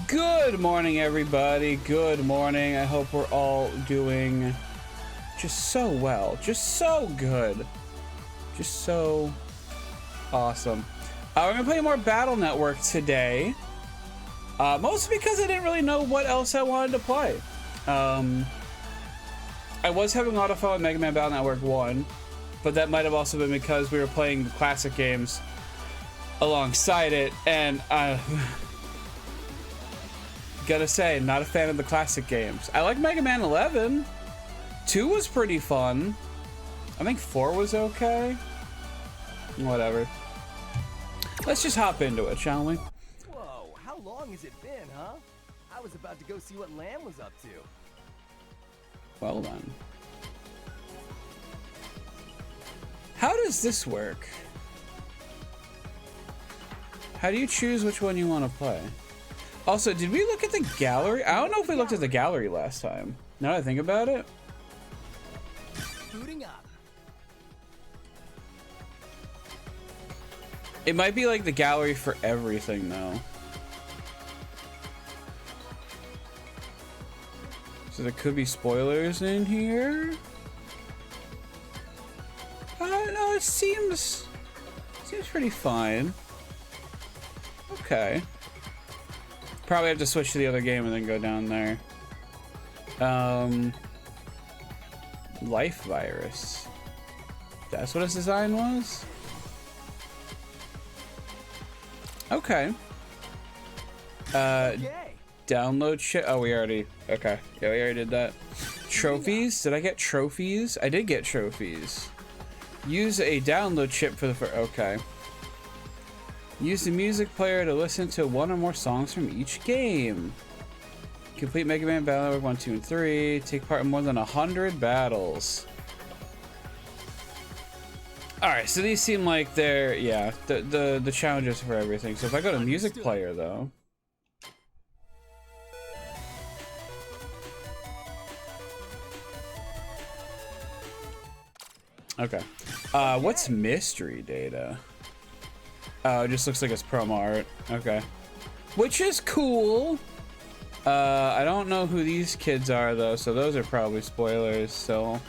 Good morning, everybody. Good morning. I hope we're all doing just so well. Just so good. Just so awesome. We're gonna play more Battle Network today. Mostly because I didn't really know what else I wanted to play. I was having a lot of fun with Mega Man Battle Network 1, but that might have also been because we were playing the classic games alongside it, and gotta say, not a fan of the classic games. I like Mega Man 11. 2 was pretty fun. I think 4 was okay. Whatever. Let's just hop into it, shall we? Whoa, how long has it been, huh? I was about to go see what Lamb was up to. Well then. How does this work? How do you choose which one you want to play? Also, did we look at the gallery? I don't know if we looked at the gallery last time. Now that I think about it. Booting up. It might be like the gallery for everything, though. So there could be spoilers in here. No, it seems pretty fine. Okay. Probably have to switch to the other game and then go down there. Life virus. That's what its design was? Okay. Download shit. Oh, we already. Okay. Yeah, we already did that. Trophies? Did I get trophies? I did get trophies. Use a download chip for the okay. Use the music player to listen to one or more songs from each game. Complete Mega Man Battle Network 1, 2, and 3. Take part in more than 100 battles. Alright, so these seem like they're, yeah, the challenges for everything. So if I go to music player, though. Okay. What's mystery data? Oh, it just looks like it's promo art. Okay. Which is cool. I don't know who these kids are, though, so those are probably spoilers, so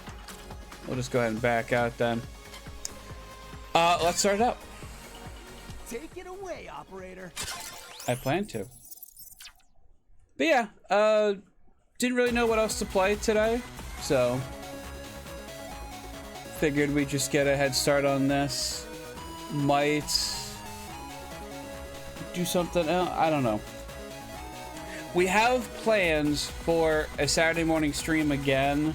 we'll just go ahead and back out then. Let's start it up. Take it away, operator. I plan to. But yeah, didn't really know what else to play today, so figured we'd just get a head start on this. Might do something else. I don't know. We have plans for a Saturday morning stream again,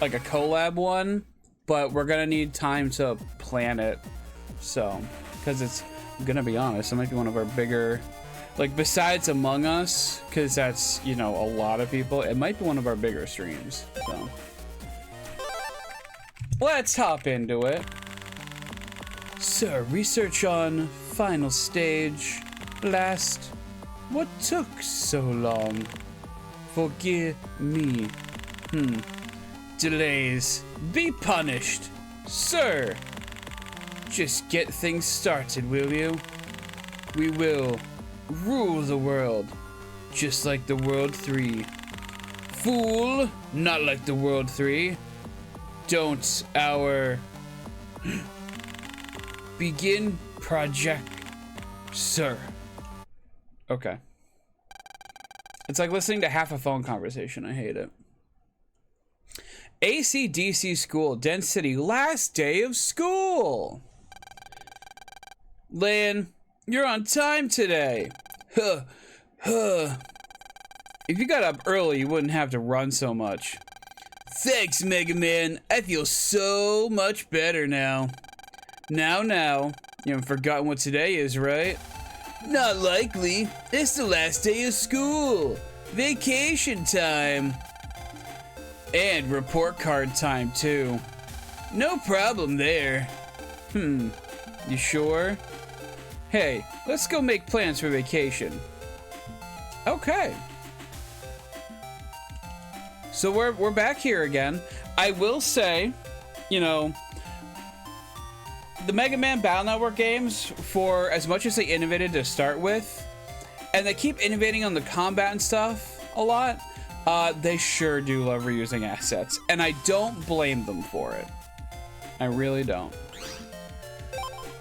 like a collab one, but we're gonna need time to plan it. So, because it's, I'm gonna be honest, it might be one of our bigger, like besides Among Us, because that's, you know, a lot of people, it might be one of our bigger streams. So, let's hop into it. Sir, research on final stage. Last, what took so long? Forgive me. Delays. Be punished. Sir, just get things started, will you? We will rule the world, just like the World 3. Fool, not like the World 3. Don't our begin project, sir. Okay. It's like listening to half a phone conversation. I hate it. AC/DC school, Den City, last day of school. Lan, you're on time today. If you got up early, you wouldn't have to run so much. Thanks, Mega Man. I feel so much better now. Now, you haven't forgotten what today is, right? Not likely. It's the last day of school. Vacation time. And report card time, too. No problem there. You sure? Hey, let's go make plans for vacation. Okay. So we're back here again. I will say, you know, the Mega Man Battle Network games, for as much as they innovated to start with, and they keep innovating on the combat and stuff a lot. They sure do love reusing assets, and I don't blame them for it. I really don't.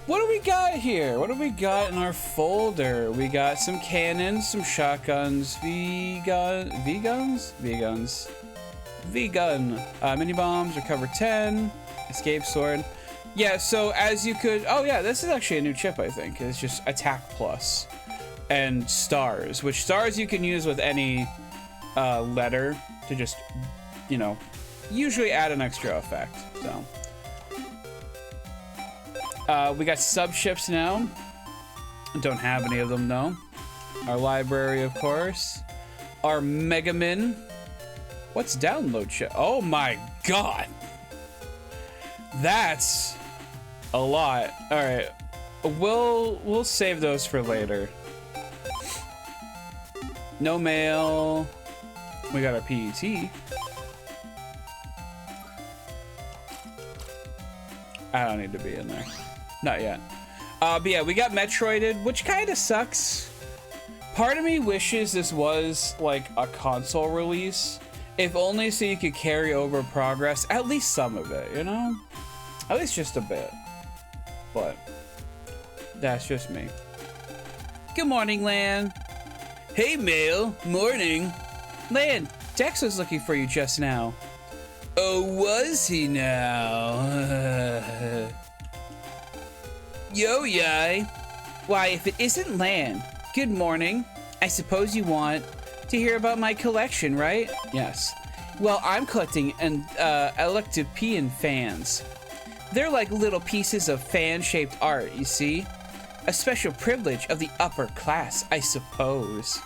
What do we got here? What do we got in our folder? We got some cannons, some shotguns, V-gun, mini bombs, recover 10, escape sword. Yeah, so as you could, oh yeah, this is actually a new chip, I think. It's just attack plus and stars, which stars you can use with any letter to just, you know, usually add an extra effect, so. We got sub ships now. Don't have any of them though. Our library, of course. Our Mega Min. What's download ship? Oh my god. That's a lot. All right, we'll save those for later. No mail. We got our PET. I don't need to be in there. Not yet. But yeah, we got Metroided, which kind of sucks. Part of me wishes this was like a console release, if only so you could carry over progress, at least some of it, you know? At least just a bit. But that's just me. Good morning, Lan. Hey, Mail. Morning. Lan, Dex was looking for you just now. Oh, was he now? Yo, yay. Why, if it isn't Lan, good morning. I suppose you want to hear about my collection, right? Yes. Well, I'm collecting an Electopian fans. They're like little pieces of fan-shaped art, you see? A special privilege of the upper class, I suppose.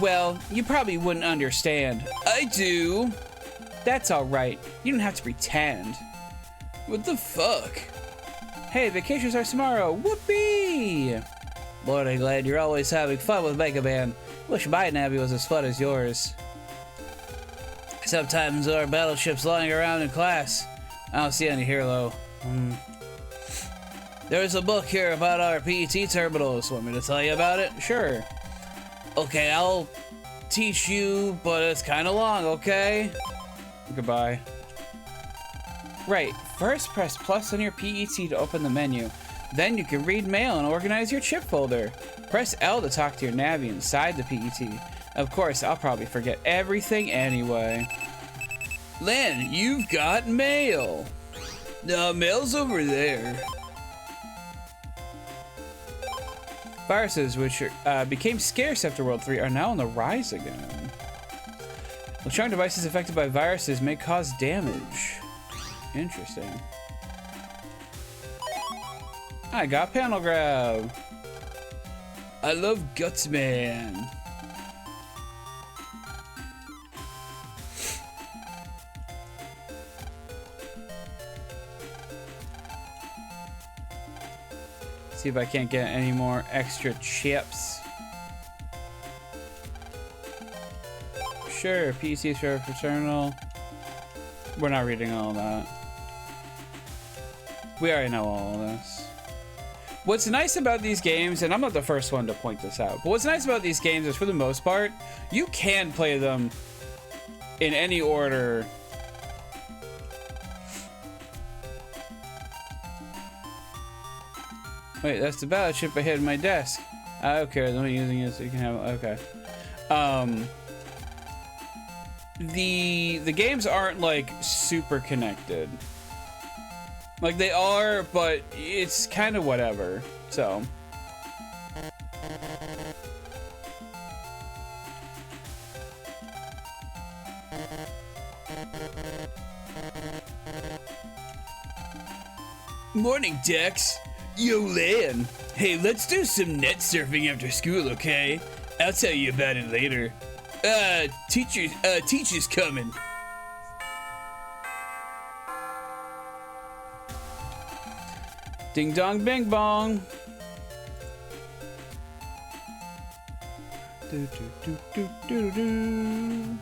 Well, you probably wouldn't understand. I do. That's all right. You don't have to pretend. What the fuck? Hey, vacations are tomorrow. Whoopee! Lord, I'm glad you're always having fun with Mega Man. Wish my Navi was as fun as yours. Sometimes there are battleships lying around in class. I don't see any here, though. There's a book here about our PET terminals. Want me to tell you about it? Sure. Okay, I'll teach you, but it's kind of long, okay? Goodbye. Right, first press plus on your PET to open the menu. Then you can read mail and organize your chip folder. Press L to talk to your Navi inside the PET. Of course, I'll probably forget everything anyway. Lan, you've got mail. No, mail's over there. Viruses, which became scarce after World 3, are now on the rise again. Electronic devices affected by viruses may cause damage. Interesting. I got panel grab. I love Gutsman. See if I can't get any more extra chips. Sure, PC for Fraternal. We're not reading all that. We already know all of this. What's nice about these games, and I'm not the first one to point this out, but what's nice about these games is, for the most part, you can play them in any order. Wait, that's the battleship I had in my desk. I don't care, I'm not using it so you can have it. Okay. The games aren't like super connected. Like they are, but it's kind of whatever. So. Morning, Dex. Yo, Lan. Hey, let's do some net surfing after school, okay? I'll tell you about it later. Teacher's coming. Ding dong, bing bong. Do, do, do, do, do, do.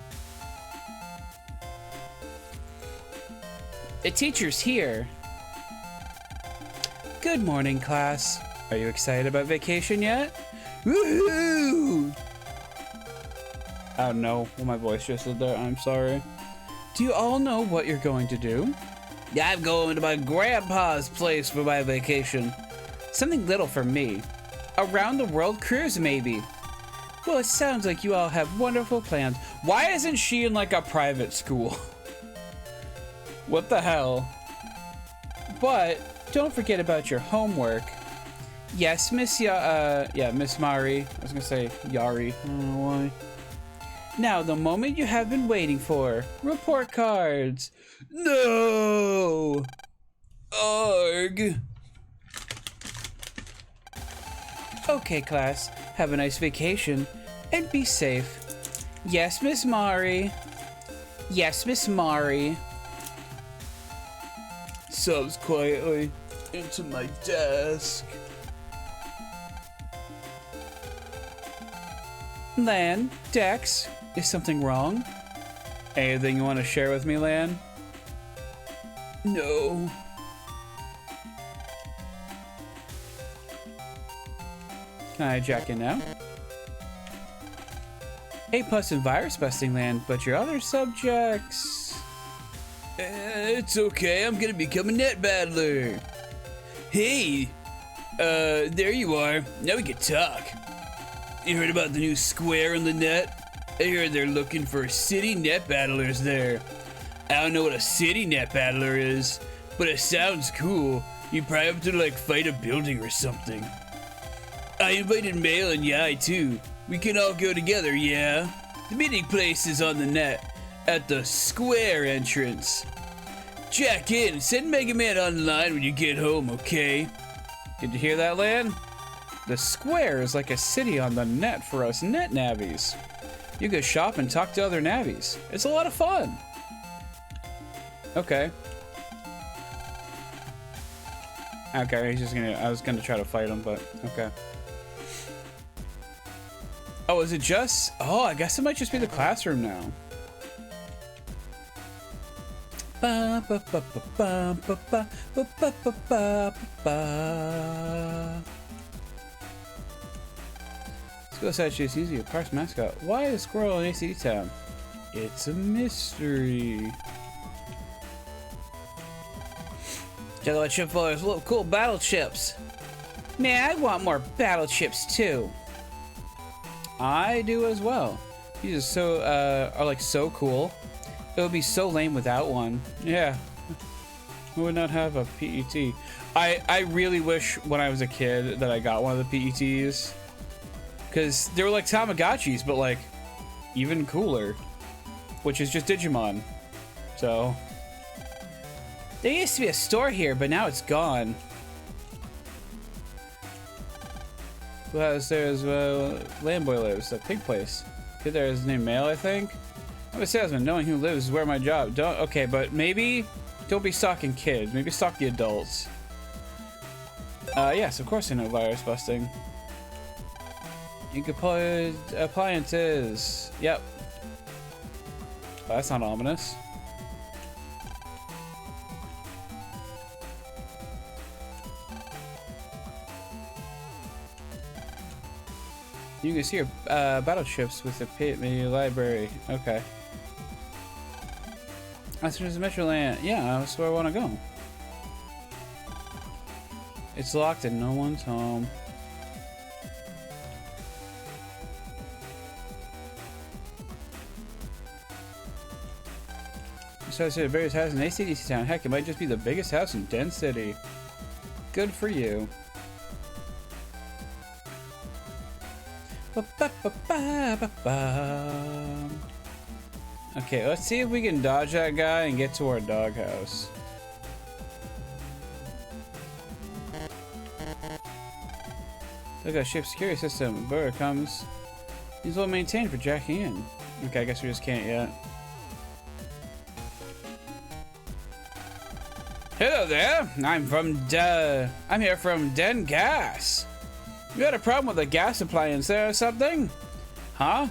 The teacher's here. Good morning, class. Are you excited about vacation yet? Woohoo! Oh no, well, my voice just did there. I'm sorry. Do you all know what you're going to do? Yeah, I'm going to my grandpa's place for my vacation. Something little for me. Around the world cruise, maybe. Well, it sounds like you all have wonderful plans. Why isn't she in like a private school? What the hell? But don't forget about your homework. Yes, Miss Miss Mari. I was gonna say Yari. I don't know why. Now, the moment you have been waiting for. Report cards. No! Arg. Okay, class. Have a nice vacation. And be safe. Yes, Miss Mari. Yes, Miss Mari. Subs quietly into my desk. Lan, Dex, is something wrong? Anything you want to share with me, Lan? No. Can I jack in now? A+ in virus busting, Lan, but your other subjects... it's okay, I'm gonna become a net battler. Hey, there you are. Now we can talk. You heard about the new square on the net? I heard they're looking for city net battlers there. I don't know what a city net battler is, but it sounds cool. You probably have to like fight a building or something. I invited Mail and Yai too. We can all go together, yeah? The meeting place is on the net, at the square entrance. Jack in, send Mega Man online when you get home, okay? Did you hear that, Lan? The square is like a city on the net for us net navies. You go shop and talk to other navies. It's a lot of fun. Okay. Okay, he's just gonna, I was gonna try to fight him, but okay. Oh, is it just, oh, I guess it might just be the classroom now. Ba, ba, ba, ba, ba, ba, ba, ba, ba, ba, ba, ba. Let's go outside, Chase Easy, a park's mascot. Why is squirrel in ACD Town? It's a mystery. Check out chip followers, little cool battle chips. Man, I want more battle chips too. I do as well. These are so are like so cool. It would be so lame without one. Yeah. Who would not have a PET? I really wish when I was a kid that I got one of the PETs. Because they were like Tamagotchis, but like even cooler. Which is just Digimon. So. There used to be a store here, but now it's gone. Well, there's Landboy lives, a pig place. Kid there is named Mail, I think. I'm a salesman. Knowing who lives is where my job. Don't. Okay, but maybe don't be stalking kids. Maybe stalk the adults. Yes, of course I know virus busting. You can put appliances. Yep. Well, that's not ominous. You can see your battleships with the pit in your library. Okay. That's just Metroland. Yeah, that's where I want to go. It's locked and no one's home. So I said the biggest house in ACDC Town. Heck, it might just be the biggest house in Den City. Good for you. Okay, let's see if we can dodge that guy and get to our doghouse. Look at ship security system. Bird comes. He's well maintained for jacking in. Okay, I guess we just can't yet. Hello there. I'm here from Den Gas. You had a problem with a gas appliance there or something? Huh?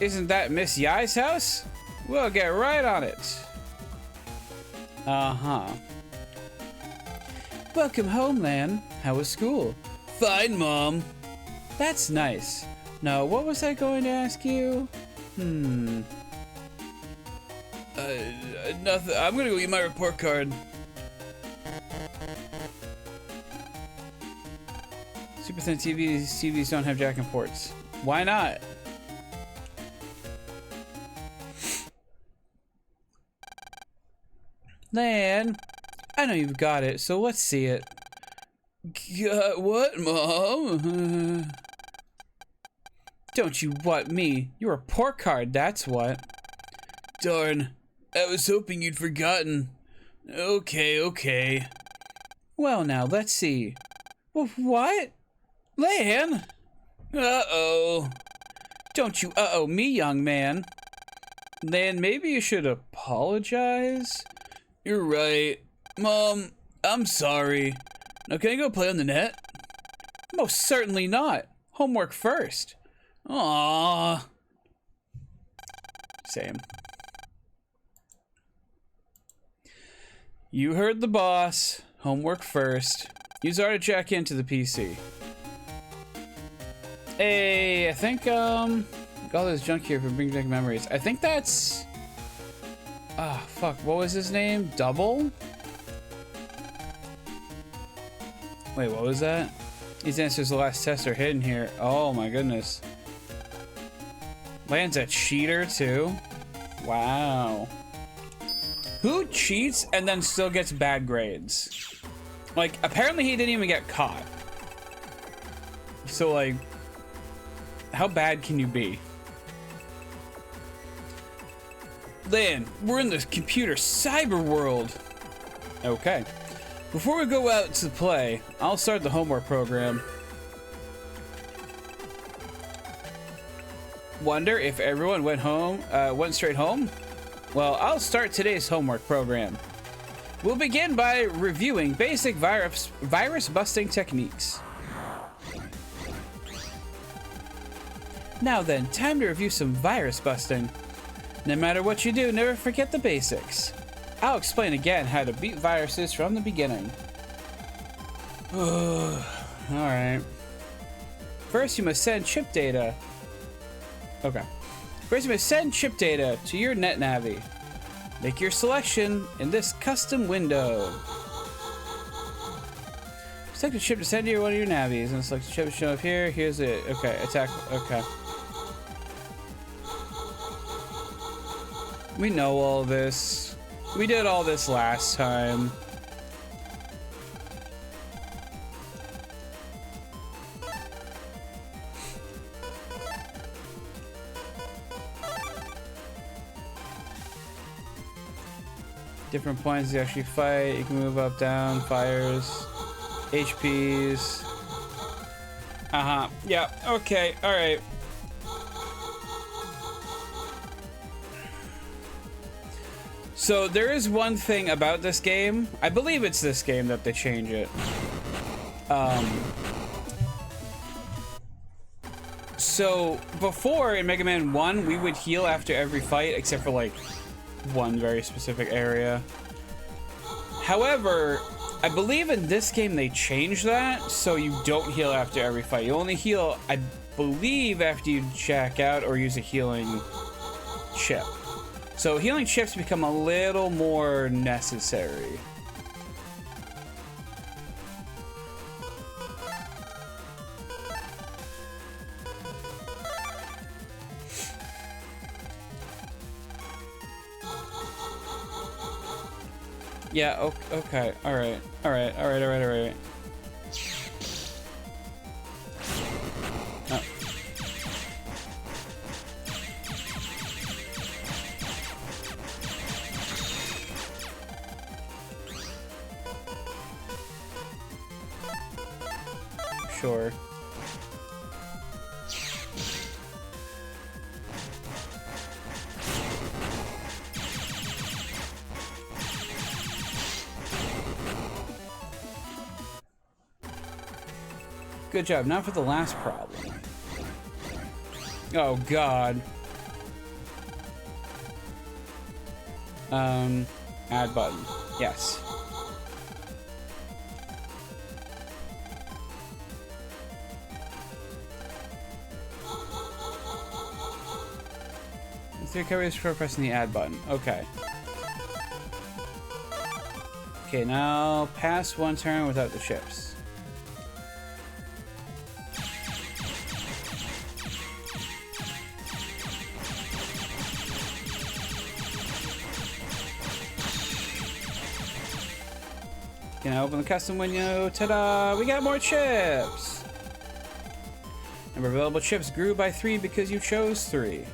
Isn't that Miss Yai's house? We'll get right on it. Uh-huh. Welcome home, Lan. How was school? Fine, Mom. That's nice. Now, what was I going to ask you? Nothing. I'm gonna go get my report card. Super thin TVs don't have jack and ports. Why not? Lan, I know you've got it, so let's see it. Got what, Mom? Don't you what me? Your report card, that's what. Darn, I was hoping you'd forgotten. Okay. Well now, let's see. What? Lan? Uh-oh. Don't you uh-oh me, young man. Lan, maybe you should apologize? You're right. Mom, I'm sorry. Now can I go play on the net? Most certainly not. Homework first. Aww. Same. You heard the boss. Homework first. Use R to jack into the PC. Hey, I think, got all this junk here for bringing back memories. I think that's... Ah, fuck, what was his name? Double? Wait, what was that? These answers to the last test are hidden here. Oh my goodness. Lan's a cheater too? Wow. Who cheats and then still gets bad grades? Like, apparently he didn't even get caught. So like, how bad can you be? Lan, we're in the computer cyber world. Okay. Before we go out to play, I'll start the homework program. Wonder if everyone went straight home? Well, I'll start today's homework program. We'll begin by reviewing basic virus busting techniques. Now then, time to review some virus busting. No matter what you do, never forget the basics. I'll explain again how to beat viruses from the beginning. Alright. First, you must send chip data. Okay. First, you must send chip data to your NetNavi. Make your selection in this custom window. Select a chip to send to one of your navies, and select the chip to show up here. Here's it. Okay, attack. Okay. We know all this. We did all this last time. Different points you actually fight. You can move up, down, fires, HPs. Yeah. Okay. All right. So there is one thing about this game. I believe it's this game that they change it. So before in Mega Man 1, we would heal after every fight, except for like one very specific area. However, I believe in this game they changed that, so you don't heal after every fight. You only heal, I believe, after you jack out or use a healing chip. So healing chips become a little more necessary. Yeah, okay, alright. Oh. Sure. Good job. Now for the last problem. Oh, God. Add button. Yes. 3 recoveries before pressing the add button. Okay. Okay, now pass 1 turn without the chips. Can I open the custom window? Ta-da! We got more chips! Number of available chips grew by 3 because you chose 3.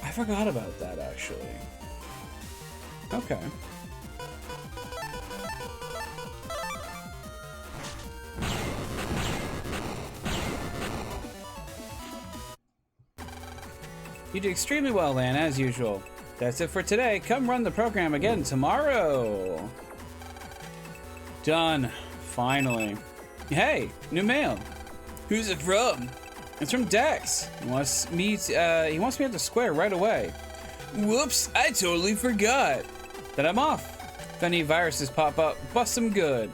I forgot about that, actually. Okay. You did extremely well, Lan, as usual. That's it for today. Come run the program again tomorrow. Done. Finally. Hey, new mail. Who's it from? It's from Dex. He wants me at the square right away. Whoops, I totally forgot. Then I'm off. If any viruses pop up, bust them good.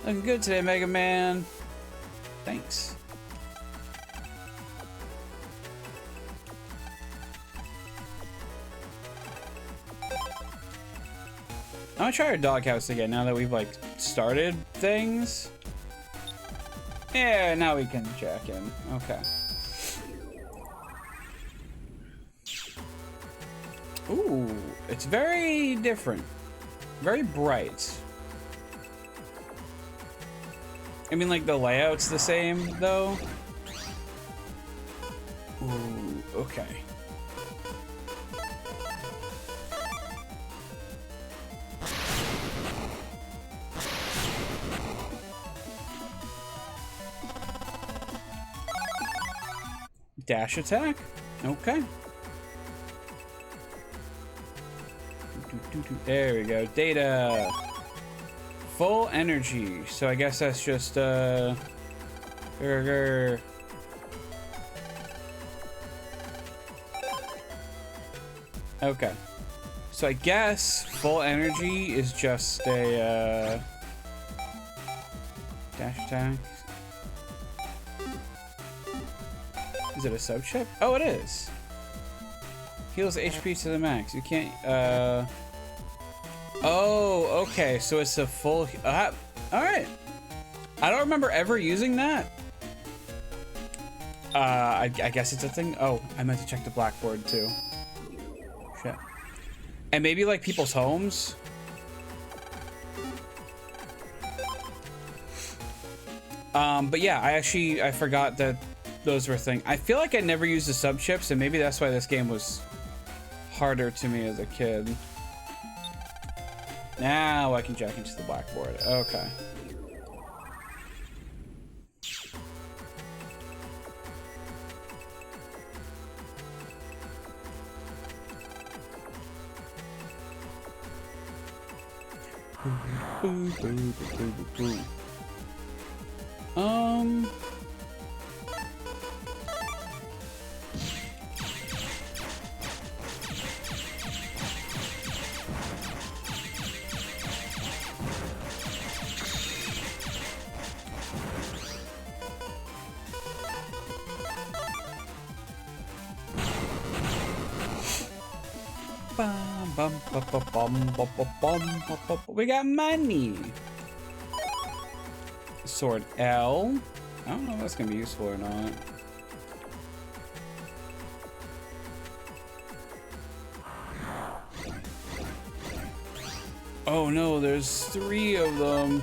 Looking good today, Mega Man. Thanks. I'm gonna try our doghouse again now that we've like started things. Yeah, now we can jack in. Okay. Ooh, it's very different. Very bright. I mean, like the layout's the same though. Ooh, okay. Dash attack? Okay. There we go. Data. Full energy. So I guess that's just burger. Okay. So I guess full energy is just a dash attack. Is it a sub chip? Oh, it is. Heals HP to the max. You can't. Oh, okay. So it's a full. All right. I don't remember ever using that. I guess it's a thing. Oh, I meant to check the blackboard too. Shit. And maybe like people's homes. But yeah, I forgot that those were a thing. I feel like I never used the sub chips, and maybe that's why this game was harder to me as a kid. Now I can jack into the blackboard. Okay. We got money. Sword L. I don't know if that's gonna be useful or not. Oh no, there's 3 of them.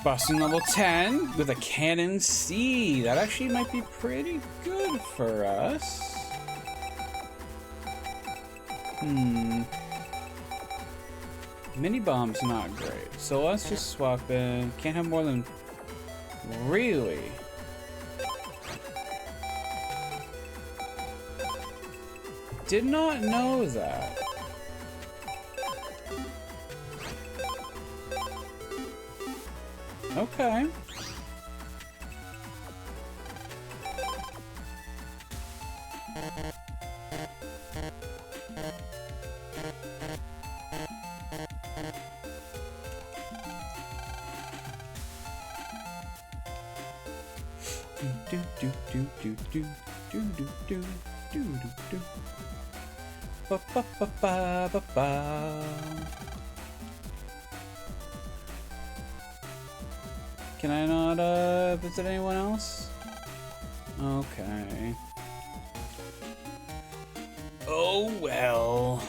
Busting level 10 with a Cannon C. That actually might be pretty good for us. Mini bomb's not great. So let's just swap in. Can't have more than... Really? Did not know that. Okay. do do do do do do do do. Ba ba ba ba ba ba. Can I not visit anyone else? Okay. Oh well.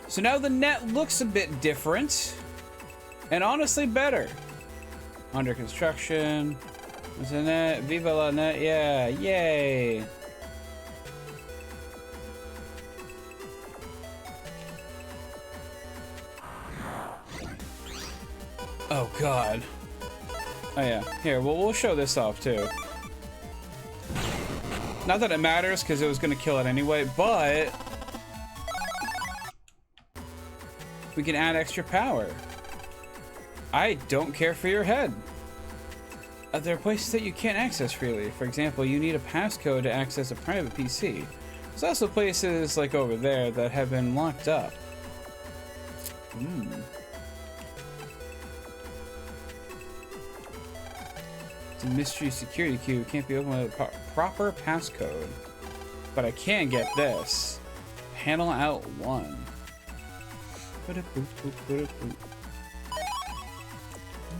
So now the net looks a bit different, and honestly better. Under construction. There's a net. Viva la net. Yeah. Yay. Oh God. Oh yeah. Here, we'll show this off too. Not that it matters, because it was going to kill it anyway, but we can add extra power. I don't care for your head. There are places that you can't access freely. For example, you need a passcode to access a private PC. There's also places like over there that have been locked up. It's a mystery security cube. Can't be opened with a proper passcode. But I can get this. Panel out 1.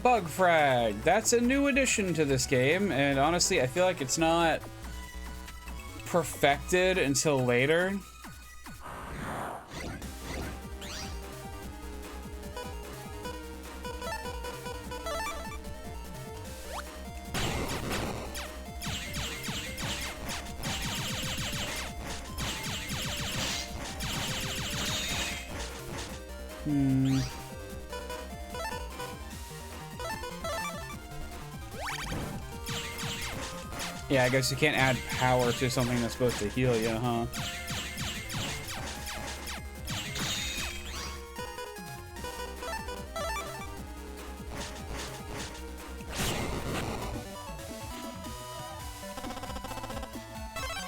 Bug Frag. That's a new addition to this game, and honestly, I feel like it's not perfected until later. Yeah, I guess you can't add power to something that's supposed to heal you, huh?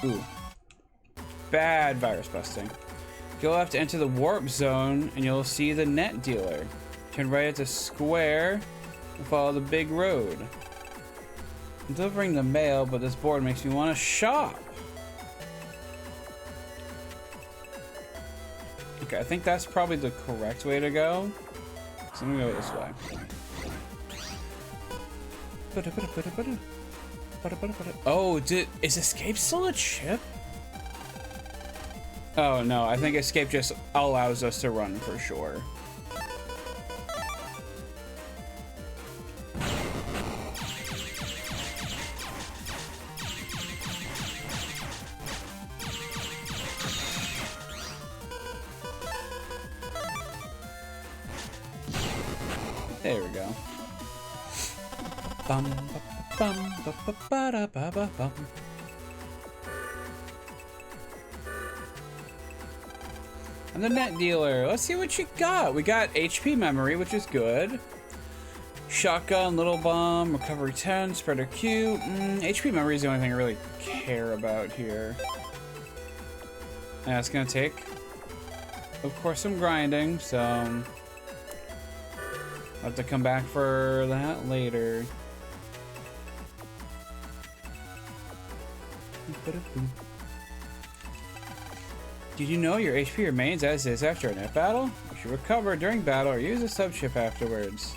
Ooh. Bad virus busting. You'll have to enter the warp zone and you'll see the net dealer. Turn right at the square and follow the big road. I'm delivering the mail, but this board makes me want to shop. Okay, I think that's probably the correct way to go. So I'm gonna go this way. Oh, is Escape still a chip? Oh no, I think Escape just allows us to run for sure. There we go. Bum, bum, bum, ba, ba, da, ba, ba, bum. I'm the net dealer. Let's see what you got. We got HP memory, which is good. Shotgun, little bomb, recovery 10, spreader Q. HP memory is the only thing I really care about here. Yeah, it's gonna take, of course, some grinding, so I'll have to come back for that later. Did you know your HP remains as is after a net battle? You should recover during battle or use a sub-chip afterwards.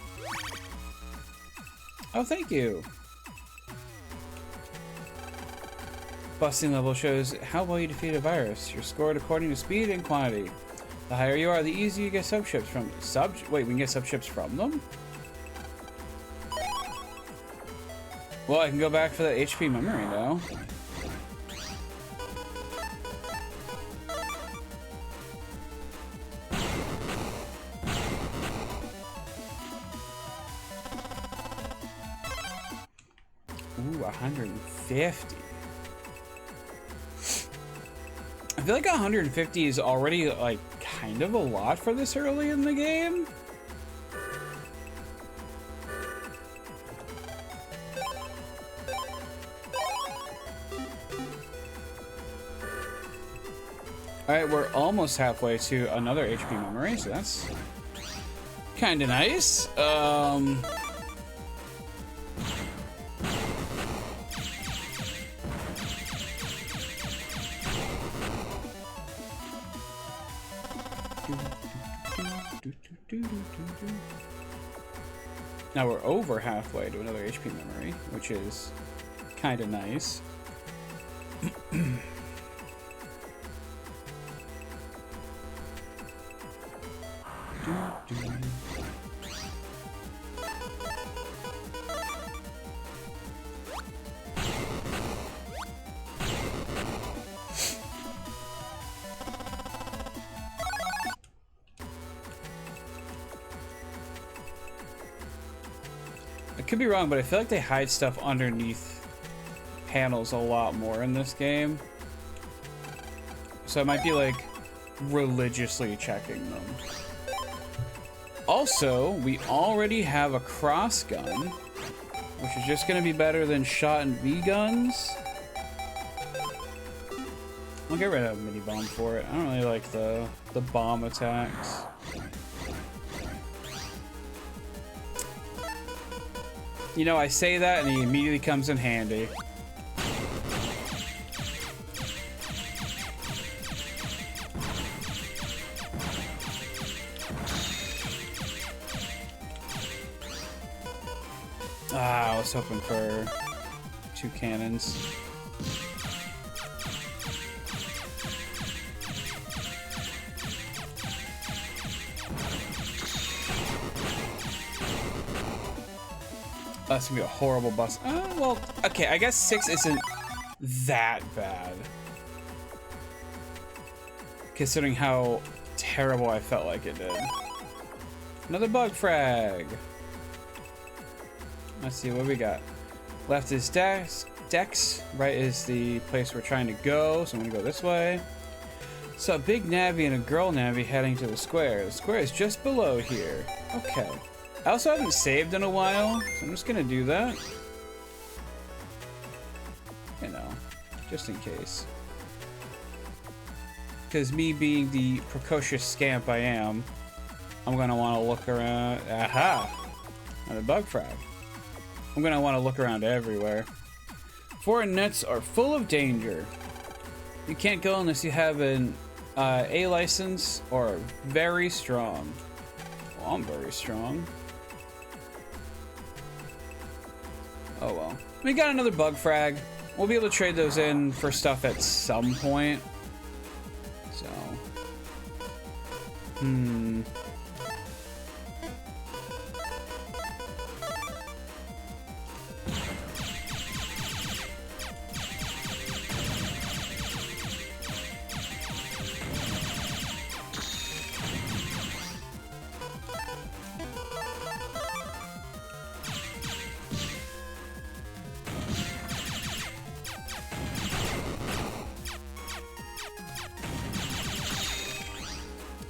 Oh, thank you. Busting level shows how well you defeat a virus. You're scored according to speed and quantity. The higher you are, the easier you get sub-chips from. Wait, we can get sub-chips from them? Well, I can go back for that HP memory now. Ooh, 150. I feel like 150 is already, like, kind of a lot for this early in the game. All right, we're almost halfway to another HP memory, so that's kind of nice. Now we're over halfway to another HP memory, which is kind of nice. I could be wrong, but I feel like they hide stuff underneath panels a lot more in this game. So I might be like religiously checking them. Also, we already have a cross gun, which is just gonna be better than shot and V guns. I'll get rid of a mini bomb for it. I don't really like the bomb attacks. You know, I say that and he immediately comes in handy. Ah, I was hoping for 2 cannons. That's gonna be a horrible bus. Well, okay, I guess 6 isn't that bad. Considering how terrible I felt like it did. Another bug frag. Let's see what we got. Left is Dex. Right is the place we're trying to go. So I'm gonna go this way. So a big Navi and a girl Navi heading to the square. The square is just below here. Okay. I also haven't saved in a while, so I'm just gonna do that. You know, just in case. Because me being the precocious scamp I am, I'm gonna want to look around. Aha! Another bug frag. I'm gonna want to look around everywhere. Foreign nets are full of danger. You can't go unless you have an A license or very strong. Well, I'm very strong. Oh well. We got another bug frag. We'll be able to trade those in for stuff at some point. So.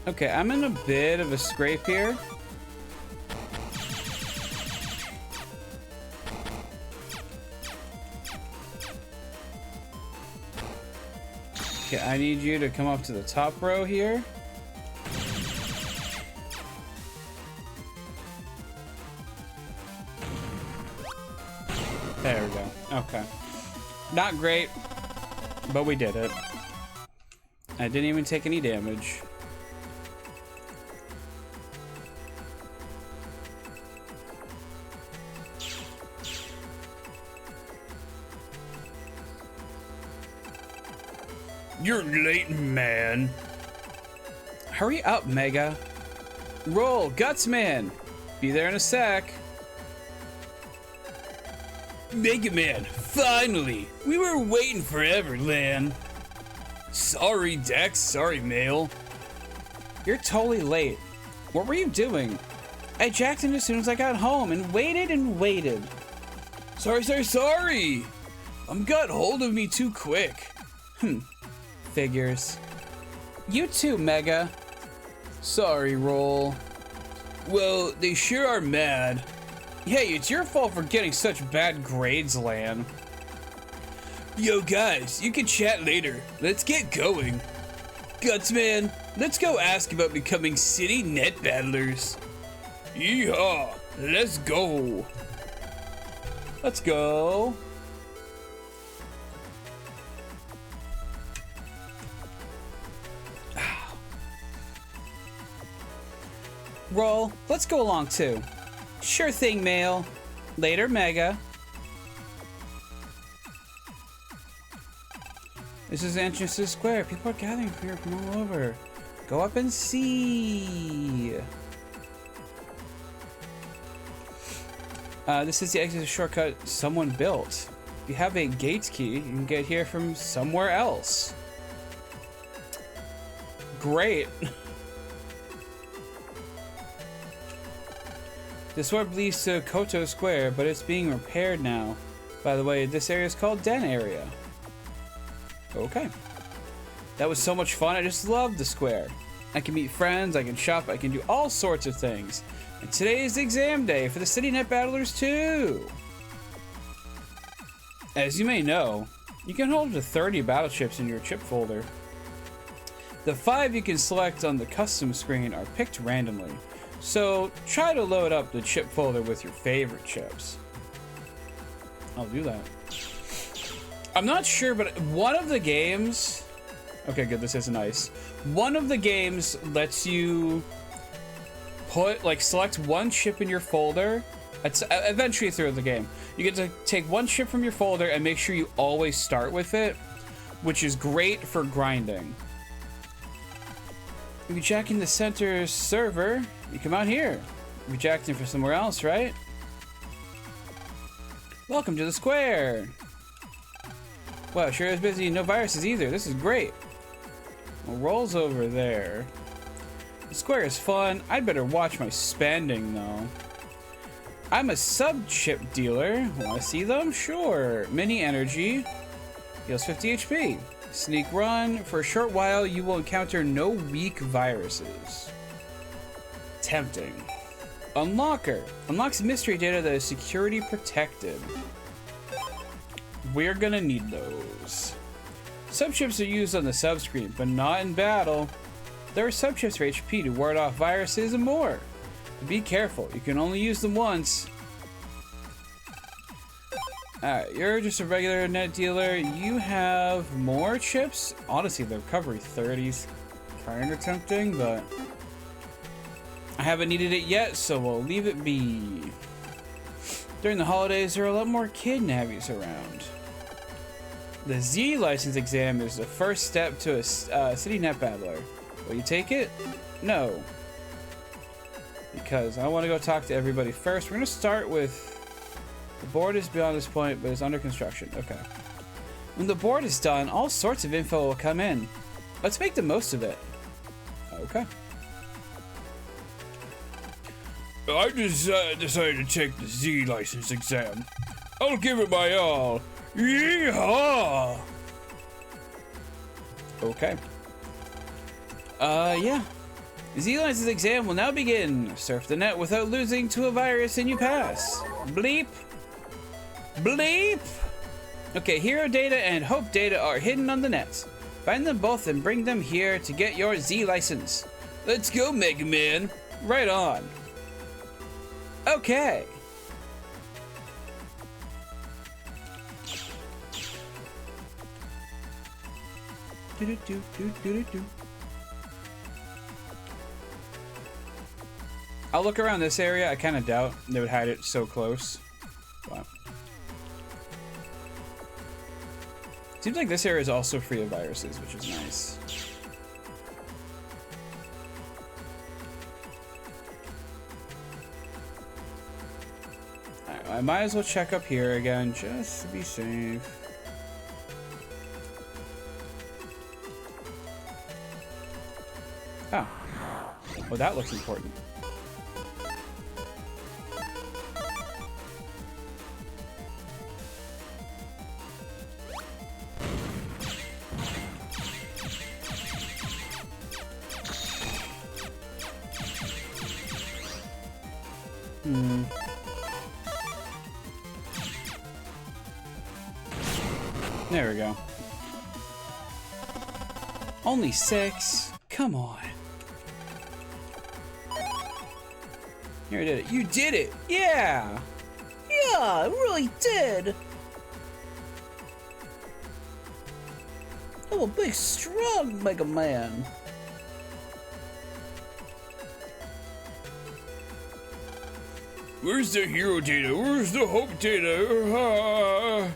Okay, I'm in a bit of a scrape here. Okay, I need you to come up to the top row here. There we go. Okay. Not great, but we did it. I didn't even take any damage. You're late, man. Hurry up, Mega. Roll, Gutsman. Be there in a sec. Mega Man, finally. We were waiting forever, Lan. Sorry, Dex. Sorry, Mail. You're totally late. What were you doing? I jacked in as soon as I got home and waited and waited. Sorry. Got hold of me too quick. Figures. You too, Mega. Sorry, Roll. Well, they sure are mad. Hey, it's your fault for getting such bad grades, Lan. Yo, guys, you can chat later. Let's get going. Gutsman, let's go ask about becoming city net battlers. Yeehaw! Let's go. Let's go. Roll, let's go along too. Sure thing, Mail. Later, Mega. This is the entrance to the square. People are gathering here from all over. Go up and see. This is the exit shortcut someone built. If you have a gate key, you can get here from somewhere else. Great. This warp leads to Koto Square, but it's being repaired now. By the way, this area is called Den Area. Okay. That was so much fun. I just love the square. I can meet friends, I can shop, I can do all sorts of things. And today is exam day for the City Net Battlers too. As you may know, you can hold up to 30 battle chips in your chip folder. The 5 you can select on the custom screen are picked randomly. So try to load up the chip folder with your favorite chips. I'll do that. I'm not sure, but one of the games... Okay, good, this isn't ice. One of the games lets you select one chip in your folder. It's eventually through the game. You get to take one chip from your folder and make sure you always start with it, which is great for grinding. If you jack in the center server, you come out here. You jacked in for somewhere else, right? Welcome to the square. Wow, sure is busy. No viruses either. This is great. Well, Roll's over there. The square is fun. I'd better watch my spending, though. I'm a sub-chip dealer. Want to see them? Sure. Mini energy. Heals 50 HP. Sneak run. For a short while, you will encounter no weak viruses. Tempting. Unlocker. Unlocks mystery data that is security protected. We're gonna need those. Subchips are used on the subscreen, but not in battle. There are subchips for HP to ward off viruses and more. But be careful, you can only use them once. Alright, you're just a regular net dealer. You have more chips? Honestly, the recovery 30's kinda tempting, but I haven't needed it yet, so we'll leave it be. During the holidays, there are a lot more kid nabbies around. The Z license exam is the first step to a City Net Battler. Will you take it? No. Because I want to go talk to everybody first. We're going to start with... The board is beyond this point, but it's under construction. Okay. When the board is done, all sorts of info will come in. Let's make the most of it. Okay. I just decided to take the Z license exam. I'll give it my all. Yeehaw! Okay. Yeah. The Z license exam will now begin. Surf the net without losing to a virus and you pass. Bleep. Bleep. Okay, hero data and hope data are hidden on the net. Find them both and bring them here to get your Z license. Let's go, Mega Man. Right on. Okay. I'll look around this area. I kind of doubt they would hide it so close. But seems like this area is also free of viruses, which is nice. Alright, I might as well check up here again just to be safe. Oh. Well, that looks important. There we go. Only 6? Come on. You already did it. You did it! Yeah! Yeah, I really did. I'm a big, strong Mega Man. Where's the hero data? Where's the hope data?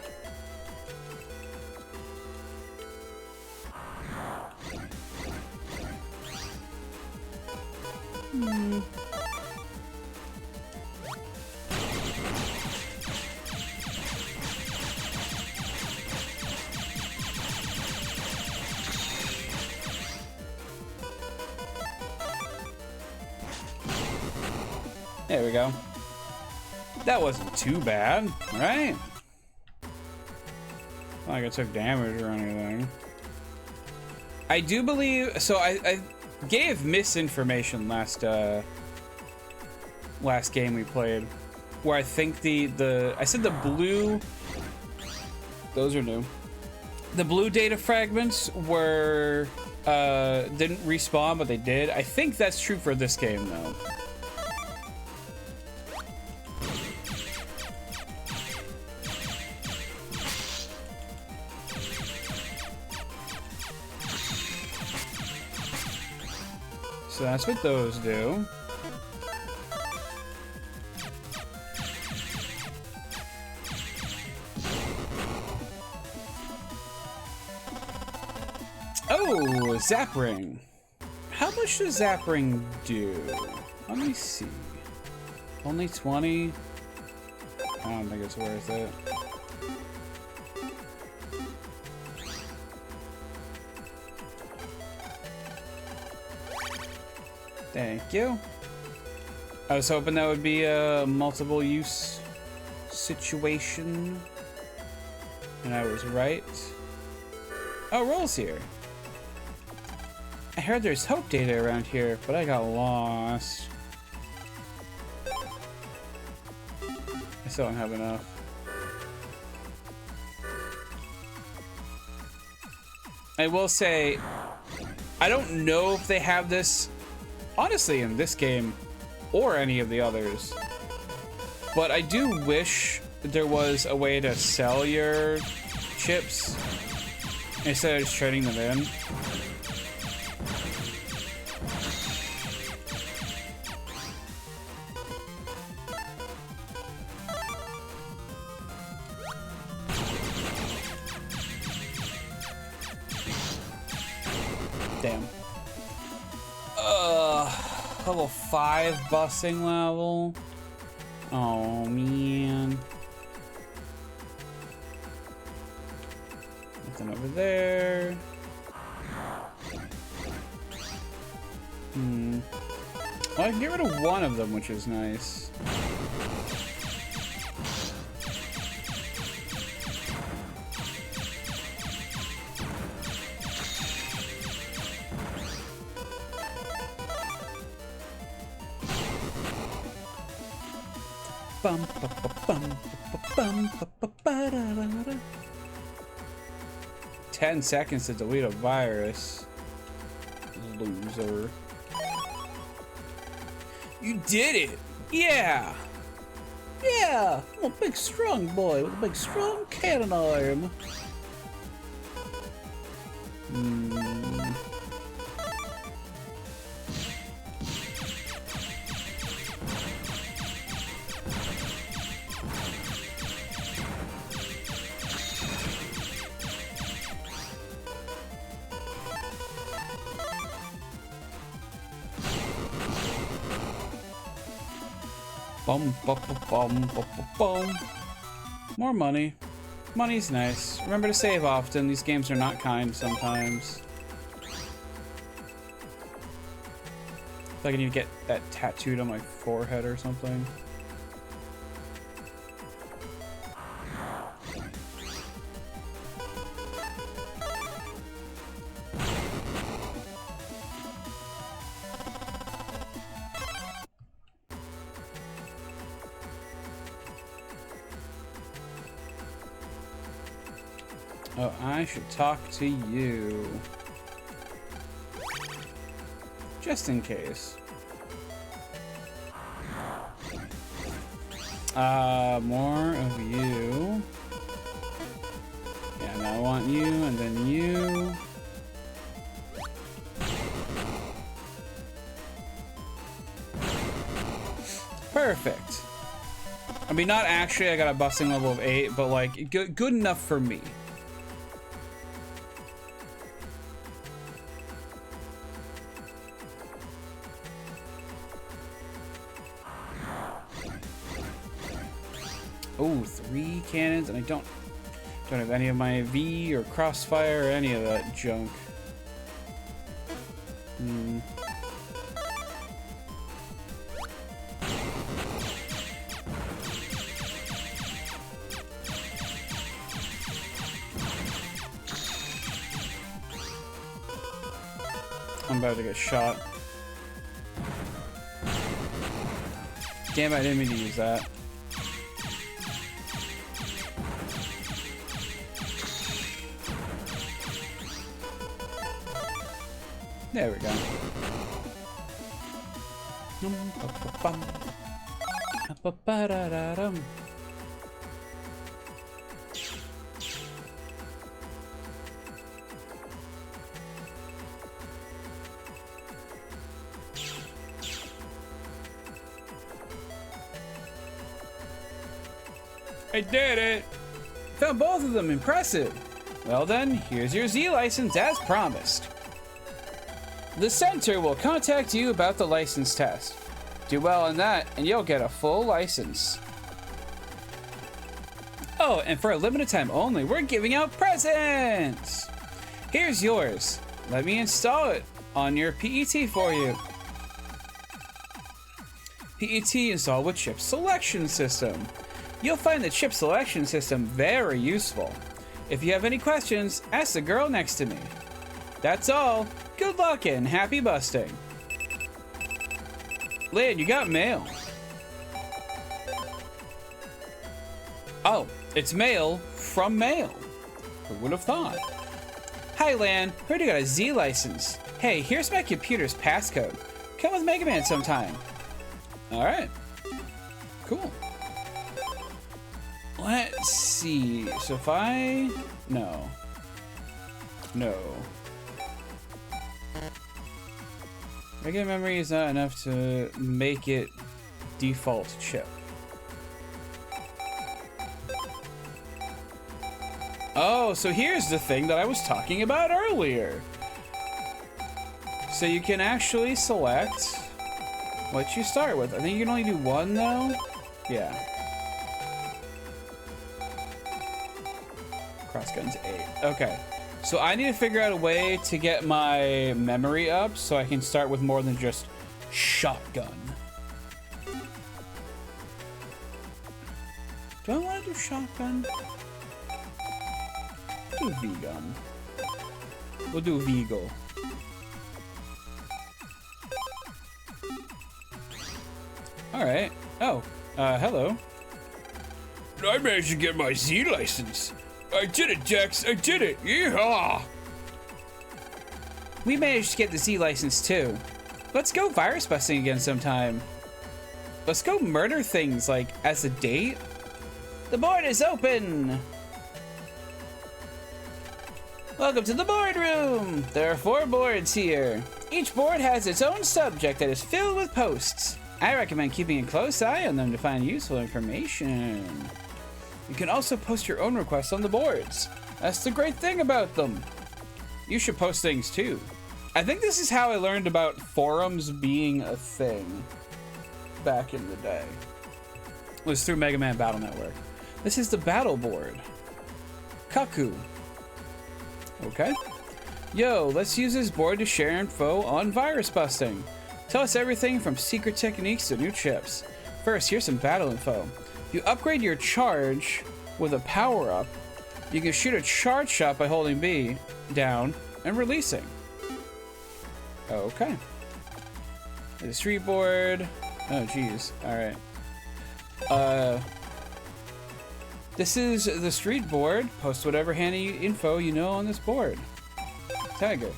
There we go. That wasn't too bad, right? Not like I took damage or anything. I do believe so. I gave misinformation last game we played, where I think I said the blue. Those are new. The blue data fragments were didn't respawn, but they did. I think that's true for this game though. So that's what those do. Oh, Zap Ring. How much does Zap Ring do? Let me see. Only 20? I don't think it's worth it. Thank you. I was hoping that would be a multiple use situation. And I was right. Oh, Roll's here. I heard there's hope data around here, but I got lost. I still don't have enough. I will say, I don't know if they have this, honestly, in this game or any of the others, but I do wish there was a way to sell your chips instead of just trading them in. Damn. Level 5 busing level. Oh man. Nothing over there. Well, I can get rid of one of them, which is nice. Bum, ba, ba, bum, ba, bum, ba, ba, ba, da, da, da. 10 seconds to delete a virus. Loser. You did it! Yeah! Yeah, I'm a big, strong boy with a big, strong cannon arm. Bum, bum, bum, bum, bum. More money. Money's nice. Remember to save often. These games are not kind sometimes. If I can even get that tattooed on my forehead or something. Oh, I should talk to you. just in case. More of you. Yeah, now I want you, and then you. Perfect. I mean, not actually, I got a busting level of 8, but like, good enough for me. Oh, 3 cannons, and I don't have any of my V or crossfire or any of that junk. I'm about to get shot. Damn it, I didn't mean to use that. There we go. I did it! Found both of them, impressive! Well then, here's your Z license as promised. The center will contact you about the license test. Do well on that, and you'll get a full license. Oh, and for a limited time only, we're giving out presents! Here's yours. Let me install it on your PET for you. PET installed with chip selection system. You'll find the chip selection system very useful. If you have any questions, ask the girl next to me. That's all. Good luck and happy busting. Lan, you got mail. Oh, it's mail from mail. Who would have thought? Hi, Lan. Heard you got a Z license. Hey, here's my computer's passcode. Come with Mega Man sometime. All right. Cool. Let's see. So if I... No. Regular memory is not enough to make it default chip. Oh, so here's the thing that I was talking about earlier. So you can actually select what you start with. I think you can only do one though. Yeah. Crossgun's 8. Okay. So I need to figure out a way to get my memory up so I can start with more than just shotgun. Do I want to do shotgun? Do V-gun. We'll do Vigo. Alright. Oh, hello. I managed to get my Z license. I did it, Dex. I did it. Yeehaw! We managed to get the Z license too. Let's go virus busting again sometime. Let's go murder things like as a date. The board is open. Welcome to the boardroom. There are 4 boards here. Each board has its own subject that is filled with posts. I recommend keeping a close eye on them to find useful information. You can also post your own requests on the boards. That's the great thing about them. You should post things too. I think this is how I learned about forums being a thing back in the day. It was through Mega Man Battle Network. This is the battle board. Kaku. Okay. Yo, let's use this board to share info on virus busting. Tell us everything from secret techniques to new chips. First, here's some battle info. You upgrade your charge with a power-up. You can shoot a charge shot by holding B down and releasing. Okay. The street board. Oh, geez. All right. This is the street board. Post whatever handy info you know on this board. Tiger.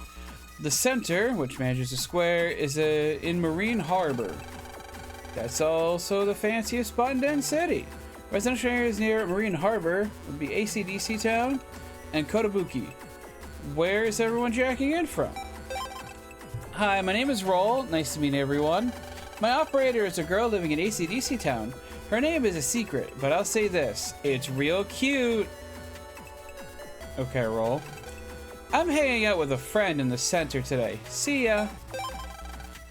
The center, which manages the square, is in Marine Harbor. That's also the fanciest spot in Den City. Residential areas near Marine Harbor would be AC/DC Town and Kotobuki. Where is everyone jacking in from? Hi, my name is Roll. Nice to meet everyone. My operator is a girl living in AC/DC Town. Her name is a secret, but I'll say this. It's real cute. Okay, Roll. I'm hanging out with a friend in the center today. See ya.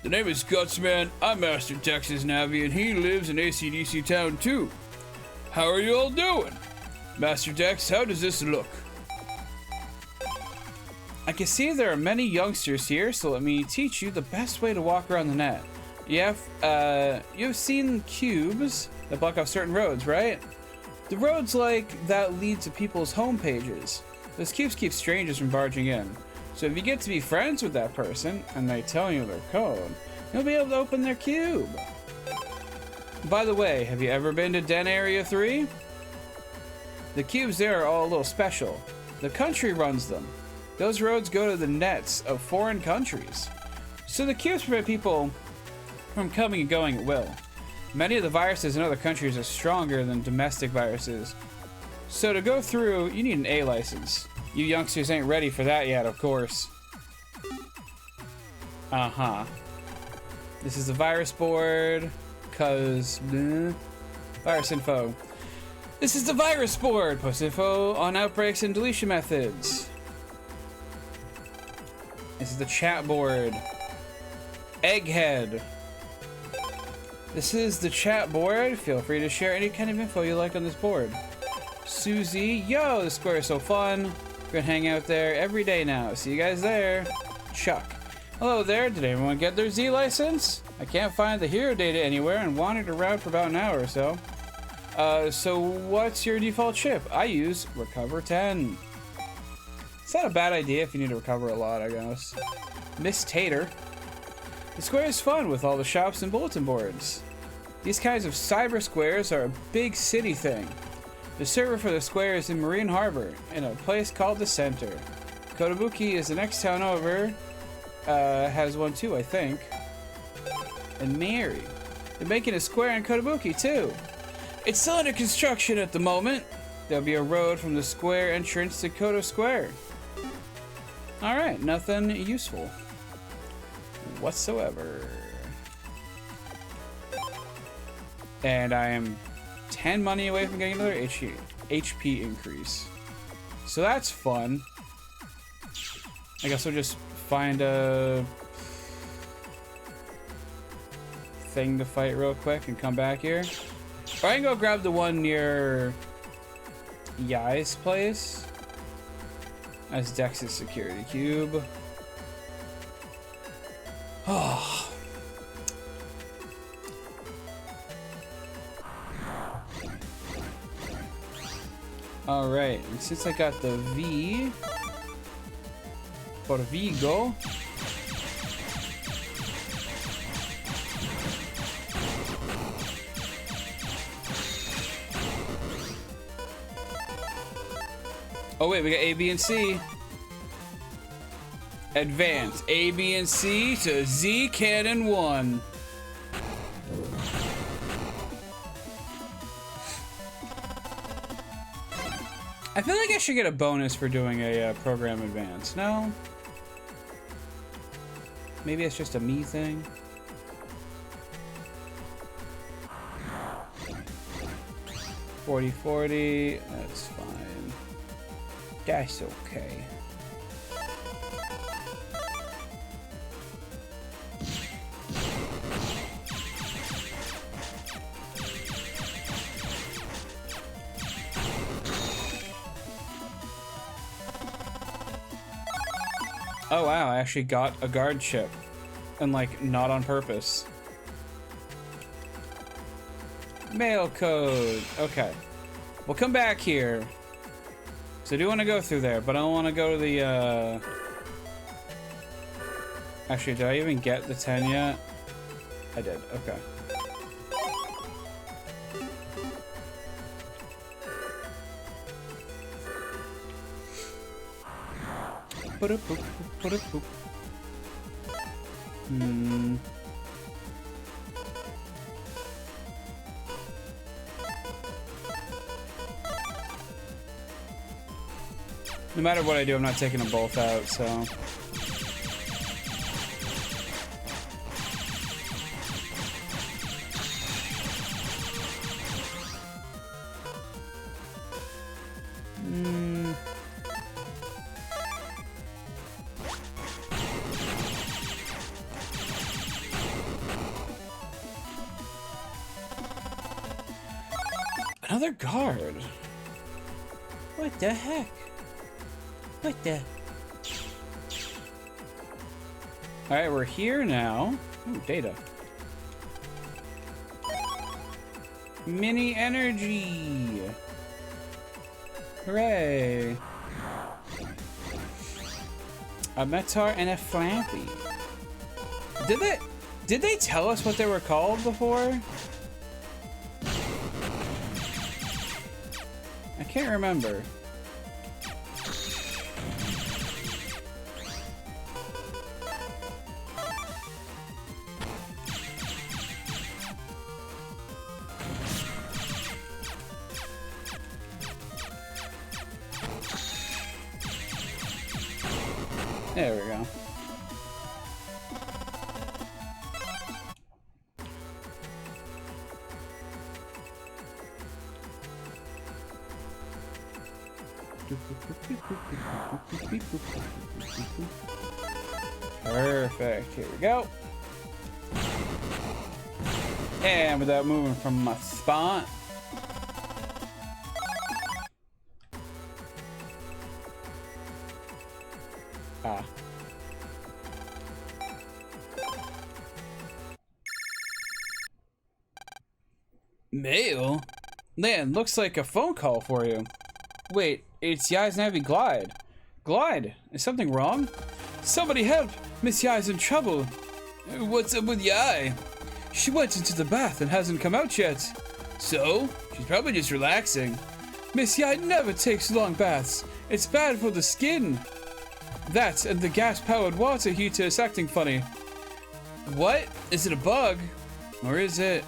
The name is Gutsman. I'm Master Texas Navi, and he lives in AC/DC Town too. How are you all doing? Master Dex, how does this look? I can see there are many youngsters here, so let me teach you the best way to walk around the net. You've seen cubes that block off certain roads, right? The roads like that lead to people's home pages. Those cubes keep strangers from barging in. So if you get to be friends with that person and they tell you their code, you'll be able to open their cube. By the way, have you ever been to Den Area 3? The cubes there are all a little special. The country runs them. Those roads go to the nets of foreign countries. So the cubes prevent people from coming and going at will. Many of the viruses in other countries are stronger than domestic viruses. So to go through, you need an A license. You youngsters ain't ready for that yet, of course. Uh-huh. This is the virus board, cause virus info. This is the virus board. Post info on outbreaks and deletion methods. This is the chat board. Egghead. This is the chat board. Feel free to share any kind of info you like on this board. Susie, yo, the square is so fun. We're gonna hang out there every day now. See you guys there. Chuck. Hello there. Did everyone get their Z license? I can't find the hero data anywhere and wandered around for about an hour or so. So what's your default chip? I use Recover 10. It's not a bad idea if you need to recover a lot, I guess. Miss Tater. The square is fun with all the shops and bulletin boards. These kinds of cyber squares are a big city thing. The server for the square is in Marine Harbor, in a place called the Center. Kotobuki is the next town over. Has one too, I think. And Mary. They're making a square in Kotobuki too. It's still under construction at the moment. There'll be a road from the square entrance to Koto Square. Alright, nothing useful whatsoever. And I am 10 money away from getting another HP increase. So that's fun. I guess we'll just find a thing to fight real quick and come back here. Or I can go grab the one near Yai's place as Dex's security cube. Oh. All right, and since I got the V for Vigo, oh wait, we got A, B, and C. Advance A, B, and C to Z Cannon 1. I feel like I should get a bonus for doing a program advance. No? Maybe it's just a me thing. $40-40. That's fine. That's okay. Oh wow, I actually got a guard chip. And like, not on purpose. Mail code. Okay. We'll come back here. So I do want to go through there, but I don't want to go to the, Actually, did I even get the 10 yet? I did, okay. No matter what I do, I'm not taking them both out, so. Another guard. What the heck? What the? Alright, we're here now. Ooh, data. Mini energy. Hooray. A Metar and a Flampy. Did they tell us what they were called before? I can't remember. There we go. Perfect. Here we go. And without moving from my spot. Mail? Man, looks like a phone call for you. Wait, it's Yai's Navi Glide. Glide, is something wrong? Somebody help! Miss Yai's in trouble. What's up with Yai? She went into the bath and hasn't come out yet. So? She's probably just relaxing. Miss Yai never takes long baths. It's bad for the skin. That and the gas-powered water heater is acting funny. What? Is it a bug? Or is it?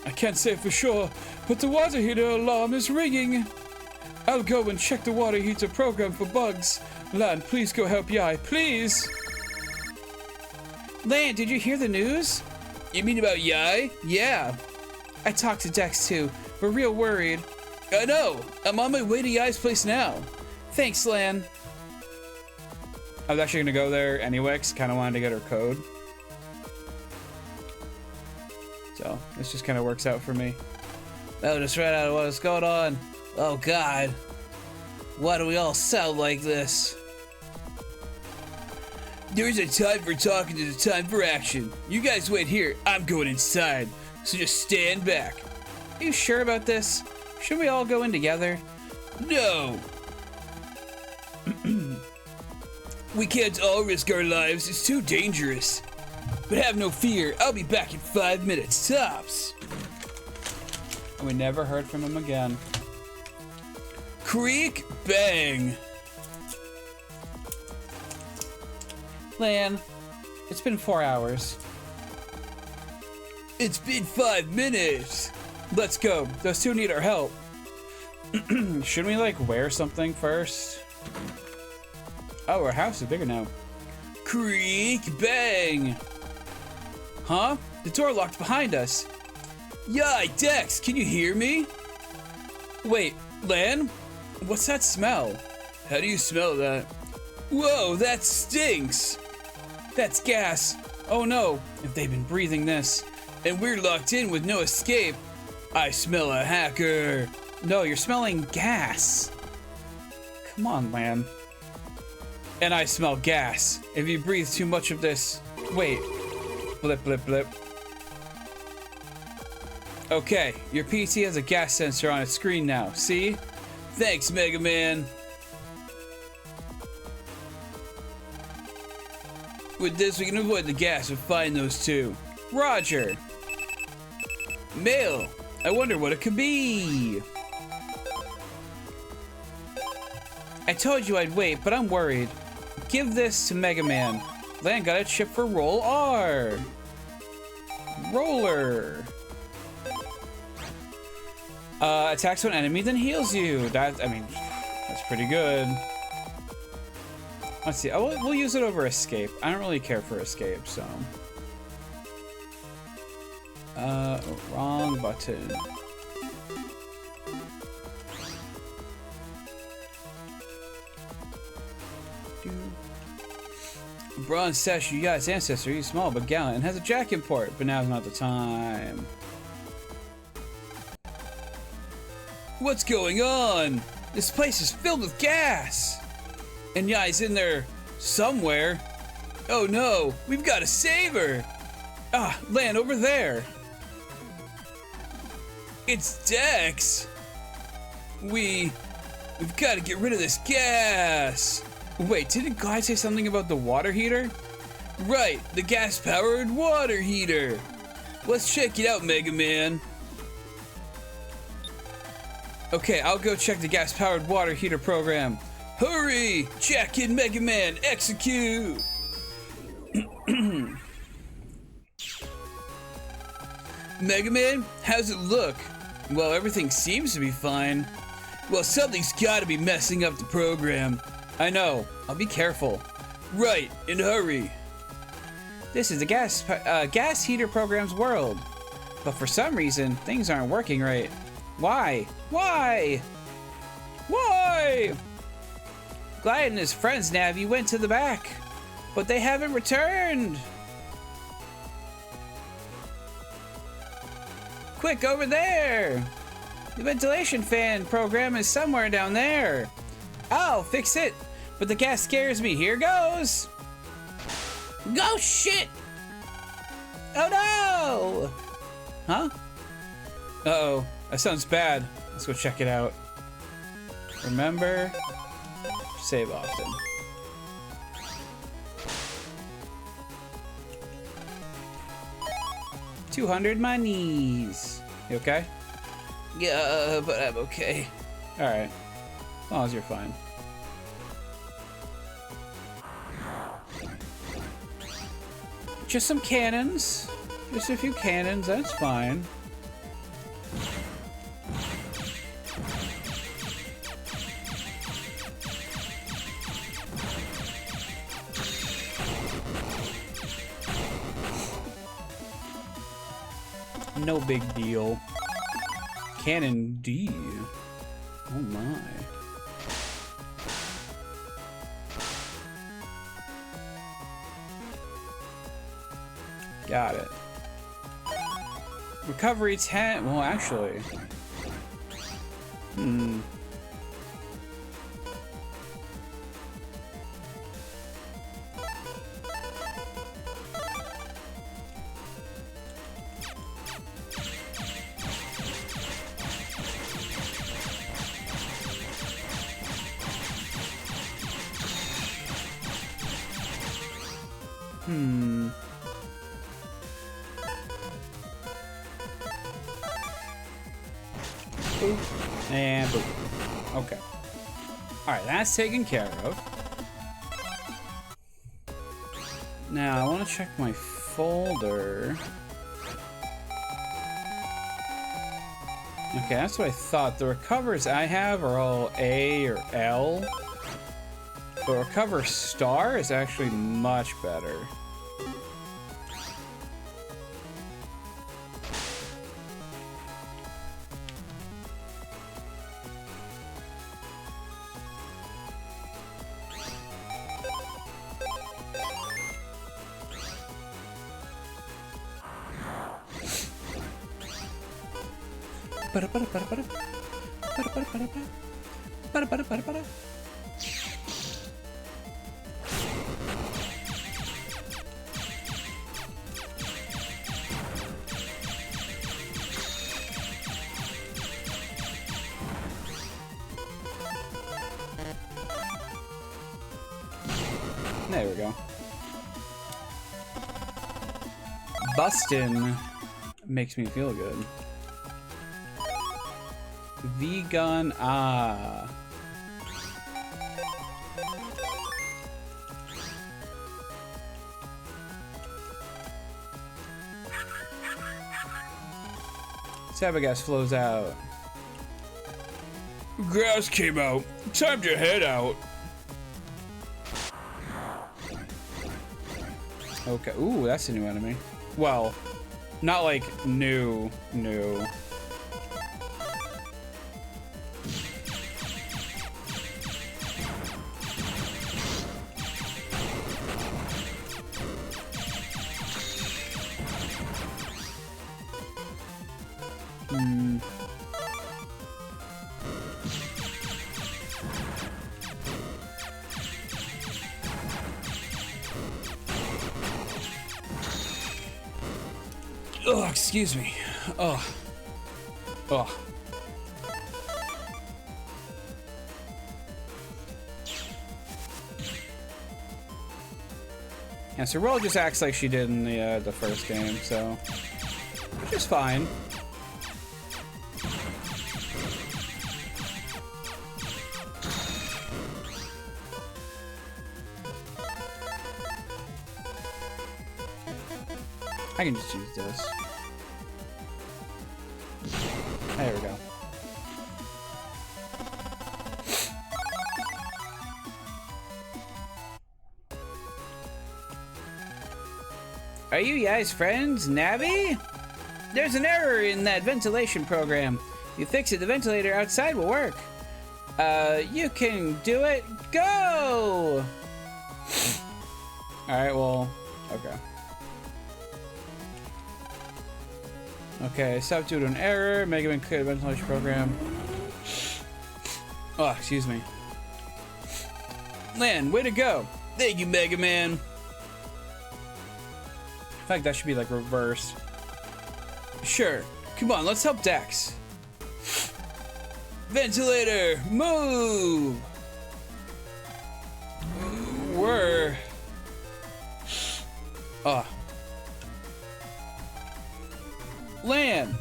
I can't say for sure, but the water heater alarm is ringing. I'll go and check the water heater program for bugs. Lan, please go help Yai, please. Lan, did you hear the news? You mean about Yai? Yeah. I talked to Dex too. We're real worried. I know. I'm on my way to Yai's place now. Thanks, Lan. I was actually gonna go there anyway, because I kind of wanted to get her code. So, this just kind of works out for me. Oh, just right out of what's going on. Oh, God. Why do we all sound like this? There's a time for talking, there's a time for action. You guys wait here. I'm going inside. So just stand back. Are you sure about this? Should we all go in together? No. We can't all risk our lives. It's too dangerous. But have no fear, I'll be back in 5 minutes, tops. And we never heard from him again. Creak bang. Lan, it's been 4 hours. It's been 5 minutes. Let's go. Those two need our help. Shouldn't we, like, wear something first? Oh, our house is bigger now. Creak bang. Huh? The door locked behind us. Yai, Dex, can you hear me? Wait, Lan? What's that smell? How do you smell that? Whoa, that stinks! That's gas. Oh no, if they've been breathing this, and we're locked in with no escape, I smell a hacker. No, you're smelling gas. Come on, Lan. And I smell gas. If you breathe too much of this... Wait. Blip, blip, blip. Okay, your PC has a gas sensor on its screen now. See? Thanks, Mega Man. With this, we can avoid the gas and find those two. Roger. Mail. I wonder what it could be. I told you I'd wait, but I'm worried. Give this to Mega Man. Land got a chip for Roll R. Roller. Attacks one enemy, then heals you. That, I mean, that's pretty good. Let's see. Oh, we'll use it over Escape. I don't really care for Escape, so. Wrong button. Bronze statue, yeah, its ancestor. He's small but gallant and has a jack import, but now's not the time. What's going on? This place is filled with gas! And Yai's in there somewhere. Oh no, we've got to save her! Ah, Lan, over there! It's Dex! We've got to get rid of this gas! Wait, didn't Glide say something about the water heater? Right, the gas-powered water heater! Let's check it out, Mega Man. Okay, I'll go check the gas-powered water heater program. Hurry! Jack and Mega Man, execute! Mega Man, how's it look? Well, everything seems to be fine. Well, something's gotta be messing up the program. I know. I'll be careful. Right, and hurry. This is the gas heater program's world. But for some reason, things aren't working right. Why? Why? Why? Glide and his friends, Navi, went to the back, but they haven't returned. Quick, over there. The ventilation fan program is somewhere down there. I'll fix it, but the gas scares me. Here goes. Go shit. Oh no. Huh? Uh-oh, that sounds bad. Let's go check it out. Remember, save often. $200 monies. You okay? Yeah, but I'm okay. All right, as long as you're fine. Just some cannons. Just a few cannons, that's fine. No big deal. Cannon D. Oh my. Got it. Recovery 10. Well, actually. Boop. And boop. Okay. Alright, that's taken care of. Now, I want to check my folder. Okay, that's what I thought. The recovers I have are all A or L. But recover star is actually much better. There we go. Bustin' makes me feel good. V-gun, ah. Sabogas flows out. Grass came out. Time to head out. Okay. Ooh, that's a new enemy. Well, not like new. Oh, excuse me. Oh. Oh. Yeah, so Roll just acts like she did in the first game, so which is fine. I can just use this. There we go. Are you guys friends, Navi? There's an error in that ventilation program. You fix it, the ventilator outside will work. You can do it. Go! Alright, well, okay. Okay, stop due to an error. Mega Man cleared the ventilation program. Oh, excuse me. Lan, way to go. Thank you, Mega Man. In fact, that should be like reversed. Sure. Come on, let's help Dex. Ventilator, move! We're... Oh. Lan!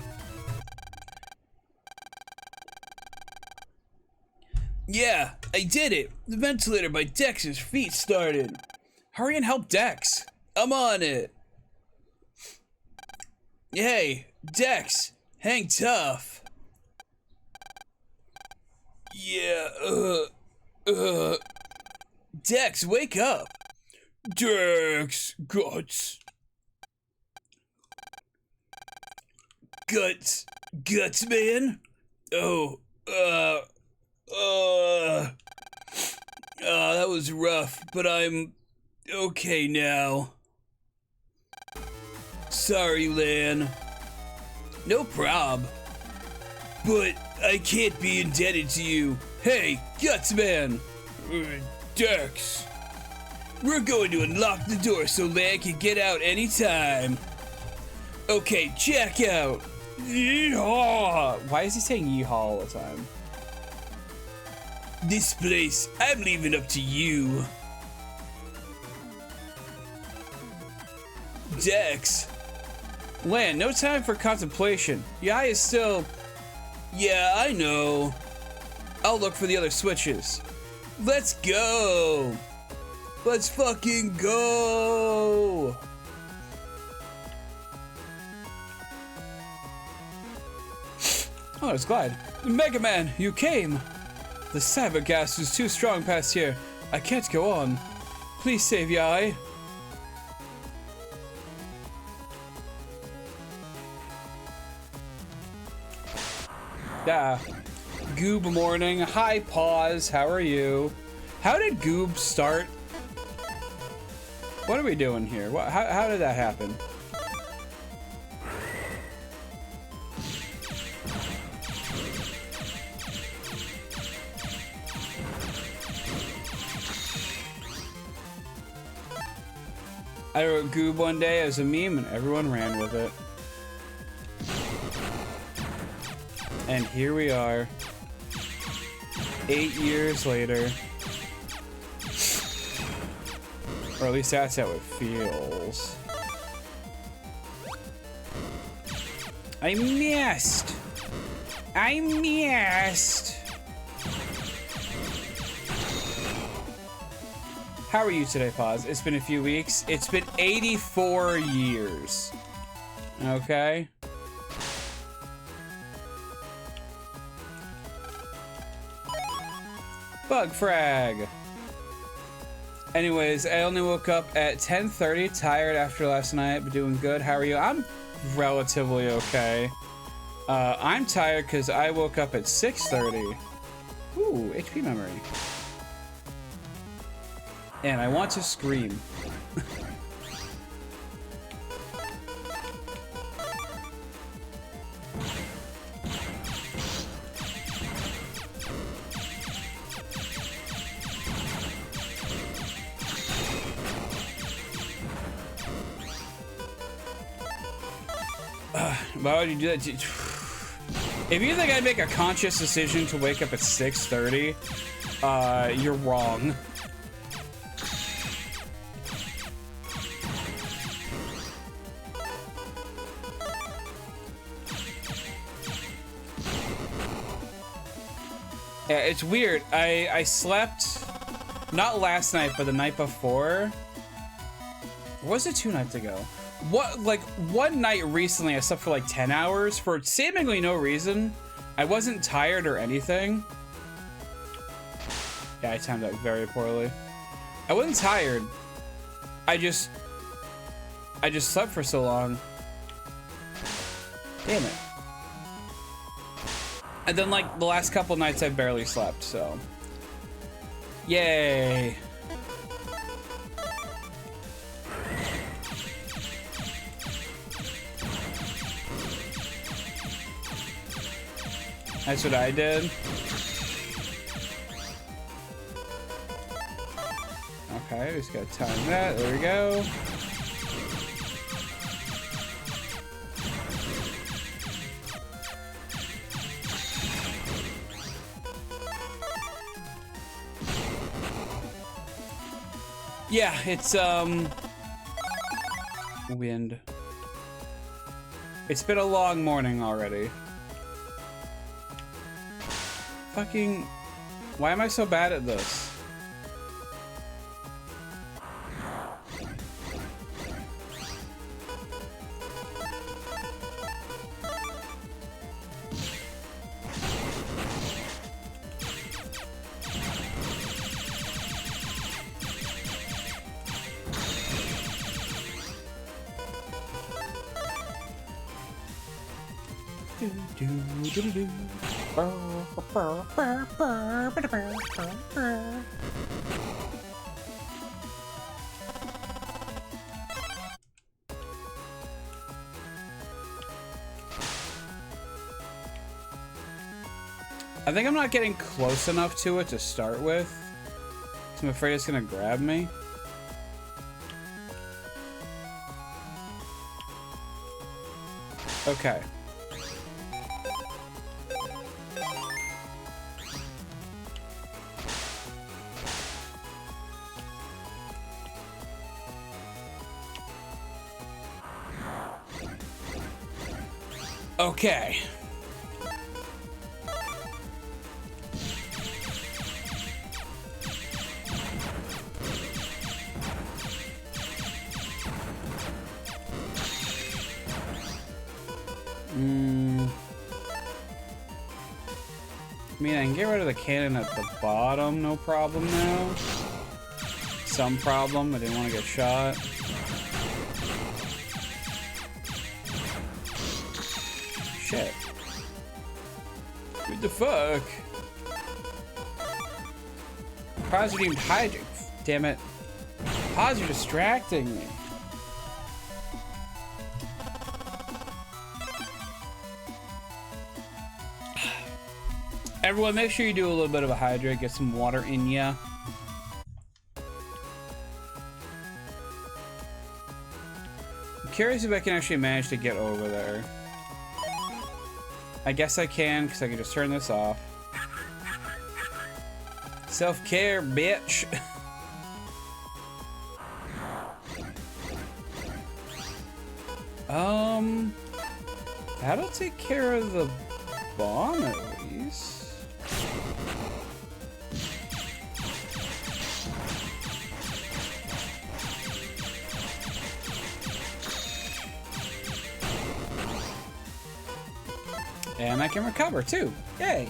Yeah, I did it! The ventilator by Dex's feet started. Hurry and help Dex. I'm on it. Hey, Dex, hang tough. Yeah, Dex, wake up. Dex, guts. Guts, man? Oh, that was rough, but I'm okay now. Sorry, Lan. No prob. But I can't be indebted to you. Hey, Guts man. Dex. We're going to unlock the door so Lan can get out anytime. Okay, check out. Yeehaw! Why is he saying yeehaw all the time? This place, I'm leaving up to you. Dex. Lan, no time for contemplation. Your eye is still... Yeah, I know. I'll look for the other switches. Let's go. Let's fucking go. Oh, it's Glide. Mega Man, you came. The cyber gas is too strong past here. I can't go on. Please save Yai. Goob morning. Hi, Pause. How are you? How did Goob start? What are we doing here? How did that happen? I wrote Goob one day as a meme and everyone ran with it. And here we are, 8 years later. Or at least that's how it feels. I missed! I missed! How are you today, Pause? It's been a few weeks. It's been 84 years. Okay? Bug frag. Anyways, I only woke up at 10:30, tired after last night, but doing good. How are you? I'm relatively okay. I'm tired because I woke up at 6:30. Ooh, HP memory. And I want to scream. Why would you do that? If you think I'd make a conscious decision to wake up at 6:30, you're wrong. Yeah, it's weird. I slept not last night, but the night before. Or was it 2 nights ago? One night recently I slept for like 10 hours for seemingly no reason. I wasn't tired or anything. Yeah, I timed out very poorly. I wasn't tired. I just slept for so long. Damn it. And then like the last couple nights I barely slept, so. Yay. That's what I did. Okay, just gotta time that. There we go. Yeah, it's wind. It's been a long morning already. Fucking, why am I so bad at this? I think I'm not getting close enough to it to start with. I'm afraid it's gonna grab me. Okay. Okay. I mean, I can get rid of the cannon at the bottom, no problem now. Some problem, I didn't want to get shot. Shit. What the fuck? Pause, you hide. Damn it. Pause, you're distracting me. Everyone, make sure you do a little bit of a hydrate, get some water in ya. I'm curious if I can actually manage to get over there. I guess I can, because I can just turn this off. Self-care, bitch. That'll take care of the bomb at least. And I can recover too. Yay.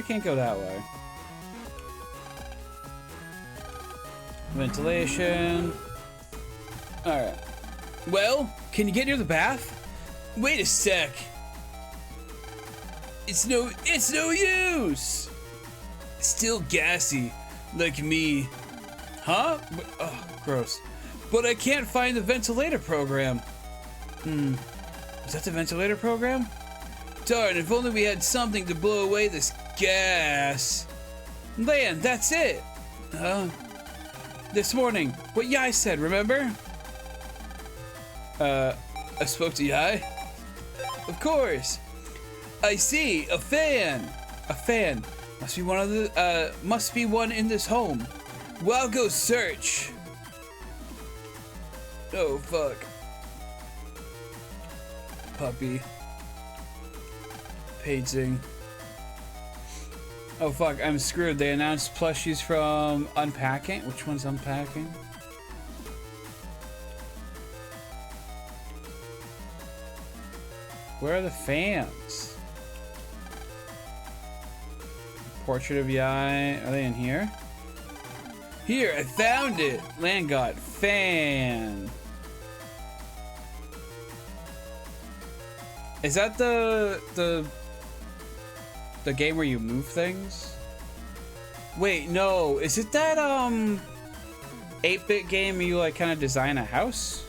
Probably can't go that way. Ventilation. Alright. Well, can you get near the bath? Wait a sec. It's no use. Still gassy, like me. Huh? Oh, gross. But I can't find the ventilator program. Is that the ventilator program? Darn, if only we had something to blow away this gas. Lan, that's it. This morning, what Yai said, remember? I spoke to Yai? Of course. I see, a fan. A fan. Must be one of the, must be one in this home. Well, I'll go search. Oh, fuck. Puppy. Painting. Oh, fuck, I'm screwed. They announced plushies from Unpacking. Which one's Unpacking? Where are the fans? Portrait of Yai. Are they in here? Here, I found it. Lan got fan. Is that the game where you move things? Wait, no. Is it that 8-bit game where you like kind of design a house?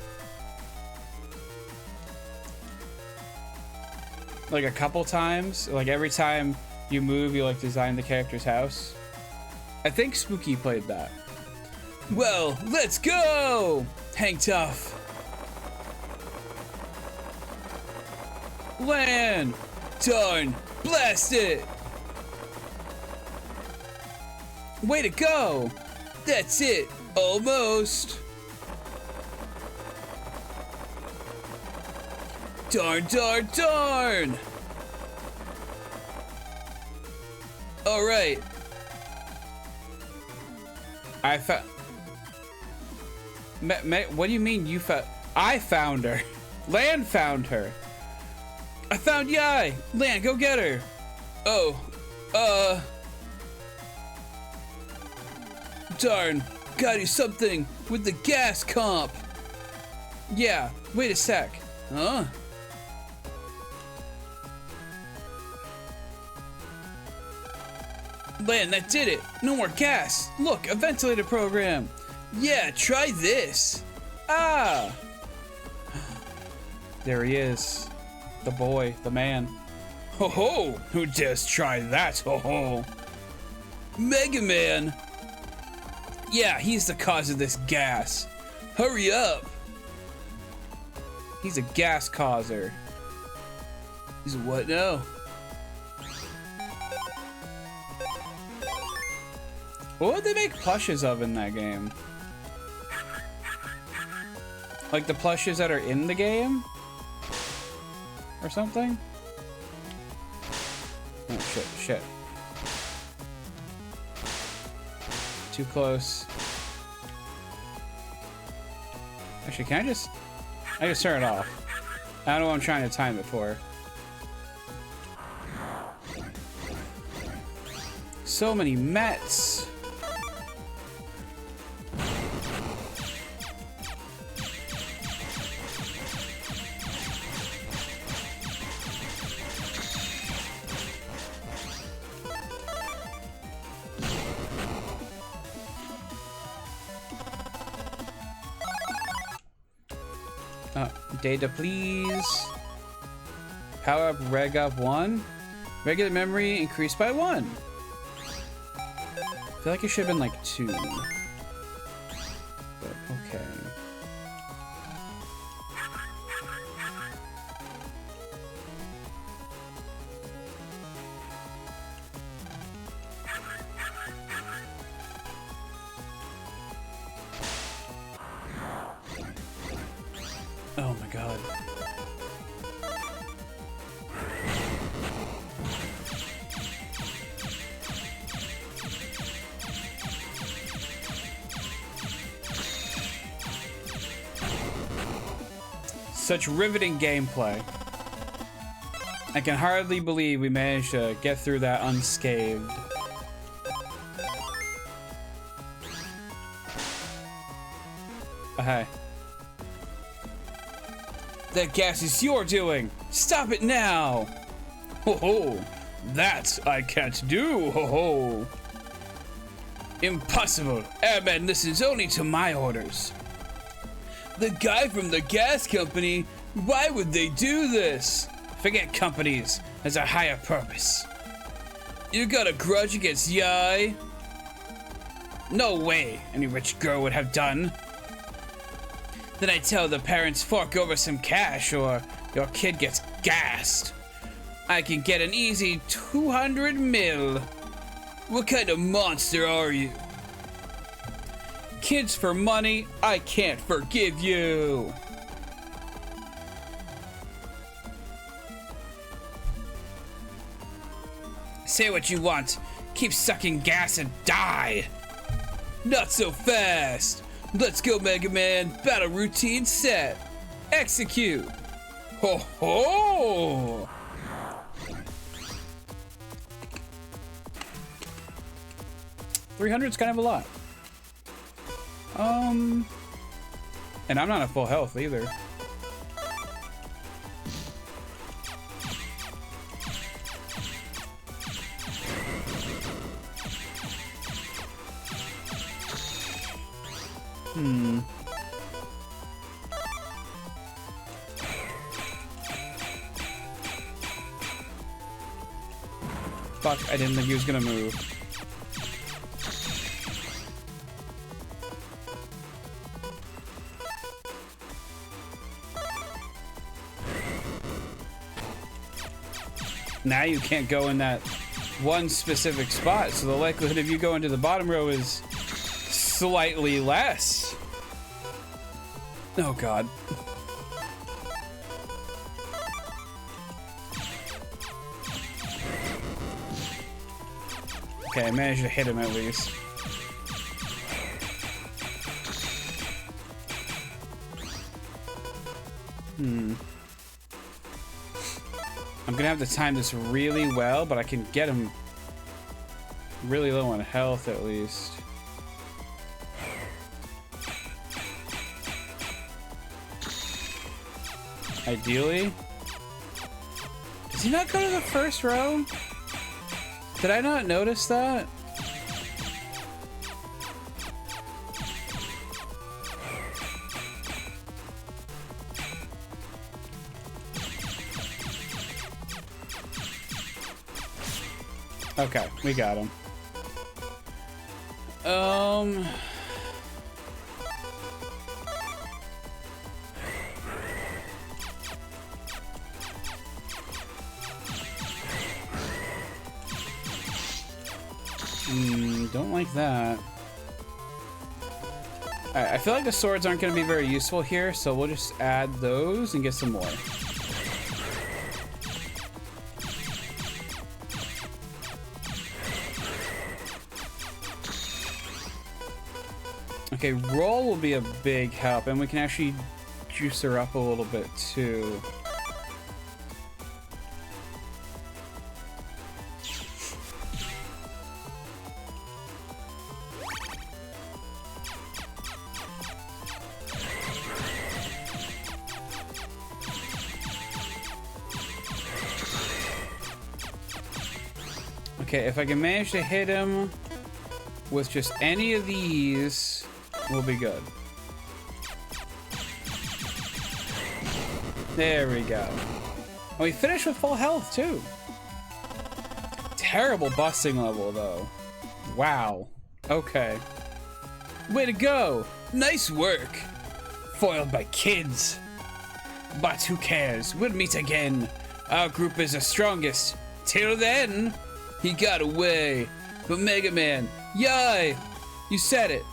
Like a couple times? Like every time you move, you like design the character's house? I think Spooky played that. Well, let's go! Hang tough. Lan! Darn! Blast it! Way to go! That's it! Almost! Darn, darn, darn! Alright. I found... What do you mean you found... I found her. Lan found her. I found Yai. Lan, go get her. Oh. Darn. Gotta do something with the gas comp. Yeah, wait a sec. Huh? Lan, that did it. No more gas. Look, a ventilator program. Yeah, try this. Ah. There he is. The boy, the man. Ho ho! Who dares try that? Ho ho! Mega Man! Yeah, he's the cause of this gas. Hurry up! He's a gas causer. He's a what now? What would they make plushes of in that game? Like the plushes that are in the game? Or something? Oh shit, shit. Too close. Actually, can I just turn it off? I don't know what I'm trying to time it for. So many Mets. Data, please. Power up reg up 1. Regular memory increased by 1. I feel like it should have been like 2. But okay. Oh my god. Such riveting gameplay. I can hardly believe we managed to get through that unscathed. Hey. That gas is your doing! Stop it now! Ho ho! That I can't do! Ho ho! Impossible! Airman listens only to my orders. The guy from the gas company? Why would they do this? Forget companies. There's a higher purpose. You got a grudge against Yai? No way any rich girl would have done. Then I tell the parents fork over some cash or your kid gets gassed. I can get an easy 200 mil. What kind of monster are you? Kids for money, I can't forgive you. Say what you want. Keep sucking gas and die. Not so fast. Let's go, Mega Man. Battle routine set. Execute. Ho ho! 300's kind of a lot. And I'm not at full health either. Fuck, I didn't think he was gonna move. Now you can't go in that one specific spot, so the likelihood of you going to the bottom row is slightly less. Oh god. Okay, I managed to hit him at least. I'm gonna have to time this really well, but I can get him really low on health at least. Ideally. Does he not go to the first row? Did I not notice that? Okay, we got him. Don't like that. Alright, I feel like the swords aren't going to be very useful here, so we'll just add those and get some more. Okay, roll will be a big help, and we can actually juice her up a little bit too. Okay, if I can manage to hit him with just any of these, we'll be good. There we go. And we finished with full health too. Terrible busting level though. Wow. Okay. Way to go. Nice work. Foiled by kids. But who cares? We'll meet again. Our group is the strongest. Till then, he got away. But Mega Man, yay! You said it.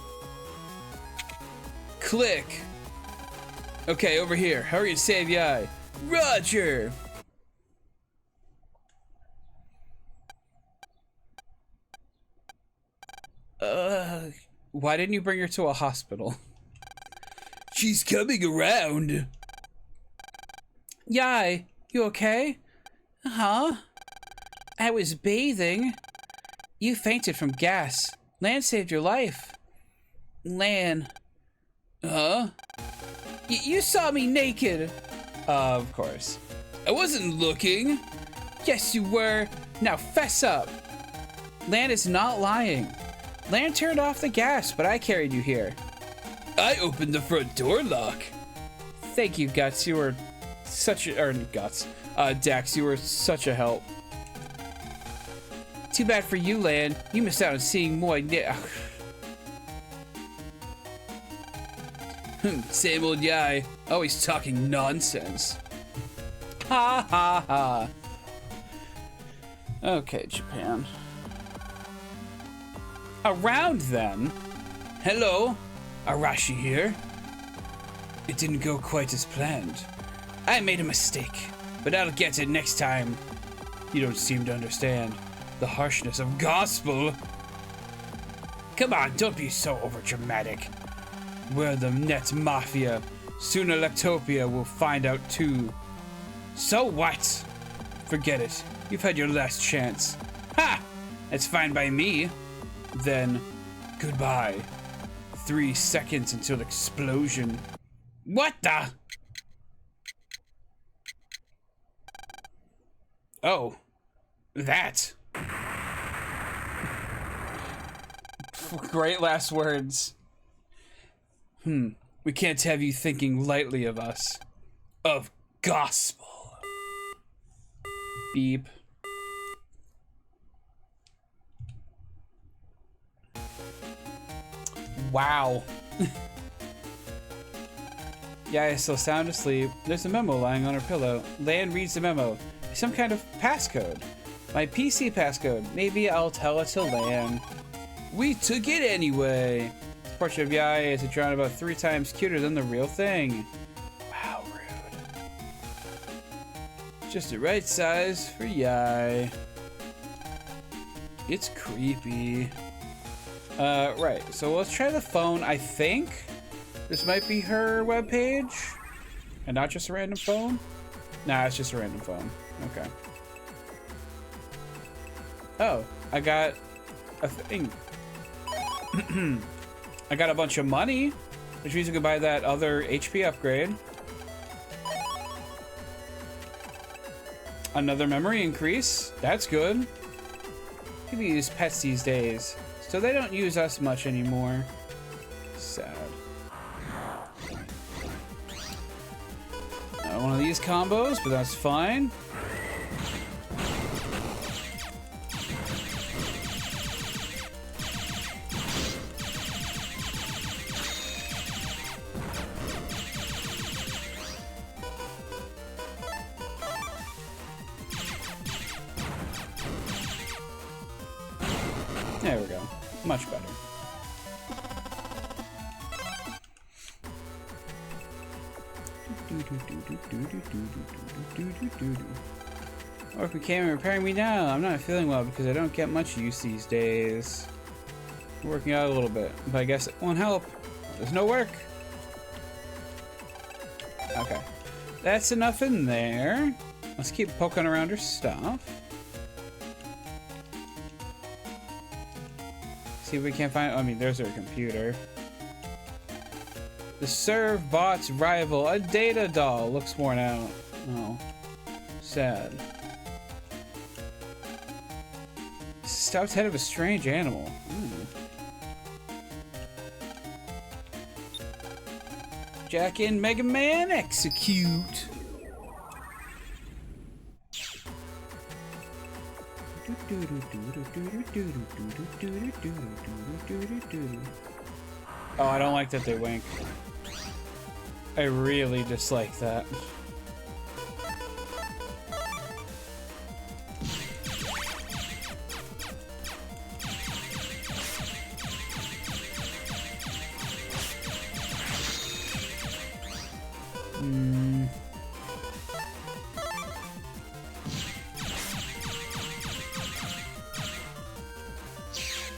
Click. Okay, over here. Hurry and save Yai. Roger! Why didn't you bring her to a hospital? She's coming around. Yai, you okay? Huh? I was bathing. You fainted from gas. Lan saved your life. Lan. Huh? You saw me naked. Of course. I wasn't looking. Yes, you were. Now fess up. Lan is not lying. Lan turned off the gas, but I carried you here. I opened the front door lock. Thank you, Guts. You were such a... Or, Guts. Dex, you were such a help. Too bad for you, Lan. You missed out on seeing more... Same old guy. Always talking nonsense. Ha ha ha. Okay, Japan. Around then. Hello, Arashi here. It didn't go quite as planned. I made a mistake, but I'll get it next time. You don't seem to understand the harshness of gospel. Come on, don't be so overdramatic. We're the Net Mafia. Soon Electopia will find out too. So what? Forget it. You've had your last chance. Ha! That's fine by me. Then, goodbye. 3 seconds until explosion. What the? Oh. That. Great last words. We can't have you thinking lightly of us. Of gospel. Beep. Wow. Yeah, I still sound asleep. There's a memo lying on her pillow. Lan reads the memo. Some kind of passcode. My PC passcode. Maybe I'll tell it to Lan. We took it anyway. This portrait of Yae is drawn about 3 times cuter than the real thing. Wow, rude. Just the right size for Yae. It's creepy. Right, so let's try the phone. I think this might be her webpage and not just a random phone. Nah, it's just a random phone. Okay. Oh, I got a thing. I got a bunch of money, which means we can buy that other HP upgrade. Another memory increase. That's good. People use pets these days, so they don't use us much anymore. Sad. Not one of these combos, but that's fine. There we go. Much better. Or if we came repairing me now, I'm not feeling well because I don't get much use these days. Working out a little bit, but I guess it won't help. There's no work. Okay. That's enough in there. Let's keep poking around her stuff. See if we can't find. I mean, there's her computer. The Serve Bot's rival, a data doll, looks worn out. Oh, sad. Stout head of a strange animal. Jack and Mega Man execute. Oh, I don't like that they wink. I really dislike that.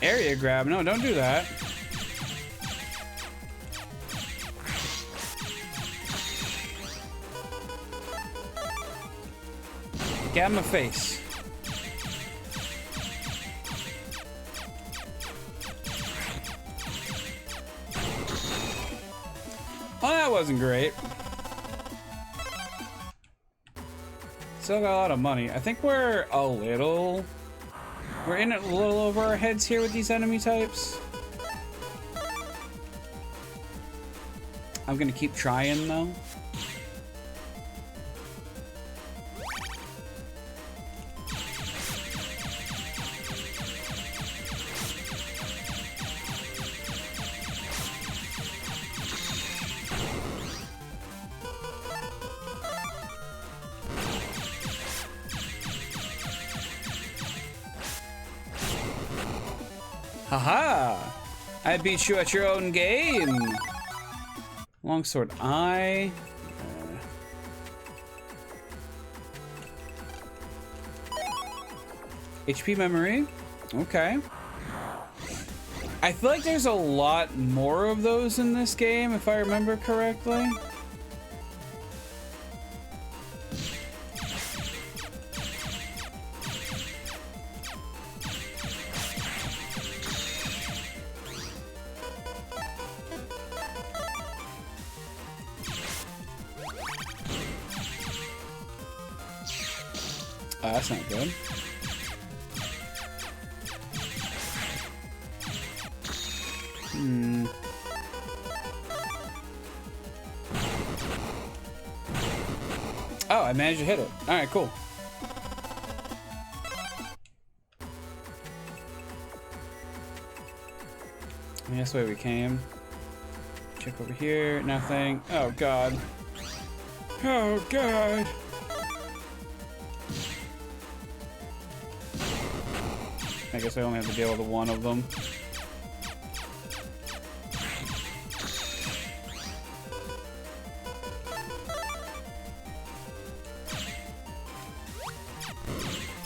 Area grab. No, don't do that. Get out of my face. Well, that wasn't great. Still got a lot of money. I think we're in it a little over our heads here with these enemy types. I'm gonna keep trying though. Haha! I beat you at your own game! Longsword eye. HP memory. Okay. I feel like there's a lot more of those in this game, if I remember correctly. That's not good. Oh, I managed to hit it. All right, cool. And that's the way we came. Check over here. Nothing. Oh, God. Oh, God. I guess I only have to deal with one of them.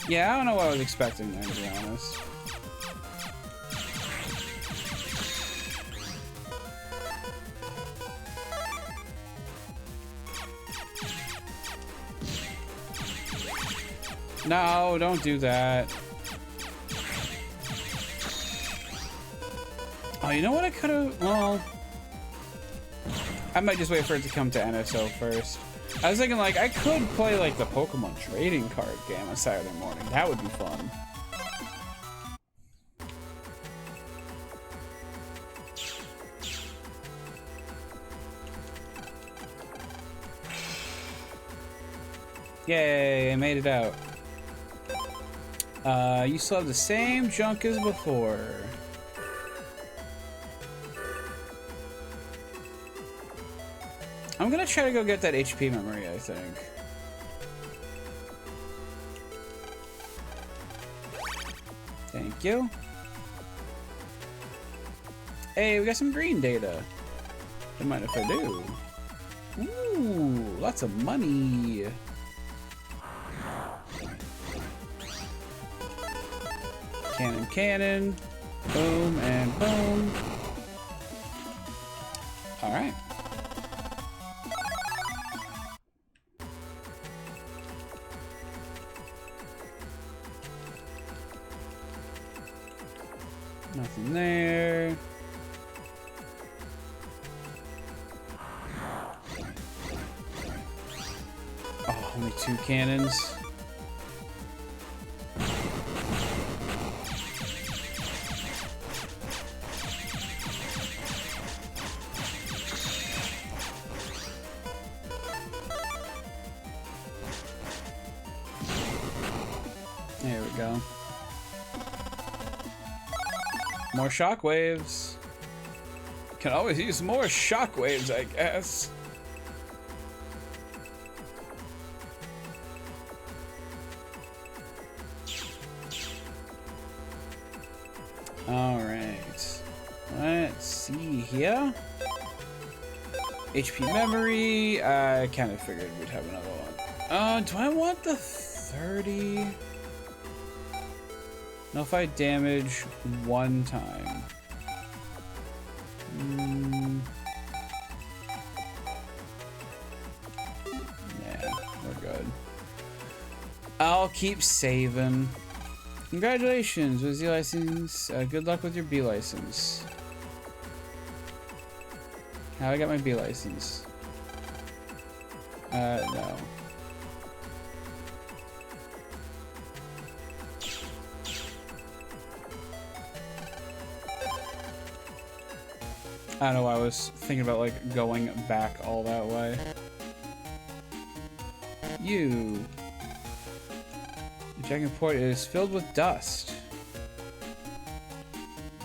Yeah, I don't know what I was expecting there, to be honest. No, don't do that. Oh, you know what I could have... Well... I might just wait for it to come to NSO first. I was thinking, like, I could play, like, the Pokemon trading card game on Saturday morning. That would be fun. Yay, I made it out. You still have the same junk as before. I'm gonna try to go get that HP memory, I think. Thank you. Hey, we got some green data. Don't mind if I do. Ooh, lots of money. Cannon, cannon. Boom and boom. All right. Nothing there. Oh, only 2 cannons. There we go. More shockwaves. Can always use more shockwaves, I guess. All right. Let's see here. HP memory. I kind of figured we'd have another one. Do I want the 30? Nullify damage 1 time. Yeah, we're good. I'll keep saving. Congratulations with Z license. Good luck with your B license. How I got my B license? No. I don't know why I was thinking about like going back all that way. You. The Jacking Port is filled with dust.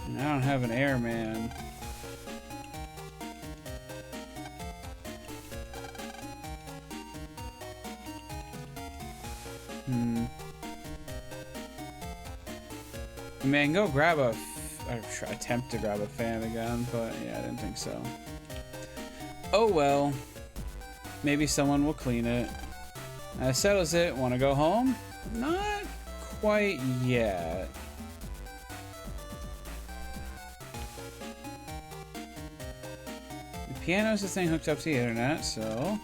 And I don't have an airman. Man, go grab a... attempt to grab a fan again, but yeah, I didn't think so. Oh well. Maybe someone will clean it. That settles it. Want to go home? Not quite yet. The piano's the thing hooked up to the internet, so...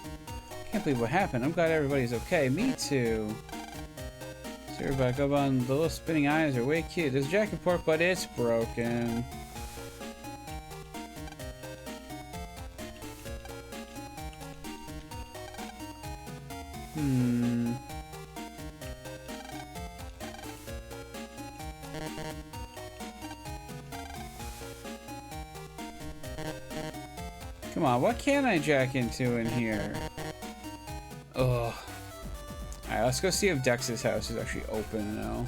Can't believe what happened. I'm glad everybody's okay. Me too. So back up on the little spinning eyes are way cute. There's Jack and Pork, but it's broken. Come on, what can I jack into in here? Ugh. Alright, let's go see if Dex's house is actually open now.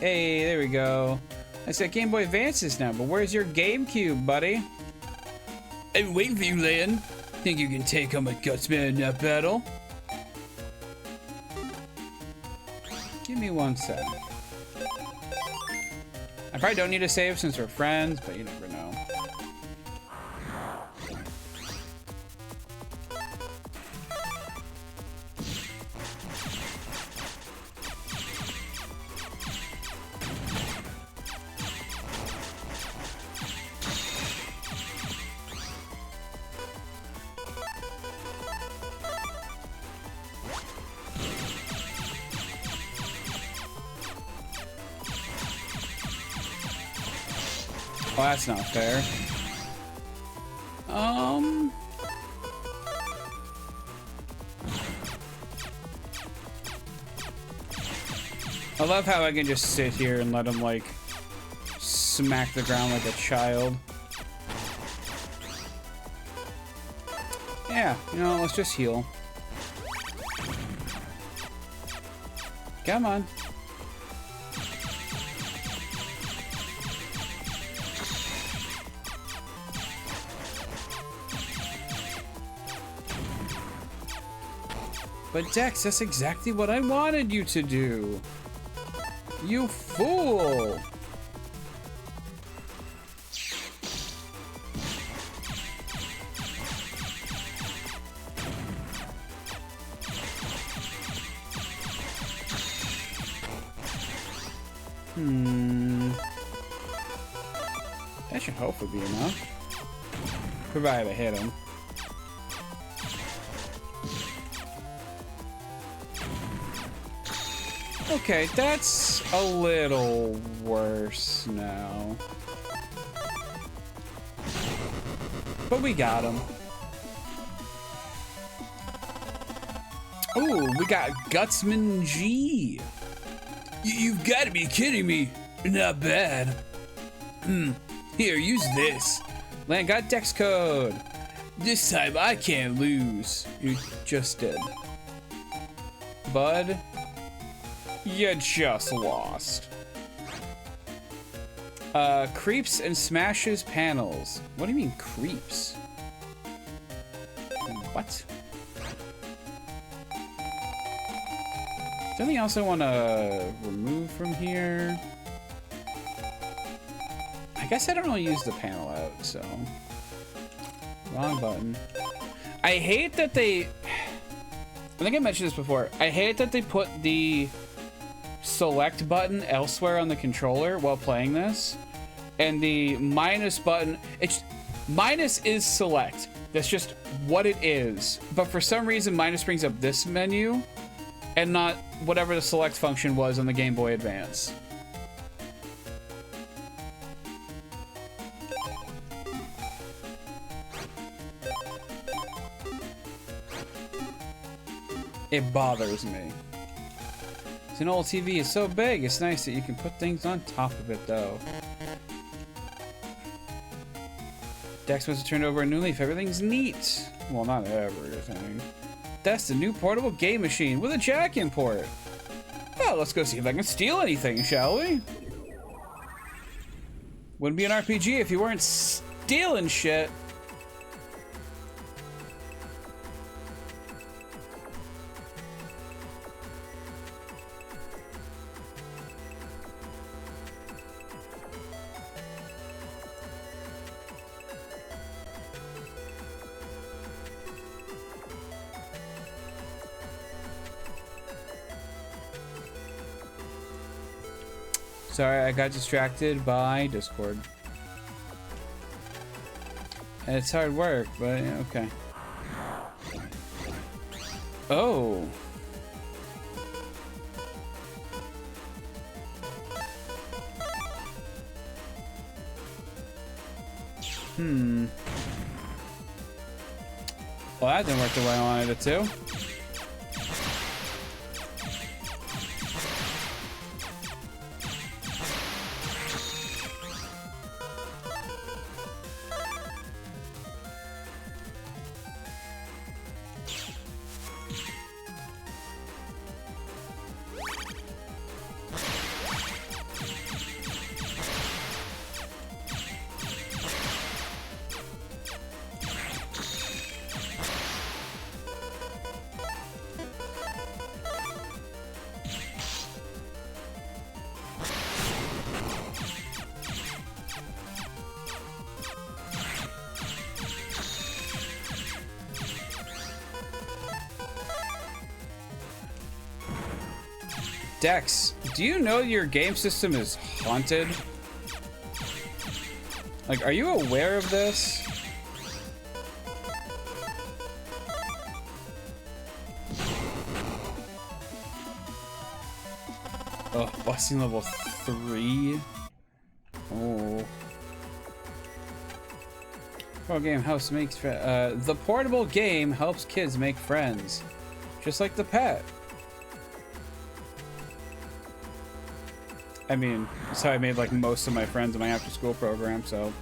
Hey, there we go. I said Game Boy Advances now, but where's your GameCube, buddy? I've been waiting for you, Lan. Think you can take on my Gutsman in that battle? Give me 1 sec. I probably don't need to save since we're friends, but you never know. Oh, that's not fair. I love how I can just sit here and let him, like, smack the ground like a child. Yeah, you know, let's just heal. Come on. But Dex, that's exactly what I wanted you to do. You fool! That should hopefully be enough. Provided I hit him. Okay, that's a little worse now. But we got him. Ooh, we got Gutsman G. You've got to be kidding me. Not bad. Here, use this. Lan got Dex code. This time I can't lose. You just did. Bud. You just lost. Creeps and smashes panels. What do you mean creeps? What? Is there anything else I want to remove from here? I guess I don't really use the panel out, so. Wrong button. I hate that they... I think I mentioned this before. I hate that they put the select button elsewhere on the controller while playing this, and the minus button, it's minus is select. That's just what it is. But for some reason minus brings up this menu and not whatever the select function was on the Game Boy Advance. It bothers me. It's an old TV. It's so big. It's nice that you can put things on top of it, though. Dex must have turned over a new leaf. Everything's neat. Well, not everything. That's the new portable game machine with a jack in port. Well, let's go see if I can steal anything, shall we? Wouldn't be an RPG if you weren't stealing shit. Sorry, I got distracted by Discord. And it's hard work, but yeah, okay. Oh. Well, that didn't work the way I wanted it to. Dex, do you know your game system is haunted? Like, are you aware of this? Oh, busting level 3. Oh. Portable game helps make the portable game helps kids make friends, just like the pet. I mean, that's how I made like most of my friends in my after-school program, so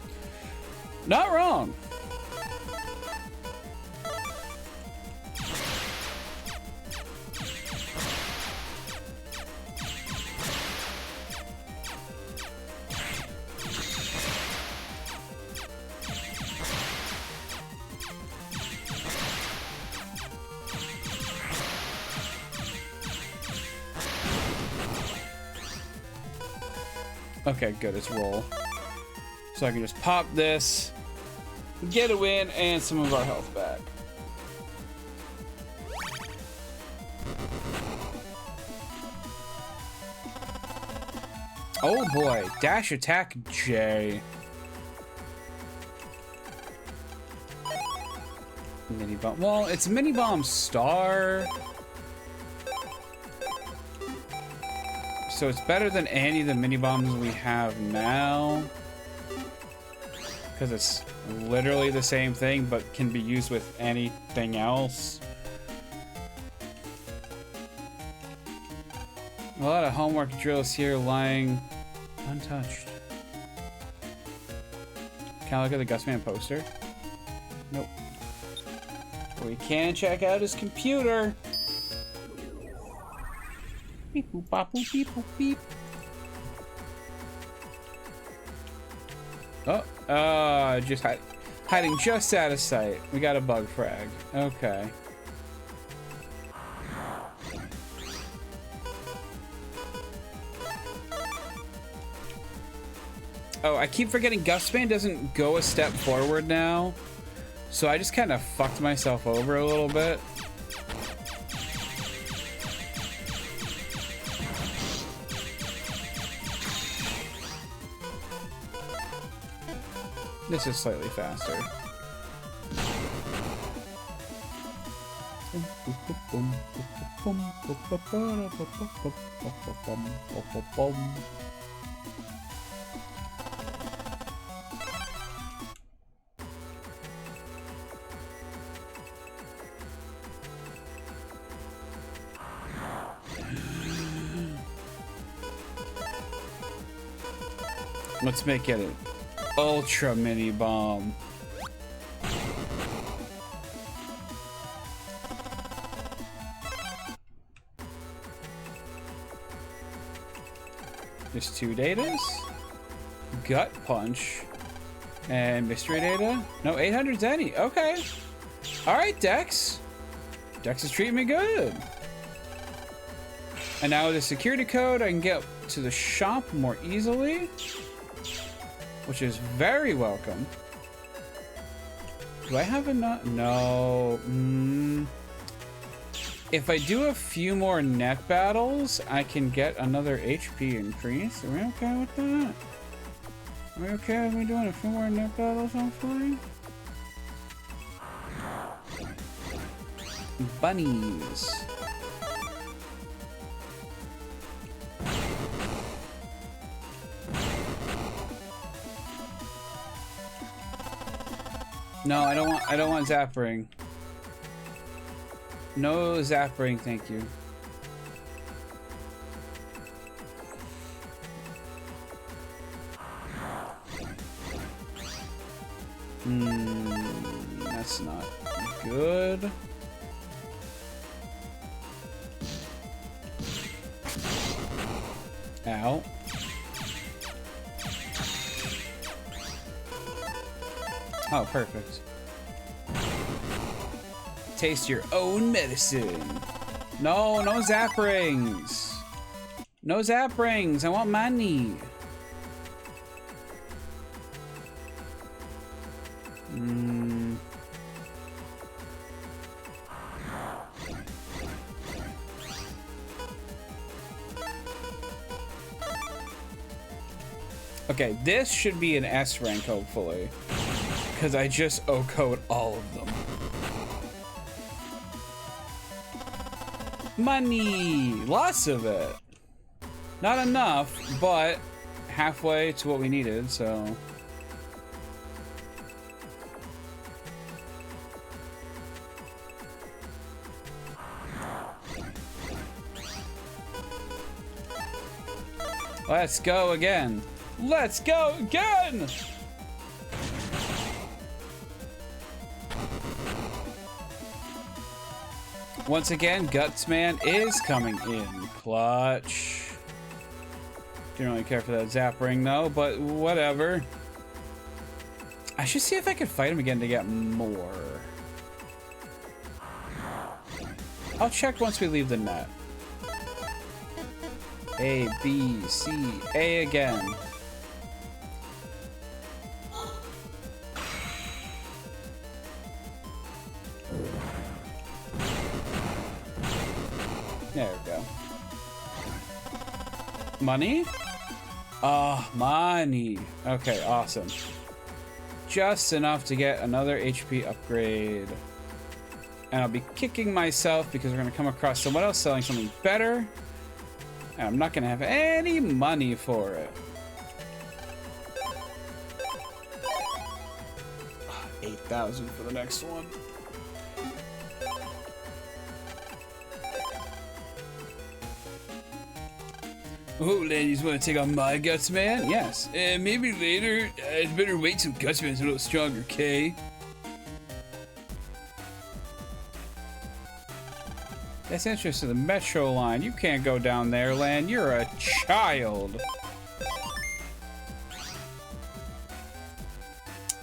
not wrong. Okay, good, it's roll. So I can just pop this, get a win, and some of our health back. Oh boy, dash attack J. Mini bomb. Well, it's mini bomb star. So it's better than any of the mini bombs we have now. Because it's literally the same thing, but can be used with anything else. A lot of homework drills here lying untouched. Can I look at the Gusman poster? Nope. But we can check out his computer. Beep boop bop boop beep boop beep. Oh, just hiding just out of sight. We got a bug frag. Okay. Oh, I keep forgetting Gusman doesn't go a step forward now. So I just kind of fucked myself over a little bit. This is slightly faster. Let's make it an ultra mini bomb. There's 2 datas. Gut punch. And mystery data. No, 800 Zenny. Okay. Alright, Dex. Dex is treating me good. And now with the security code, I can get to the shop more easily. Which is very welcome. Do I have enough? No. If I do a few more net battles, I can get another HP increase. Are we okay with that? Are we okay with me doing a few more net battles, hopefully? Bunnies. No, I don't want Zap Ring. No Zap Ring, thank you. That's not good. Ow. Oh, perfect. Taste your own medicine. No, no Zap Rings. No Zap Rings. I want money. Okay, this should be an S rank, hopefully. Because I just O-code all of them. Money! Lots of it. Not enough, but halfway to what we needed, so... Let's go again. Let's go again! Once again, Gutsman is coming in clutch. Didn't really care for that Zap Ring though, but whatever. I should see if I can fight him again to get more. I'll check once we leave the net. A, B, C, A again. There we go. Money? Ah, money. Okay, awesome. Just enough to get another HP upgrade. And I'll be kicking myself because we're going to come across someone else selling something better. And I'm not going to have any money for it. 8,000 for the next one. Oh, ladies, want to take on my Gutsman? Yes. Maybe later. I'd better wait till Gutsman's a little stronger, okay? That's interesting. The Metro line. You can't go down there, Lan. You're a child.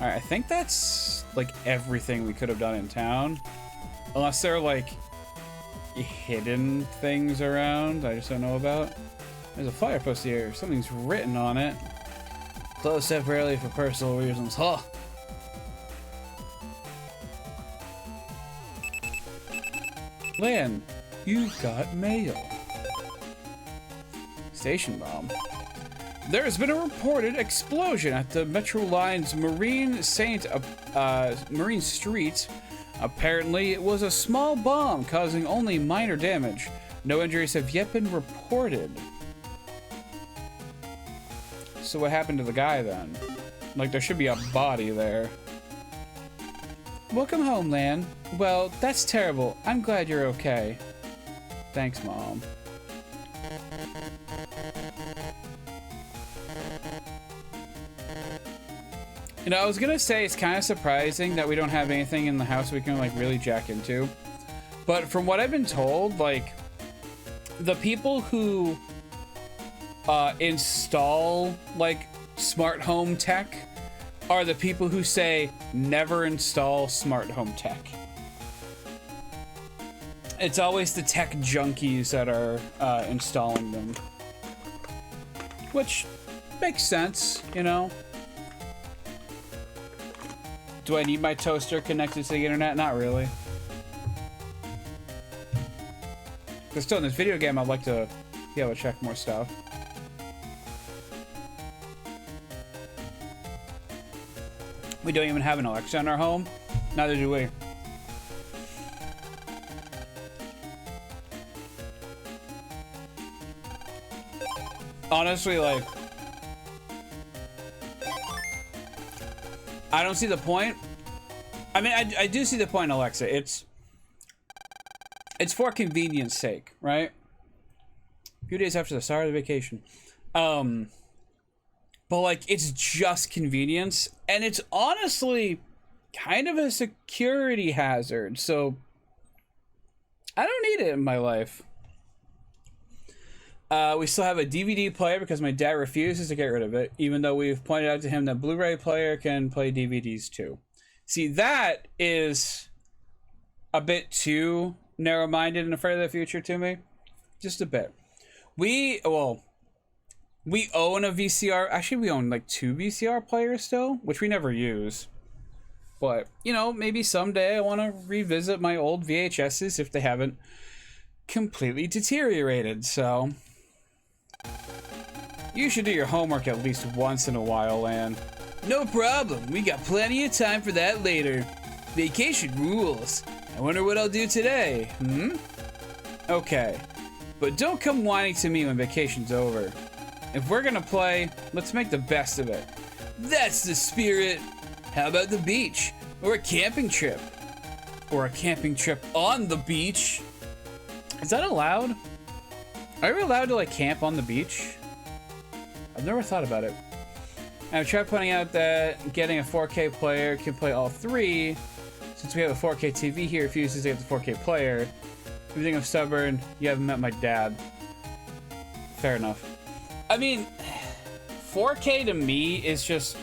Alright, I think that's like everything we could have done in town. Unless there are like hidden things around I just don't know about. There's a fire post here. Something's written on it. Closed temporarily for personal reasons. Huh. Lan, you got mail. Station bomb. There has been a reported explosion at the Metro Line's Marine Street Apparently, it was a small bomb causing only minor damage. No injuries have yet been reported. So what happened to the guy then? Like, there should be a body there. Welcome home, Lan. Well, that's terrible. I'm glad you're okay. Thanks, Mom. You know, I was gonna say it's kind of surprising that we don't have anything in the house we can, like, really jack into. But from what I've been told, like, the people who install, like, smart home tech are the people who say never install smart home tech. It's always the tech junkies that are installing them. Which makes sense, you know? Do I need my toaster connected to the internet? Not really. But still, in this video game, I'd like to be able to check more stuff. We don't even have an Alexa in our home. Neither do we. Honestly, like, I don't see the point. I mean, I do see the point, Alexa. It's for convenience sake, right? A few days after the start of the vacation. But, like, it's just convenience, and it's honestly kind of a security hazard, so I don't need it in my life. We still have a DVD player because my dad refuses to get rid of it, even though we've pointed out to him that Blu-ray player can play DVDs too. See, that is a bit too narrow-minded and afraid of the future to me. Just a bit. We own a VCR. Actually, we own like 2 VCR players still, which we never use. But, you know, maybe someday I want to revisit my old VHSs if they haven't completely deteriorated, so you should do your homework at least once in a while, Lan. No problem. We got plenty of time for that later. Vacation rules. I wonder what I'll do today. Okay. But don't come whining to me when vacation's over. If we're gonna play, let's make the best of it. That's the spirit. How about the beach? Or a camping trip? Or a camping trip on the beach? Is that allowed? Are we allowed to, like, camp on the beach? I've never thought about it. I've tried pointing out that getting a 4K player can play all 3. Since we have a 4K TV here, refuses to get the 4K player. If you think I'm stubborn, you haven't met my dad. Fair enough. I mean, 4K to me is just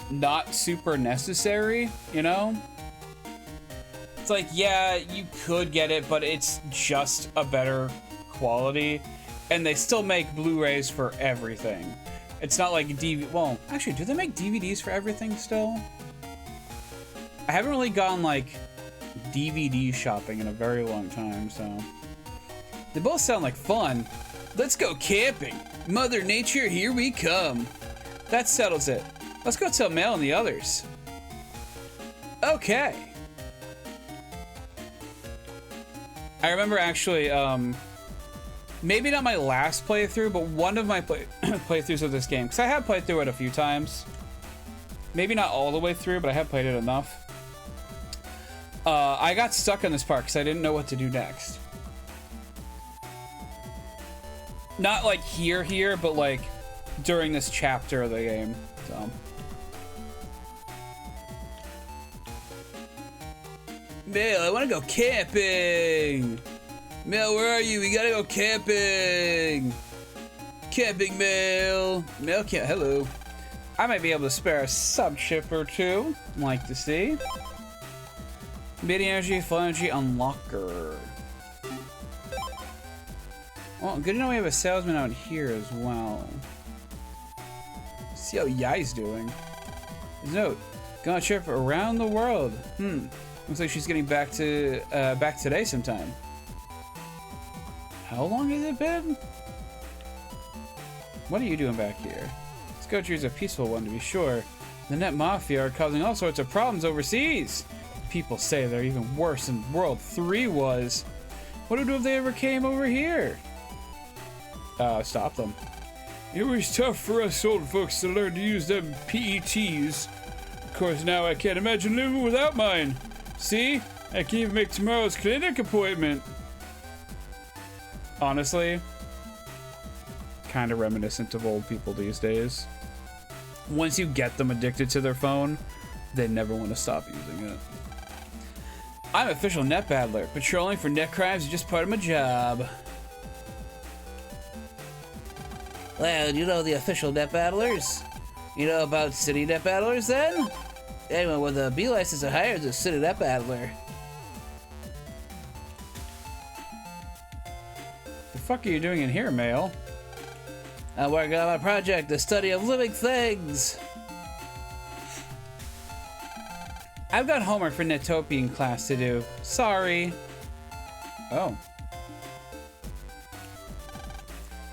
not super necessary, you know? It's like, yeah, you could get it, but it's just a better quality. And they still make Blu-rays for everything. It's not like well, actually, do they make DVDs for everything still? I haven't really gone, like, DVD shopping in a very long time, so. They both sound like fun. Let's go camping. Mother Nature, here we come. That settles it. Let's go tell Mel and the others. Okay. I remember actually, maybe not my last playthrough, but one of my playthroughs of this game, because I have played through it a few times. Maybe not all the way through, but I have played it enough. I got stuck on this part because I didn't know what to do next. Not like here, but like during this chapter of the game. So. Mel, I want to go camping. Mel, where are you? We gotta go camping. Camping, Mel. Mel can't. Hello. I might be able to spare a sub chip or two. Like to see. Mid energy, full energy unlocker. Well, good to know we have a salesman out here as well. See how Yai's doing. His note. Go on a trip around the world. Looks like she's getting back today sometime. How long has it been? What are you doing back here? This country is a peaceful one, to be sure. The Net Mafia are causing all sorts of problems overseas. People say they're even worse than World 3 was. What would do if they ever came over here? Stop them. It was tough for us old folks to learn to use them PETs. Of course, now I can't imagine living without mine. See? I can't even make tomorrow's clinic appointment. Honestly, kind of reminiscent of old people these days. Once you get them addicted to their phone, they never want to stop using it. I'm official net battler. Patrolling for net crimes is just part of my job. Well, you know the official net battlers? You know about city net battlers then? Anyone with a B license or higher is a city net battler. The fuck are you doing in here, Mail? I'm working on my project, the study of living things. I've got homework for Netopian class to do. Sorry. Oh.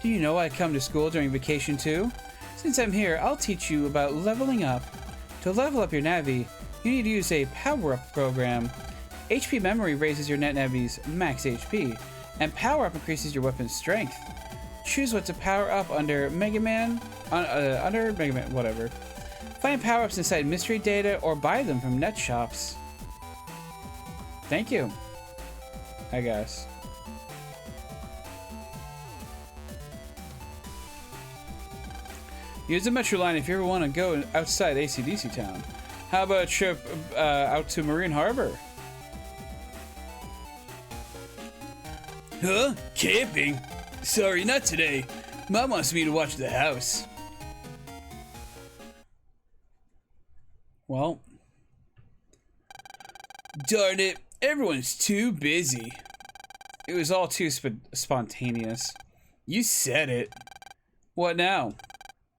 Do you know I come to school during vacation too? Since I'm here, I'll teach you about leveling up. To level up your Navi, you need to use a power-up program. HP memory raises your net Navi's max HP, and power-up increases your weapon's strength. Choose what to power up under Mega Man, whatever. Find power-ups inside mystery data or buy them from net shops. Thank you, I guess. Use the Metro line if you ever want to go outside AC/DC town. How about a trip out to Marine Harbor? Huh? Camping? Sorry, not today. Mom wants me to watch the house. Well. Darn it, everyone's too busy. It was all too spontaneous. You said it. What now?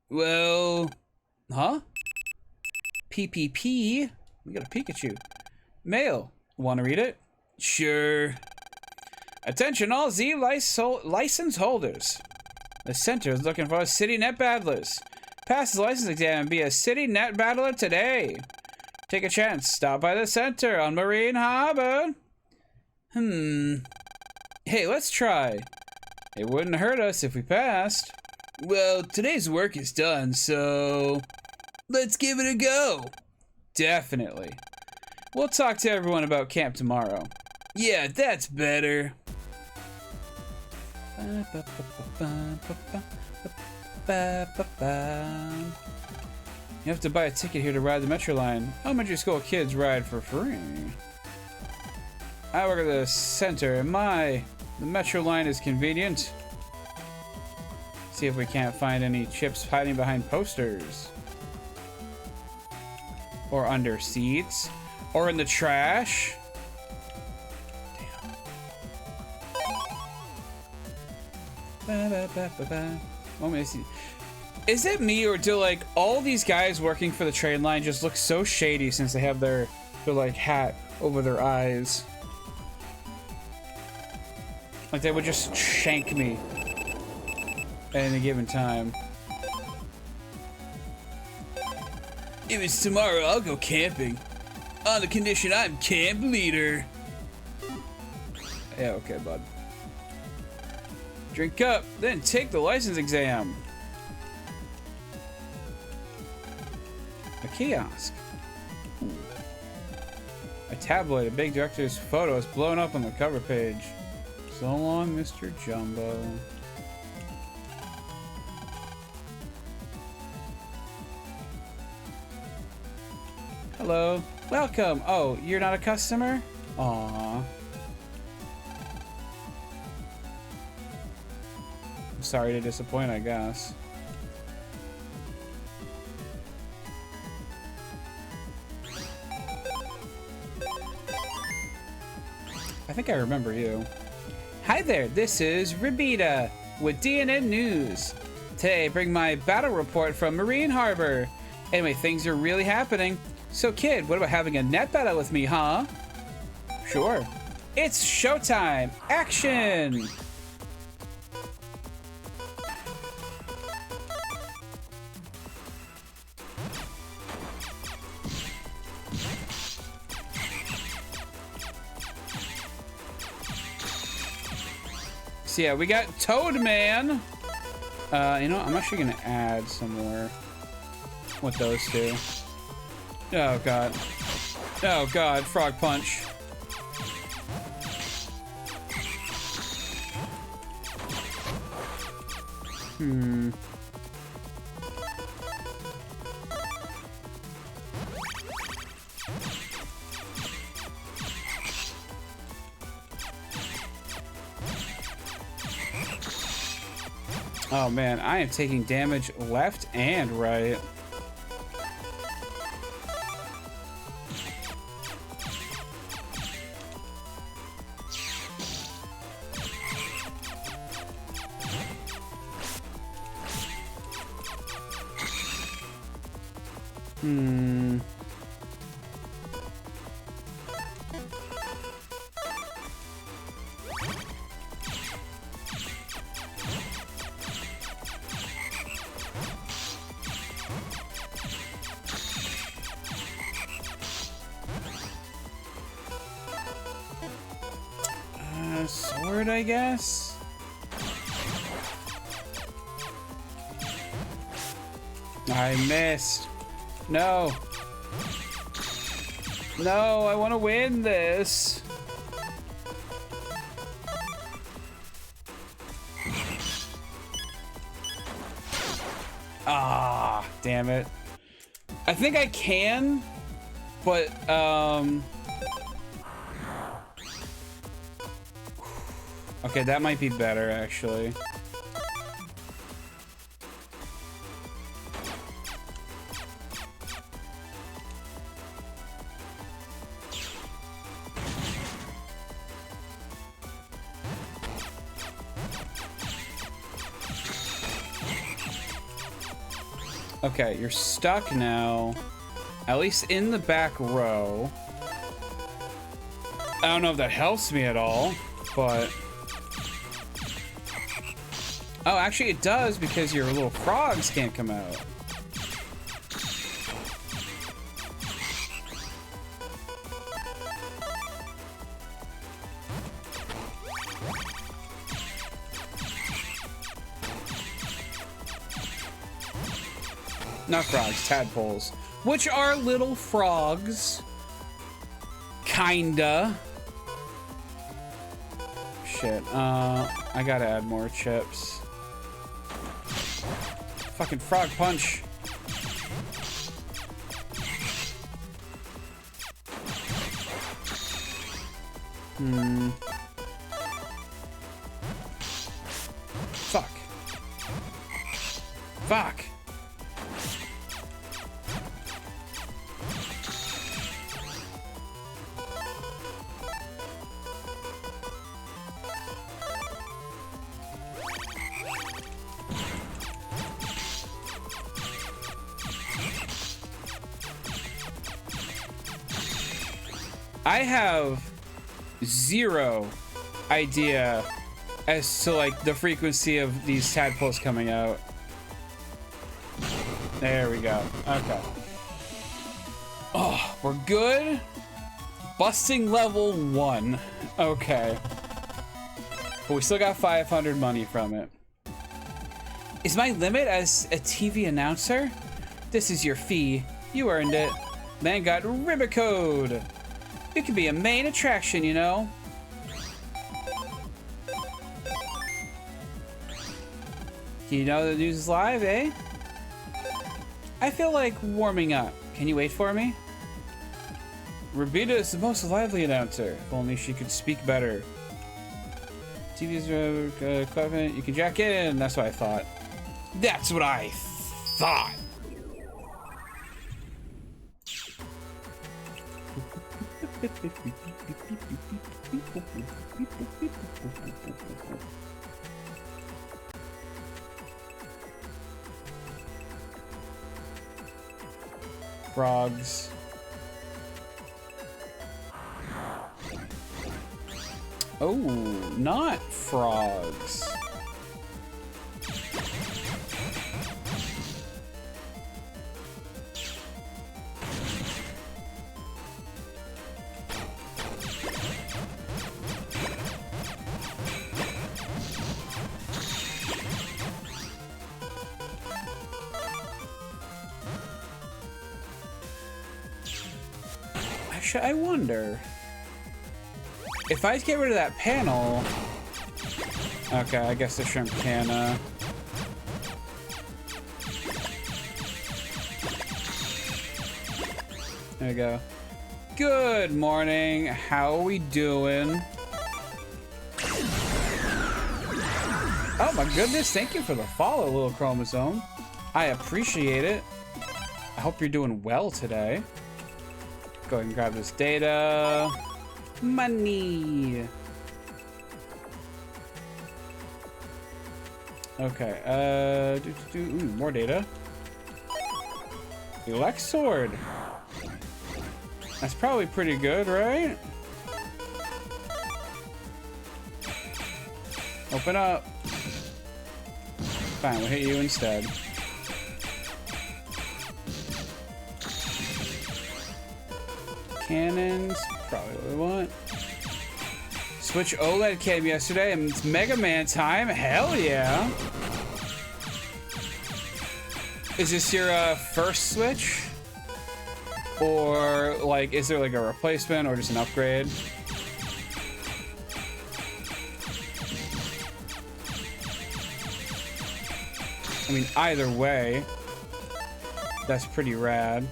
Well, huh? PPP? We got a Pikachu. Mail. Want to read it? Sure. Attention all Z license holders. The center is looking for city net battlers. Pass the license exam and be a city net battler today. Take a chance. Stop by the center on Marine Harbor. Hey, let's try. It wouldn't hurt us if we passed. Well, today's work is done, so let's give it a go. Definitely. We'll talk to everyone about camp tomorrow. Yeah, that's better. You have to buy a ticket here to ride the Metro line. Elementary school kids ride for free. I work at the center, and the Metro line is convenient. See if we can't find any chips hiding behind posters. Or under seats. Or in the trash. Damn. Let me see. Is it me, or do like all these guys working for the train line just look so shady since they have their like hat over their eyes? Like they would just shank me at any given time. If it's tomorrow, I'll go camping. On the condition I'm camp leader. Yeah, okay, bud. Drink up, then take the license exam. A kiosk. Ooh. A tabloid, a big director's photo is blown up on the cover page. So long, Mr. Jumbo. Hello. Welcome. Oh, you're not a customer? Aww. I'm sorry to disappoint, I guess. I think I remember you. Hi there, this is Rabita with DNN News. Today I bring my battle report from Marine Harbor. Anyway, things are really happening. So kid, what about having a net battle with me, huh? Sure. It's showtime! Action! So yeah, we got Toadman. You know, I'm actually gonna add some more with those two. Oh god. Oh god, frog punch. Oh man, I am taking damage left and right. Sword, I guess? I missed. No. No, I want to win this. Ah, damn it. I think I can, but, okay, that might be better, actually. Okay, you're stuck now. At least in the back row. I don't know if that helps me at all, but... Oh, actually it does because your little frogs can't come out. Not frogs, tadpoles. Which are little frogs. Kinda. Shit, I gotta add more chips. Fucking frog punch. Fuck. Fuck. I have zero idea as to like the frequency of these tadpoles coming out. There we go. Okay. Oh, we're good. Busting level 1. Okay. But we still got 500 money from it. Is my limit as a TV announcer? This is your fee. You earned it. Man got Ribicode. You could be a main attraction, you know? Do you know the news is live, eh? I feel like warming up. Can you wait for me? Rabita is the most lively announcer. If only she could speak better. TV's equipment. You can jack in. That's what I thought. That's what I thought. Frogs. Oh, not frogs. Actually, I wonder if I get rid of that panel. Okay, I guess the shrimp can. There we go. Good morning. How are we doing? Oh my goodness! Thank you for the follow, little chromosome. I appreciate it. I hope you're doing well today. Go ahead and grab this data. Money. Okay, ooh, more data. Elect sword. That's probably pretty good, right? Open up. Fine, we'll hit you instead. Cannons, probably what we want. Switch OLED came yesterday and it's Mega Man time. Hell yeah. Is this your first Switch? Or like, is there like a replacement or just an upgrade? I mean, either way, that's pretty rad.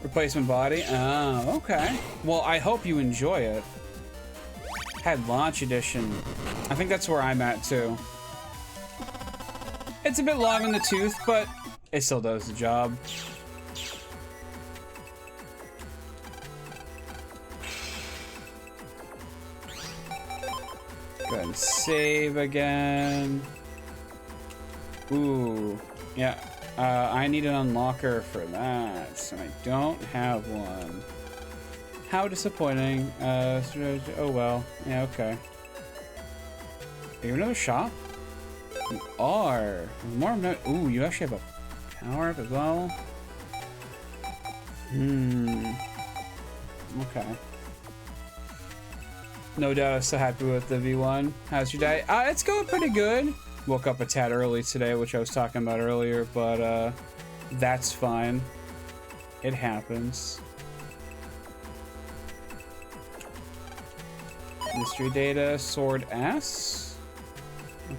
Replacement body? Oh, okay. Well, I hope you enjoy it. Had launch edition. I think that's where I'm at too. It's a bit long in the tooth, but it still does the job. Go ahead and save again. Ooh, yeah. I need an unlocker for that, so I don't have one. How disappointing. Oh well. Yeah, okay. Are you another shop? You are. More of no. Ooh, you actually have a power up as well. Okay. No doubt I'm so happy with the V1. How's your day? It's going pretty good. Woke up a tad early today, which I was talking about earlier, but that's fine. It happens. Mystery data, sword S.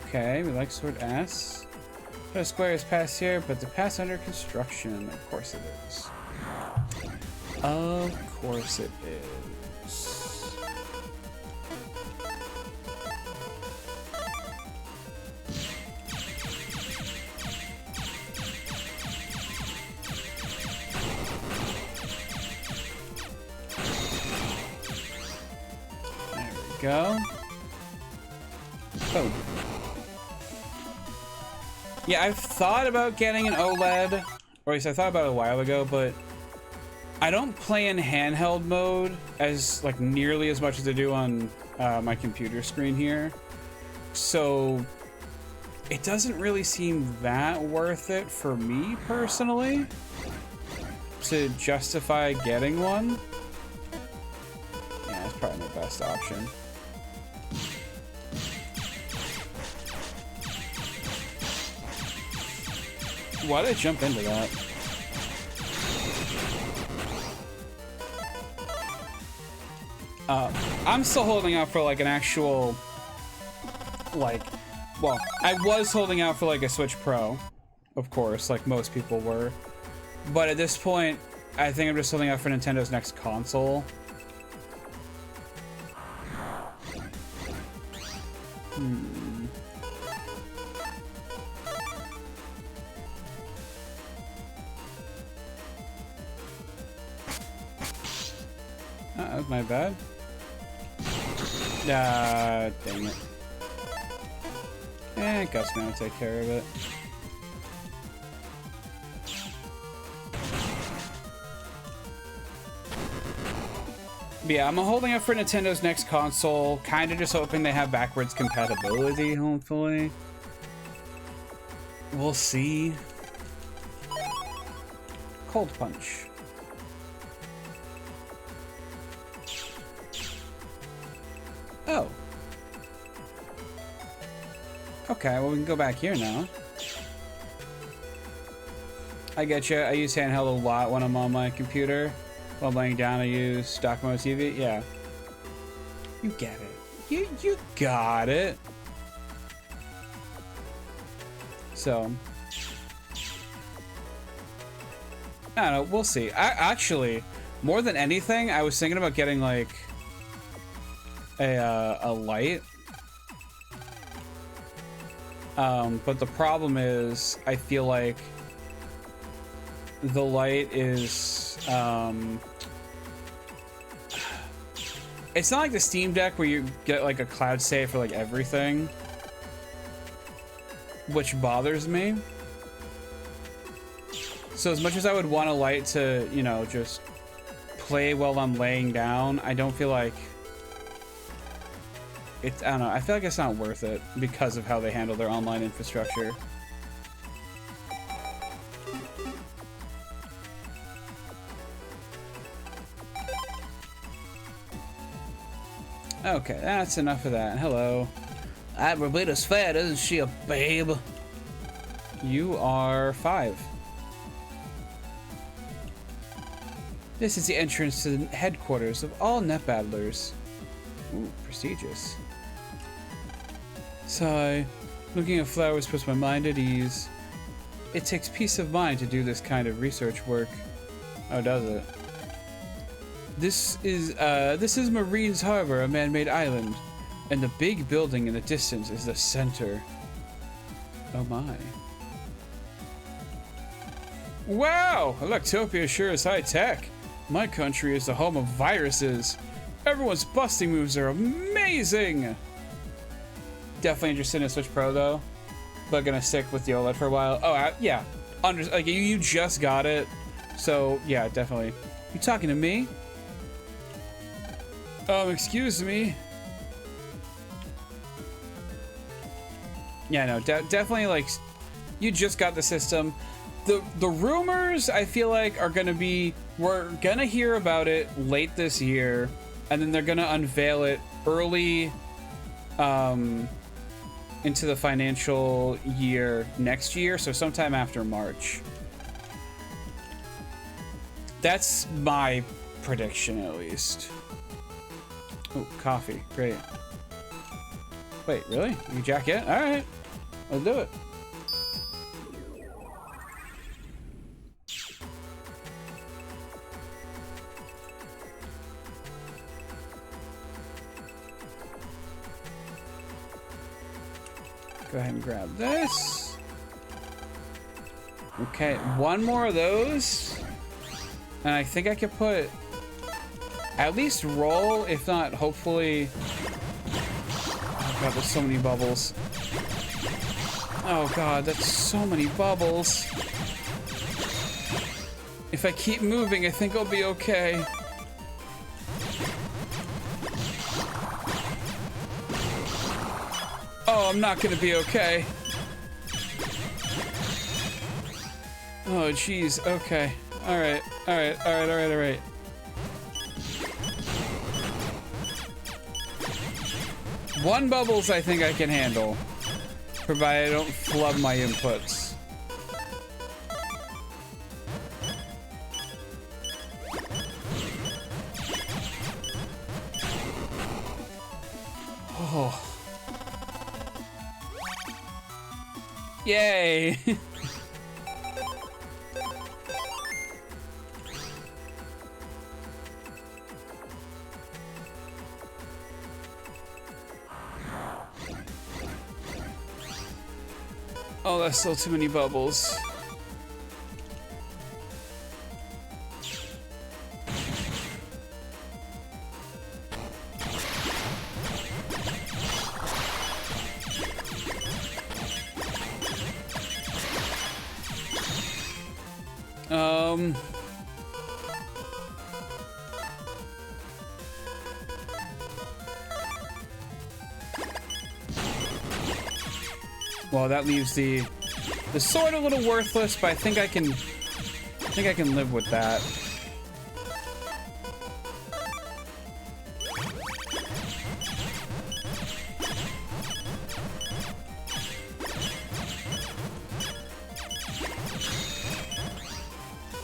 Okay, we like sword S. The square is past here, but the pass under construction. Of course it is. Of course it is. Go. Boom. Yeah, I've thought about getting an OLED, or at least I thought about it a while ago, but I don't play in handheld mode as like nearly as much as I do on my computer screen here. So it doesn't really seem that worth it for me personally to justify getting one. Yeah, that's probably my best option. Why did I jump into that? I'm still holding out for like an actual, like, well, I was holding out for like a Switch Pro, of course, like most people were. But at this point, I think I'm just holding out for Nintendo's next console. That was my bad. Dang it. Gus Man will take care of it. But yeah, I'm holding up for Nintendo's next console, kind of just hoping they have backwards compatibility, hopefully. We'll see. Cold Punch. Oh. Okay, well we can go back here now. I get you. I use handheld a lot when I'm on my computer. While laying down, I use stock mode TV. Yeah. You get it. You got it. So, I don't know. We'll see. I actually, more than anything, I was thinking about getting like a light. But the problem is, I feel like the light is it's not like the Steam Deck where you get like a cloud save for like everything, which bothers me. So as much as I would want a light to, you know, just play while I'm laying down, I don't feel like it's, I don't know, I feel like it's not worth it because of how they handle their online infrastructure. Okay, that's enough of that. Hello. Roblita's fat, isn't she a babe? You are 5. This is the entrance to the headquarters of all net battlers. Ooh, prestigious. Sigh. Looking at flowers puts my mind at ease. It takes peace of mind to do this kind of research work. Oh, does it? This is Marine's Harbor, a man-made island, and the big building in the distance is the center. Oh my. Wow! Electopia sure is high-tech. My country is the home of viruses. Everyone's busting moves are amazing! Definitely interested in Switch Pro though, but gonna stick with the OLED for a while. Oh, yeah. Like, you just got it, so yeah, definitely. You talking to me? Excuse me. Yeah, no, definitely, like, you just got the system. The rumors, I feel like, are gonna be, we're gonna hear about it late this year, and then they're gonna unveil it early, into the financial year next year, so sometime after March. That's my prediction, at least. Oh, coffee. Great. Wait, really? You jack it? Alright. I'll do it. Go ahead and grab this. Okay, one more of those. And I think I could put at least roll, if not, hopefully. Oh god, there's so many bubbles. Oh god, that's so many bubbles. If I keep moving, I think I'll be okay. Oh, I'm not gonna be okay. Oh, jeez, okay. Alright, alright, alright, alright, alright. One bubbles I think I can handle, provided I don't flub my inputs. Oh. Yay! Oh, that's still too many bubbles. Well, that leaves the sword a little worthless, but I think I can live with that.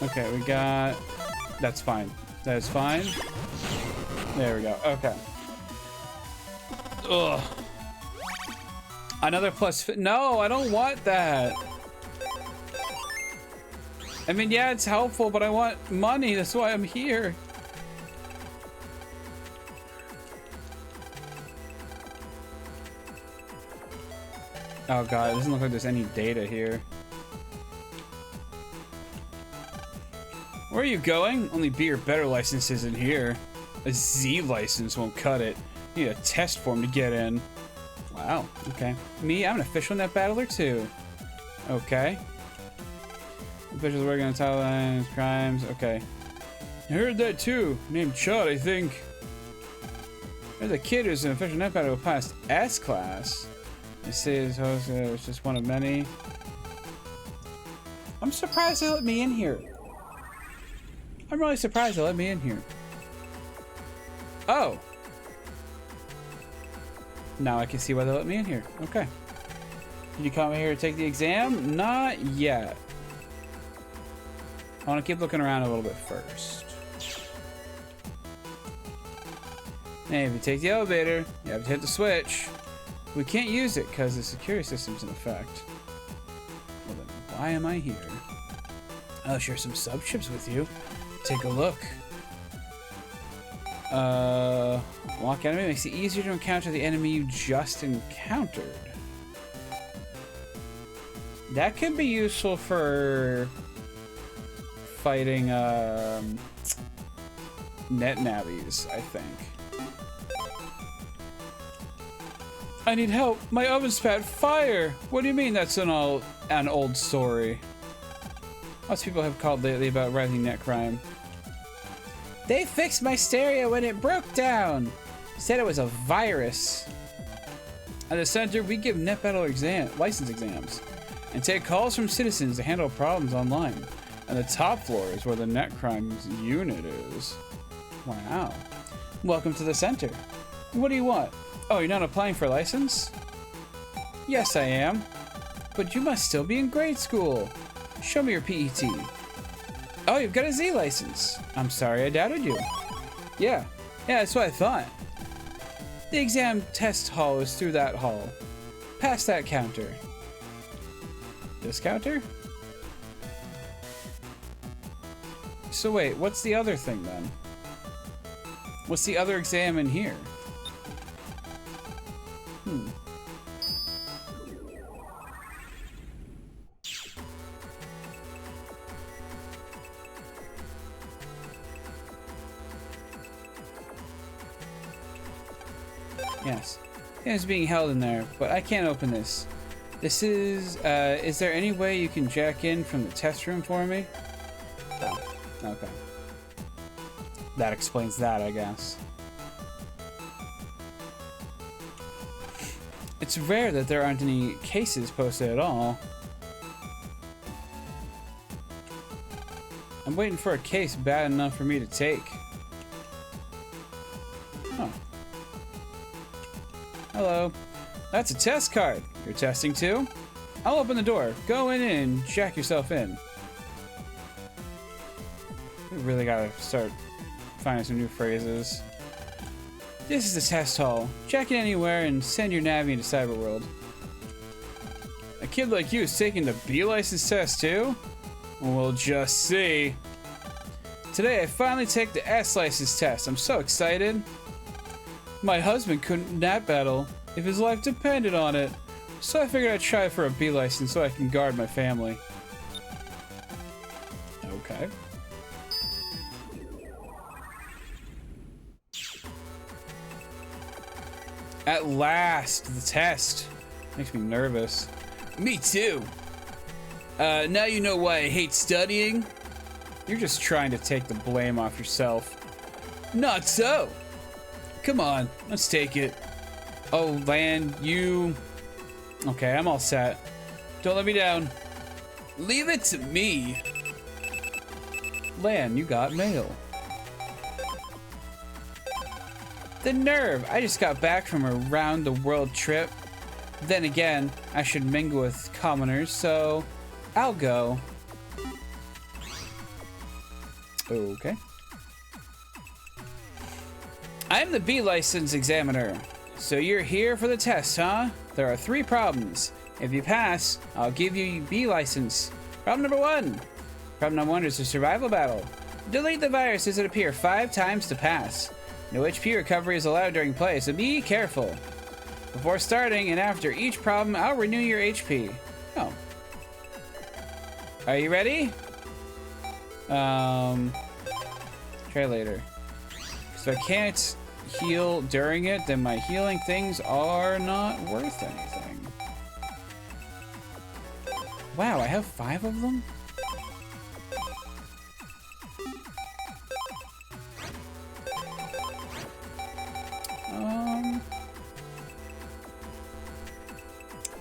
Okay, we got, that's fine. That is fine. There we go. Okay. Ugh. Another plus. No, I don't want that. I mean, yeah, it's helpful, but I want money. That's why I'm here. Oh god, it doesn't look like there's any data here. Where are you going? Only B or better licenses in here. A Z license won't cut it. You need a test form to get in. Wow, okay. Me, I'm an official net battler too. Okay. Officials working on Thailand's crimes. Okay. I heard that too. Named Chud, I think. There's a kid who's an official net battler who passed S class. They say his host was just one of many. I'm surprised they let me in here. I'm really surprised they let me in here. Oh. Now I can see why they let me in here. Okay. Did you come here to take the exam? Not yet. I want to keep looking around a little bit first. Hey, if you take the elevator, you have to hit the switch. We can't use it because the security system's in effect. Well then, why am I here? I'll share some sub-chips with you. Take a look. Walk enemy makes it easier to encounter the enemy you just encountered. That could be useful for fighting net navies, I think. I need help. My oven spat fire. What do you mean that's an old story? Lots of people have called lately about rising net crime. They fixed my stereo when it broke down. Said it was a virus. At the center, we give net battle license exams and take calls from citizens to handle problems online. And the top floor is where the net crimes unit is. Wow. Welcome to the center. What do you want? Oh, you're not applying for a license? Yes, I am. But you must still be in grade school. Show me your PET. Oh, you've got a Z license. I'm sorry I doubted you. Yeah, that's what I thought. The exam test hall is through that hall. Past that counter. This counter? So wait, what's the other thing then? What's the other exam in here? Yes. It's being held in there, but I can't open this. This is there any way you can jack in from the test room for me? Oh, okay. That explains that, I guess. It's rare that there aren't any cases posted at all. I'm waiting for a case bad enough for me to take. Huh. Hello. That's a test card. You're testing too? I'll open the door. Go in and jack yourself in. We really gotta start finding some new phrases. This is the test hall. Jack in anywhere and send your Navi into Cyberworld. A kid like you is taking the B license test too? We'll just see. Today I finally take the S license test. I'm so excited. My husband couldn't net battle if his life depended on it, so I figured I'd try for a B license so I can guard my family. Okay. At last, the test. Makes me nervous. Me too. Now you know why I hate studying. You're just trying to take the blame off yourself. Not so. Come on, let's take it. Oh, Lan, you... Okay, I'm all set. Don't let me down. Leave it to me. Lan, you got mail. The nerve! I just got back from a round-the-world trip. Then again, I should mingle with commoners, so I'll go. Okay. I'm the B license examiner. So you're here for the test, huh? There are 3 problems. If you pass, I'll give you B license. Problem number 1. Problem number 1 is a survival battle. Delete the virus as it appears 5 times to pass. No HP recovery is allowed during play, so be careful. Before starting and after each problem, I'll renew your HP. Oh. Are you ready? Try later. If I can't heal during it, then my healing things are not worth anything. Wow, I have 5 of them?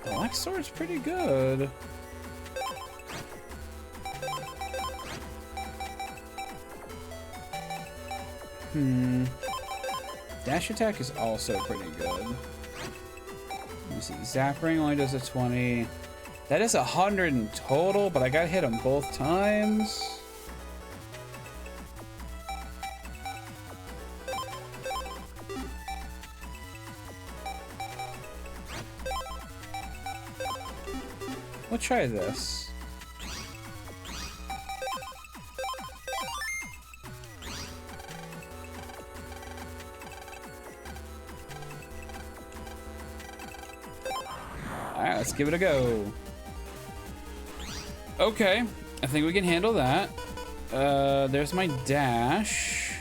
The Lex Sword's pretty good. Dash attack is also pretty good. Let me see. Zap ring only does a 20. That is 100 in total, but I gotta hit them both times. We'll try this. Alright, let's give it a go. Okay, I think we can handle that. There's my dash.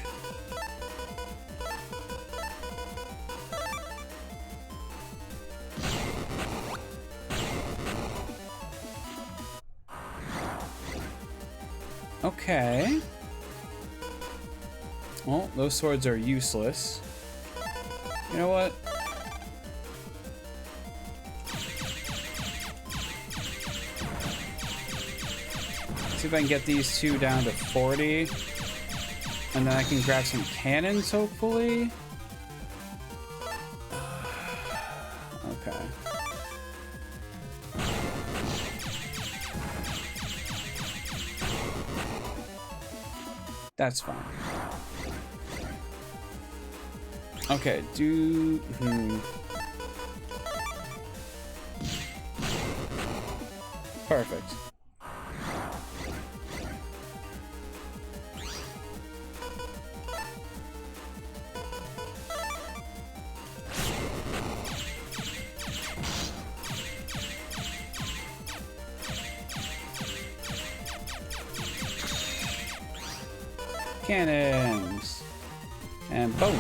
Okay. Well, those swords are useless. You know what? See if I can get these 2 down to 40. And then I can grab some cannons, hopefully. Okay. That's fine. Okay, Perfect. Cannons. And boom.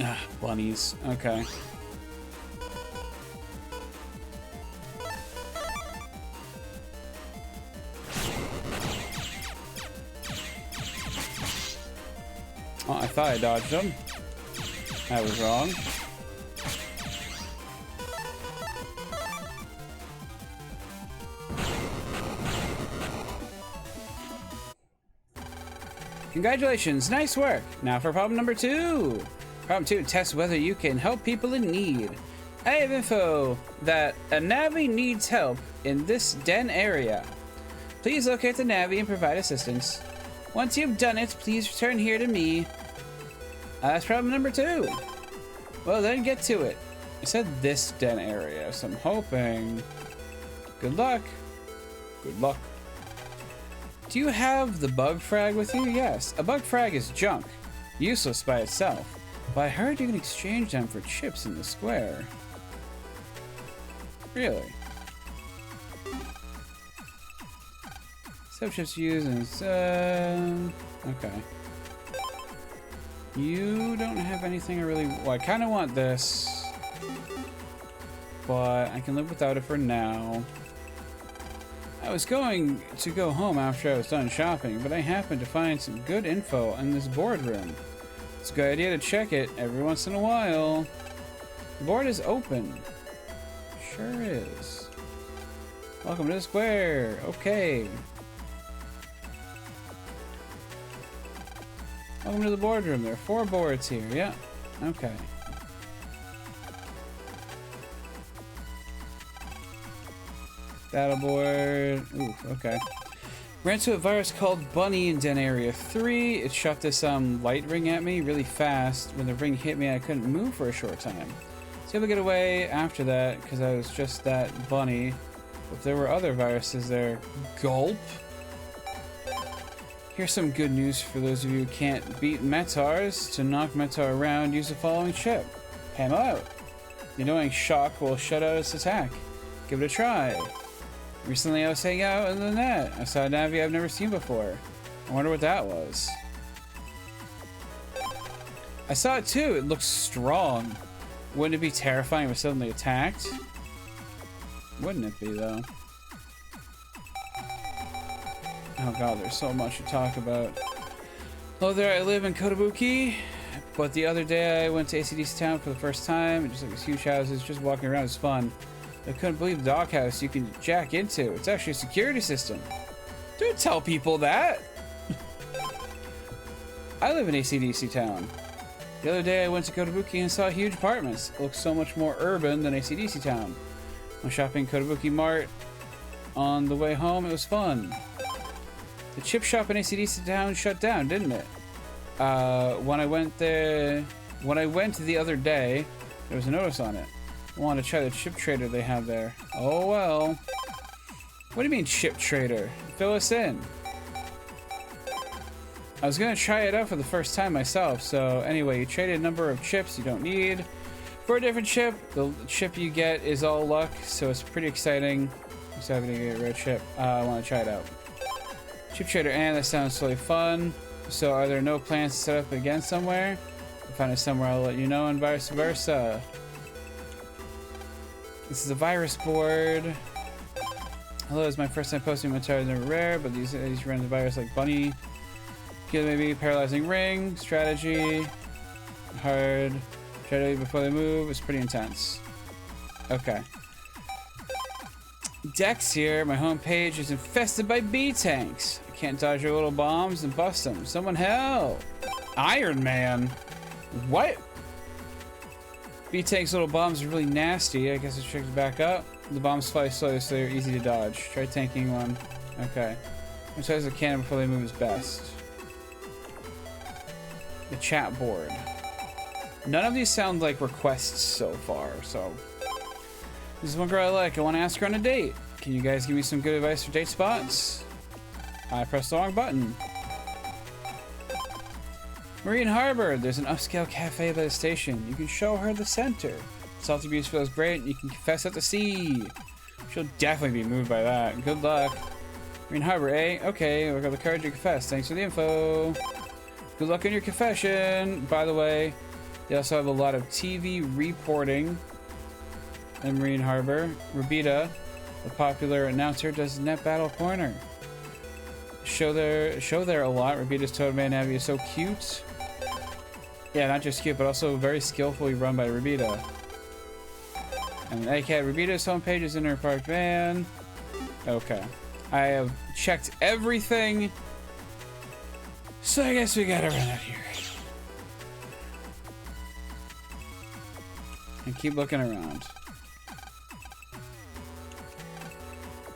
Ah, bunnies. Okay. Oh, I thought I dodged them. I was wrong. Congratulations, nice work. Now for problem number 2. Problem 2, test whether you can help people in need. I have info that a Navi needs help in this den area. Please locate the Navi and provide assistance. Once you've done it, please return here to me. That's problem number 2. Well, then get to it. I said this den area, so I'm hoping. Good luck. Good luck. Do you have the bug frag with you? Yes. A bug frag is junk. Useless by itself. But I heard you can exchange them for chips in the square. Really? Some chips used and okay. You don't have anything I really... Well, I kind of want this. But I can live without it for now. I was going to go home after I was done shopping, but I happened to find some good info in this boardroom. It's a good idea to check it every once in a while. The board is open. Sure is. Welcome to the square. Okay. Welcome to the boardroom. There are 4 boards here. Yeah. Okay. Battle board. Ooh, okay. Ran into a virus called Bunny in Den Area 3. It shot this light ring at me really fast. When the ring hit me, I couldn't move for a short time. So able to get away after that because I was just that bunny. If there were other viruses there, gulp. Here's some good news for those of you who can't beat Metars. To knock Metar around, use the following chip. Ham out. The annoying shock will shut out its attack. Give it a try. Recently I was hanging out in the net. I saw a Navi I've never seen before. I wonder what that was. I saw it too. It looks strong. Wouldn't it be terrifying if it suddenly attacked? Wouldn't it be though? Oh god, there's so much to talk about. Hello there, I live in Kotobuki, but the other day I went to ACDC Town for the first time. Just like these huge houses, just walking around is fun. I couldn't believe the doghouse you can jack into. It's actually a security system. Don't tell people that. I live in ACDC Town. The other day I went to Kotobuki and saw huge apartments. It looks so much more urban than ACDC Town. When shopping Kotobuki Mart on the way home, it was fun. The chip shop in ACDC Town shut down, didn't it? When I went the other day, there was a notice on it. I wanted to try the chip trader they have there. Oh well. What do you mean chip trader? Fill us in. I was gonna try it out for the first time myself, so anyway, you trade a number of chips you don't need for a different chip. The chip you get is all luck, so it's pretty exciting. Just having to get a red chip. I want to try it out. Chip trader, and that sounds really fun. So are there no plans to set up again somewhere? If I find it somewhere, I'll let you know, and vice versa. This is a virus board. Hello, it's my first time posting Metars never rare, but these run the virus like Bunny. Kill maybe paralyzing ring, strategy, hard, try to leave before they move. It's pretty intense. Okay. Dex here. My home page is infested by bee tanks. I can't dodge your little bombs and bust them. Someone help! Iron Man. What? Bee tank's little bombs are really nasty. I guess it's tricked to back up. The bombs fly slowly, so they're easy to dodge. Try tanking one. Okay. Which size of cannon before they move is best. The chat board. None of these sound like requests so far, so. This is one girl I like. I want to ask her on a date. Can you guys give me some good advice for date spots? I pressed the wrong button. Marine Harbor. There's an upscale cafe by the station. You can show her the center. Salty Beach feels great, and you can confess at the sea. She'll definitely be moved by that. Good luck. Marine Harbor, eh? Okay, we've got the courage to confess. Thanks for the info. Good luck on your confession. By the way, they also have a lot of TV reporting in Marine Harbor. Rabita, the popular announcer, does Net Battle Corner. Show there a lot. Rabita's Toadman Navi is so cute. Yeah, not just cute, but also very skillfully run by Rabita. And ACAT Rabita's homepage is in her parked van. Okay. I have checked everything. So I guess we gotta run out here. And keep looking around.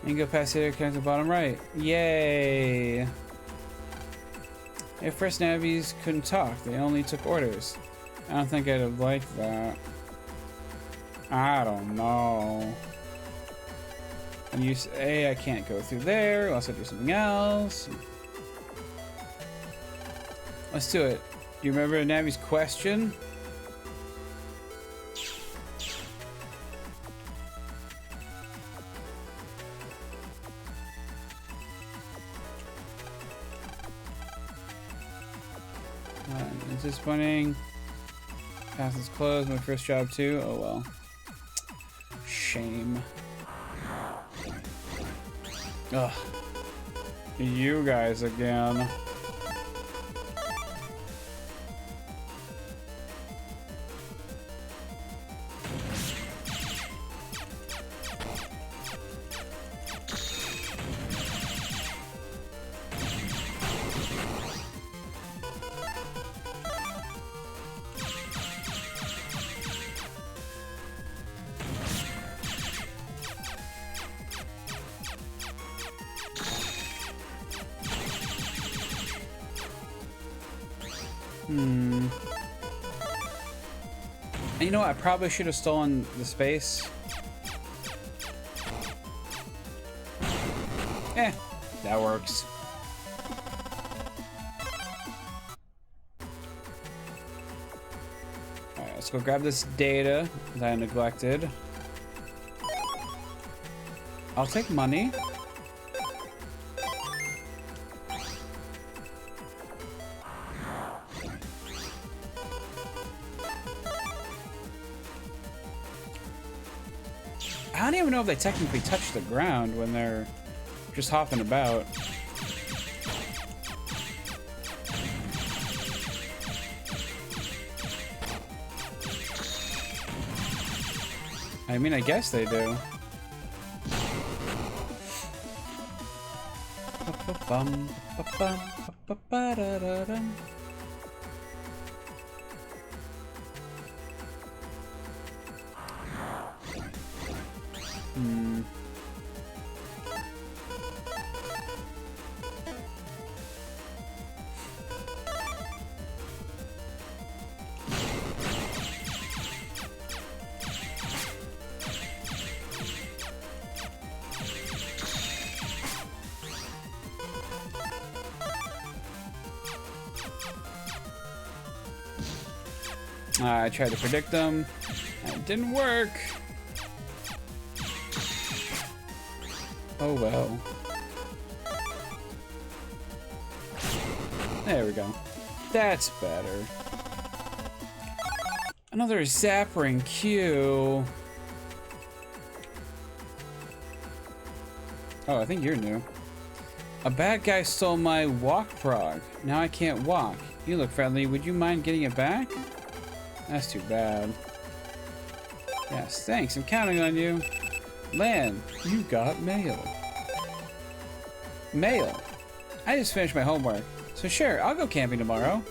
And go past here, connect to the bottom right. Yay! At first, Navis couldn't talk. They only took orders. I don't think I'd have liked that. I don't know. And you say I can't go through there unless I do something else. Let's do it. Do you remember Navi's question? It's disappointing. Path is closed. My first job too. Oh well. Shame. Ugh. You guys again. And you know what? I probably should have stolen the space. That works. Alright, let's go grab this data that I neglected. I'll take money. I don't even know if they technically touch the ground when they're just hopping about. I mean, I guess they do. I tried to predict them. It didn't work. Oh well. There we go. That's better. Another Zapring Q. Oh, I think you're new. A bad guy stole my walk prog. Now I can't walk. You look friendly. Would you mind getting it back? That's too bad. Yes, thanks. I'm counting on you. Lan, you got mail. Mail. I just finished my homework. So sure, I'll go camping tomorrow.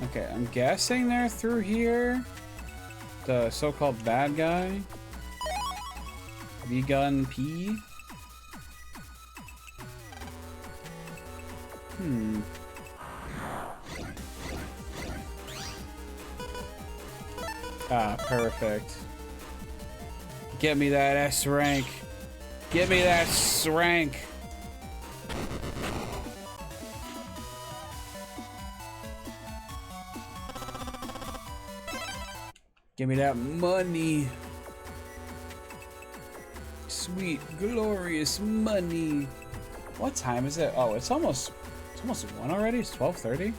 Okay, I'm guessing they're through here. The so-called bad guy. V-Gun P. Ah, perfect. Get me that S rank. Get me that S rank. Give me that money. Sweet, glorious money. What time is it? Oh, it's almost 1 already? It's 12:30?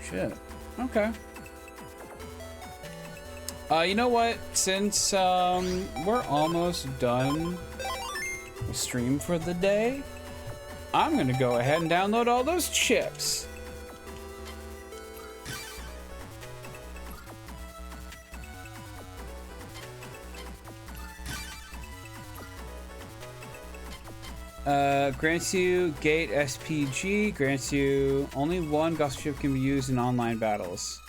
Shit. Okay. You know what? Since we're almost done the stream for the day, I'm gonna go ahead and download all those chips. Grants you Gate SPG, grants you only one gospel chip can be used in online battles.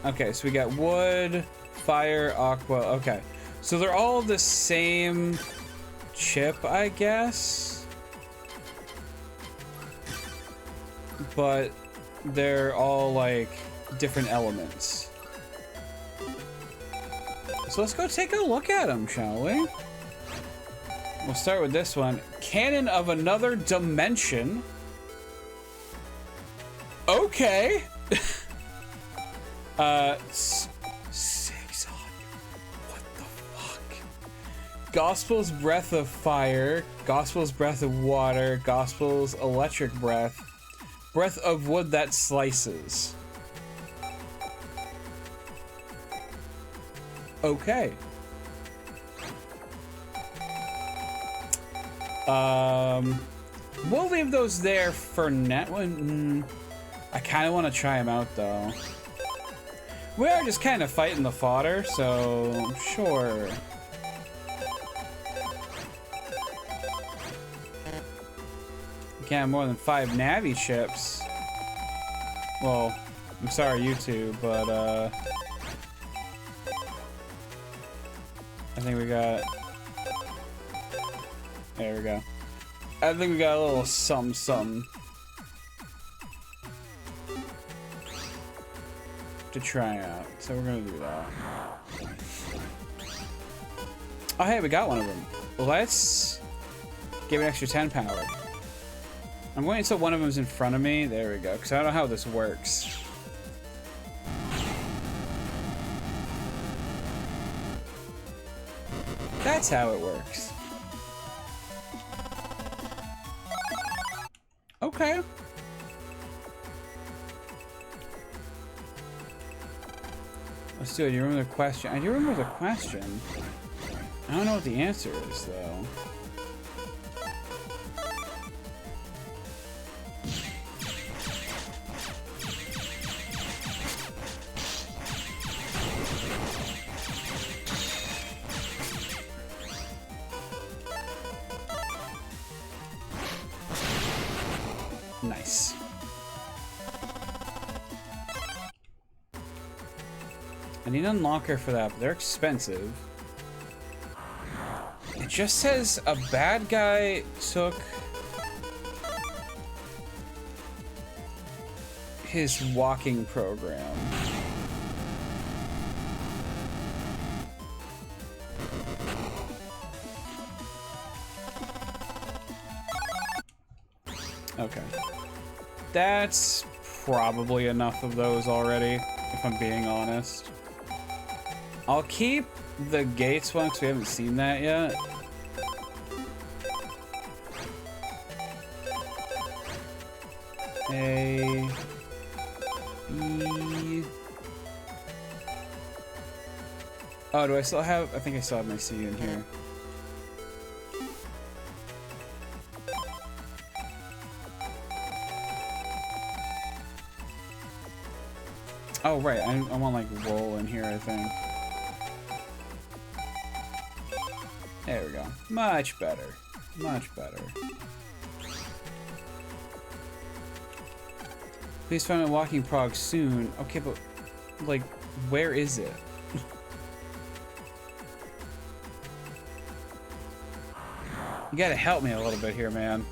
Okay, so we got wood, fire, aqua. Okay, so they're all the same chip, I guess, but they're all like different elements. So let's go take a look at them, shall we? We'll start with this one. Cannon of Another Dimension. Okay. 600. What the fuck? Gospel's Breath of Fire. Gospel's Breath of Water. Gospel's Electric Breath. Breath of Wood that Slices. Okay. We'll leave those there for now. I kind of want to try them out, though. We are just kind of fighting the fodder, so sure. You can't have more than 5 Navi chips. Well, I'm sorry, you two, but I think we got... There we go. I think we got a little something to try out. So we're gonna do that. Oh hey, we got one of them. Let's give an extra 10 power. I'm waiting until one of them's in front of me. There we go, because I don't know how this works. That's how it works. Okay. Let's do it. Do you remember the question? I do remember the question. I don't know what the answer is, though. Nice. I need an unlocker for that, but they're expensive. It just says a bad guy took his walking program. Okay. That's probably enough of those already, if I'm being honest. I'll keep the Gates one because we haven't seen that yet. A, B. Oh, do I still have? I think I still have my C in here. Oh, right. I want like roll in here, I think. There we go. Much better. Much better. Please find a walking prog soon. Okay, but like, where is it? You gotta help me a little bit here, man.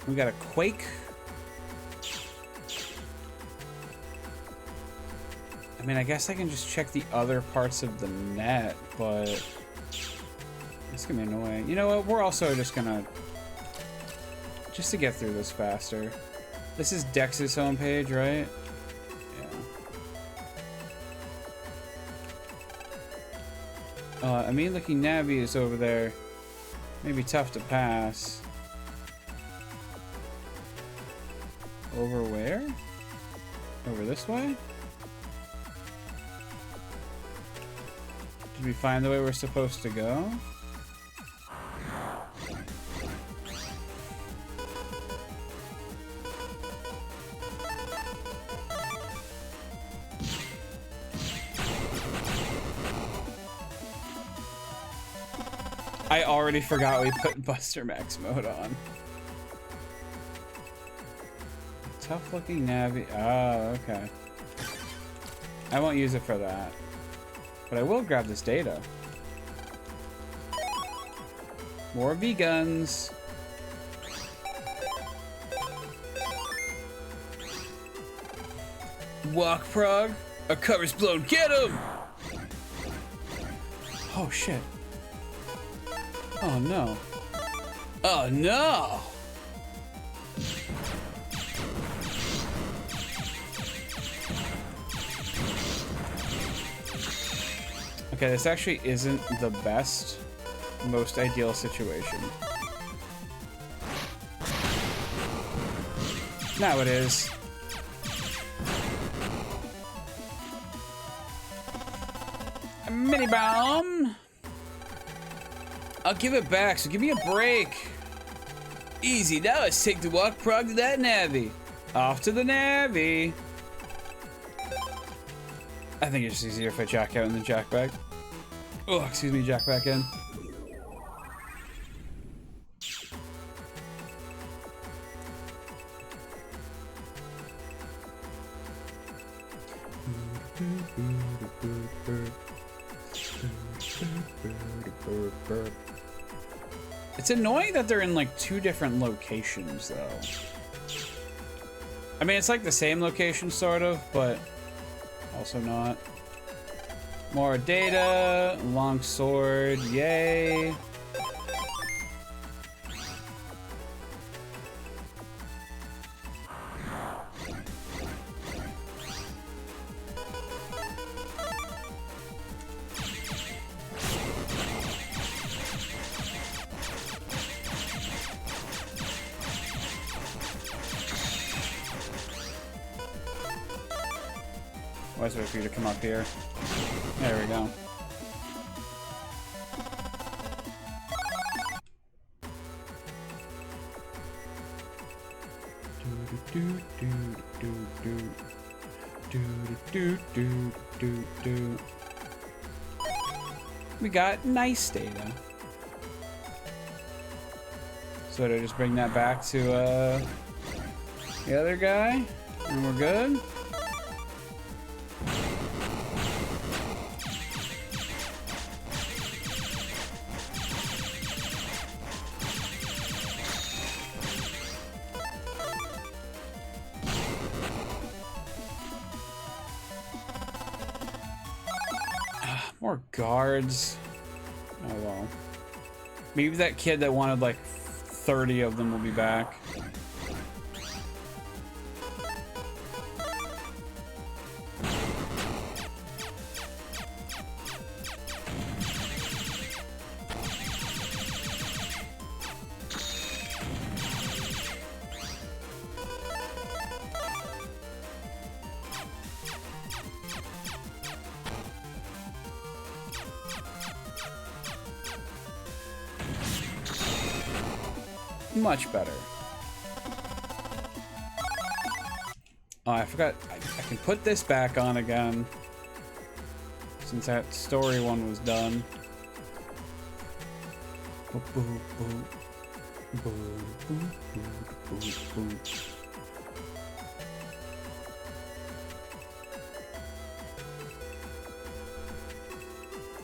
We got a Quake. I mean, I guess I can just check the other parts of the net, but it's gonna be annoying. You know what? We're also just gonna... Just to get through this faster. This is Dex's homepage, right? Yeah. A mean-looking Navi is over there. Maybe tough to pass. Over where? Over this way? Did we find the way we're supposed to go? I already forgot we put Buster Max mode on. Tough looking Navi. Oh, okay. I won't use it for that. But I will grab this data. More V-guns. Walk prog. Our cover's blown. Get him! Oh shit. Oh no. Oh no! Okay, this actually isn't the best, most ideal situation. Now it is. I mini bomb. I'll give it back, so give me a break. Easy, now let's take the walk prog to that Navi. Off to the Navi. I think it's just easier if I jack out and then jack back. Oh, excuse me, jack back in. It's annoying that they're in like 2 different locations though. I mean, it's like the same location sort of, but also not. More data, long sword, yay. Why is it for you to come up here? There we go. We got nice data. So do I just bring that back to the other guy and we're good? More guards. Oh well. Maybe that kid that wanted like 30 of them will be back. Much better. Oh, I forgot. I can put this back on again. Since that story one was done.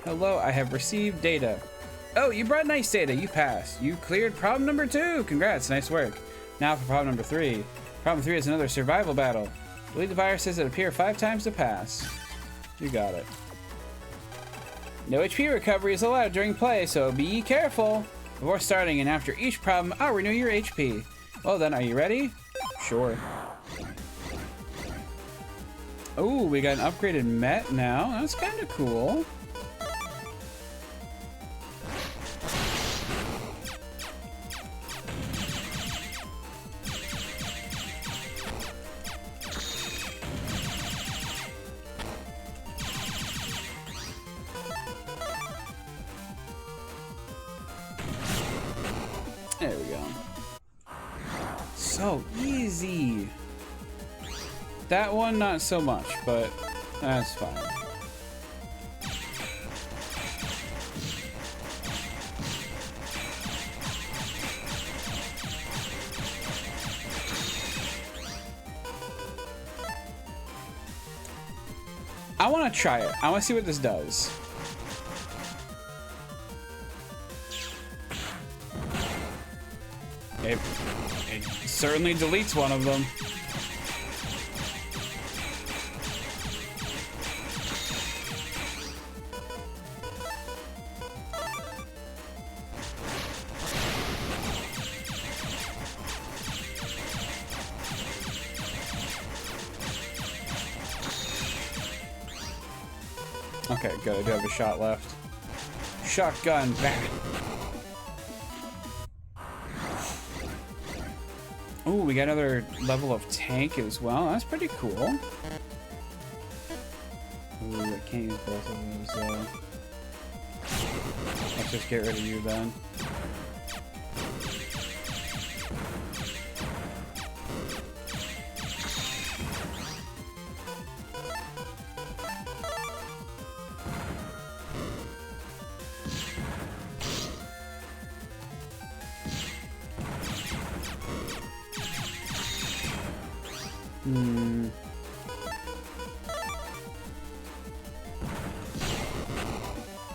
Hello, I have received data. Oh, you brought nice data. You passed. You cleared problem number 2. Congrats. Nice work. Now for problem number 3. Problem 3 is another survival battle. Delete the viruses that appear 5 times to pass. You got it. No HP recovery is allowed during play, so be careful. Before starting and after each problem, I'll renew your HP. Well then, are you ready? Sure. Oh, we got an upgraded Met now. That's kind of cool. There we go. So easy. That one, not so much, but that's fine. I want to try it. I want to see what this does. It certainly deletes one of them. Okay, good. I do have a shot left. Shotgun back. Ooh, we got another level of tank as well. That's pretty cool. Ooh, I can't use both of those, let's just get rid of you then.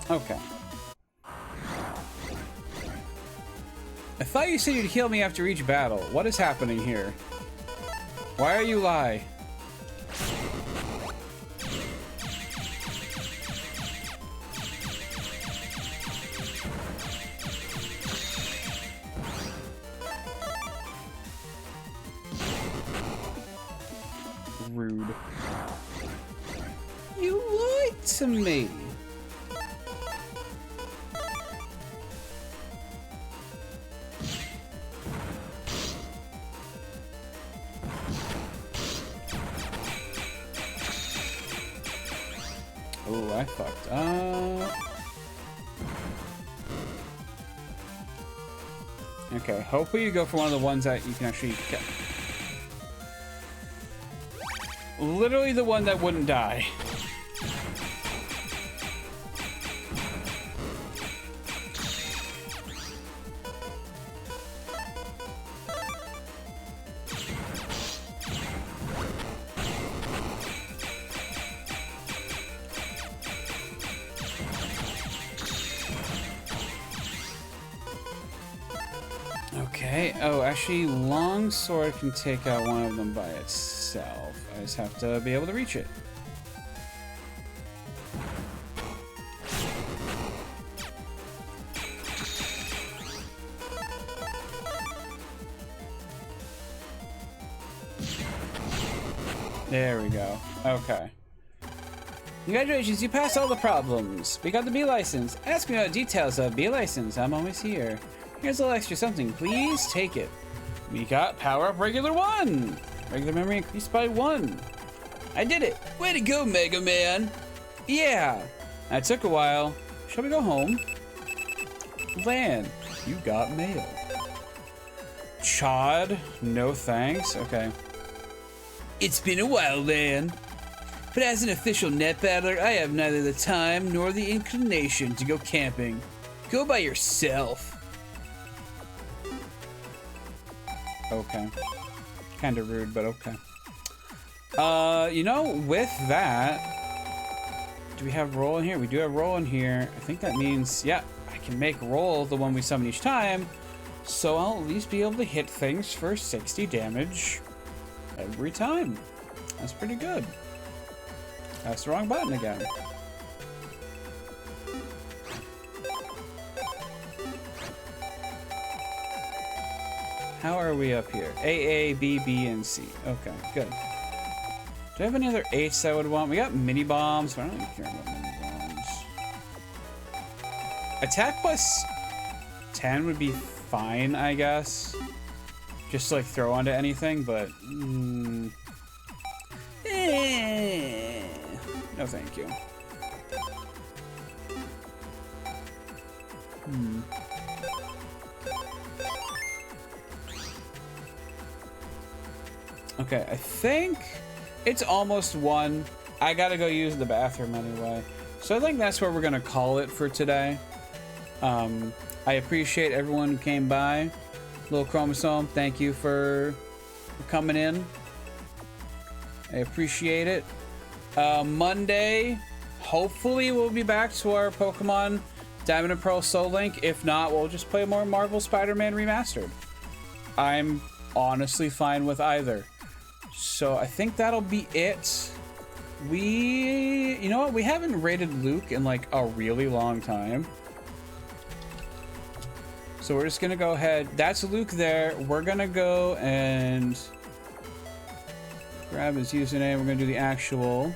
Okay. I thought you said you'd heal me after each battle. What is happening here? Why are you lie? Rude. You lied to me. Oh, I fucked up. Okay, hopefully you go for one of the ones that you can actually get. Literally the one that wouldn't die. Okay, oh, actually, Longsword can take out one of them by itself. I just have to be able to reach it. There we go. Okay. Congratulations, you passed all the problems. We got the B license. Ask me about details of B license. I'm always here. Here's a little extra something. Please take it. We got power up regular 1. Regular memory increased by 1. I did it. Way to go, Mega Man. Yeah. That took a while. Shall we go home? Lan, you got mail. Chod, no thanks. Okay. It's been a while, Lan. But as an official net battler, I have neither the time nor the inclination to go camping. Go by yourself. Okay. Kind of rude, but okay. You know, with that, do we have roll in here? We do have roll in here. I think that means, yeah, I can make roll the one we summon each time. So I'll at least be able to hit things for 60 damage every time. That's pretty good. That's the wrong button again. How are we up here? A, B, B, and C. Okay, good. Do I have any other 8s I would want? We got mini bombs, but I don't even care about mini bombs. Attack plus 10 would be fine, I guess. Just to, like, throw onto anything, but... No, thank you. Okay, I think it's almost 1. I gotta go use the bathroom anyway. So I think that's where we're gonna call it for today. I appreciate everyone who came by. Little Chromosome, thank you for coming in. I appreciate it. Monday, hopefully we'll be back to our Pokemon Diamond and Pearl Soul Link. If not, we'll just play more Marvel Spider-Man Remastered. I'm honestly fine with either. So I think that'll be it. You know what? We haven't rated Luke in like a really long time. So we're just gonna go ahead. That's Luke there. We're gonna go and grab his username. We're gonna do the actual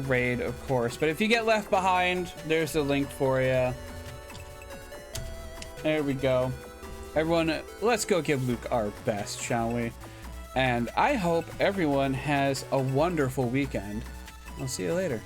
raid, of course. But if you get left behind, there's the link for you. There we go. Everyone, let's go give Luke our best, shall we? And I hope everyone has a wonderful weekend. I'll see you later.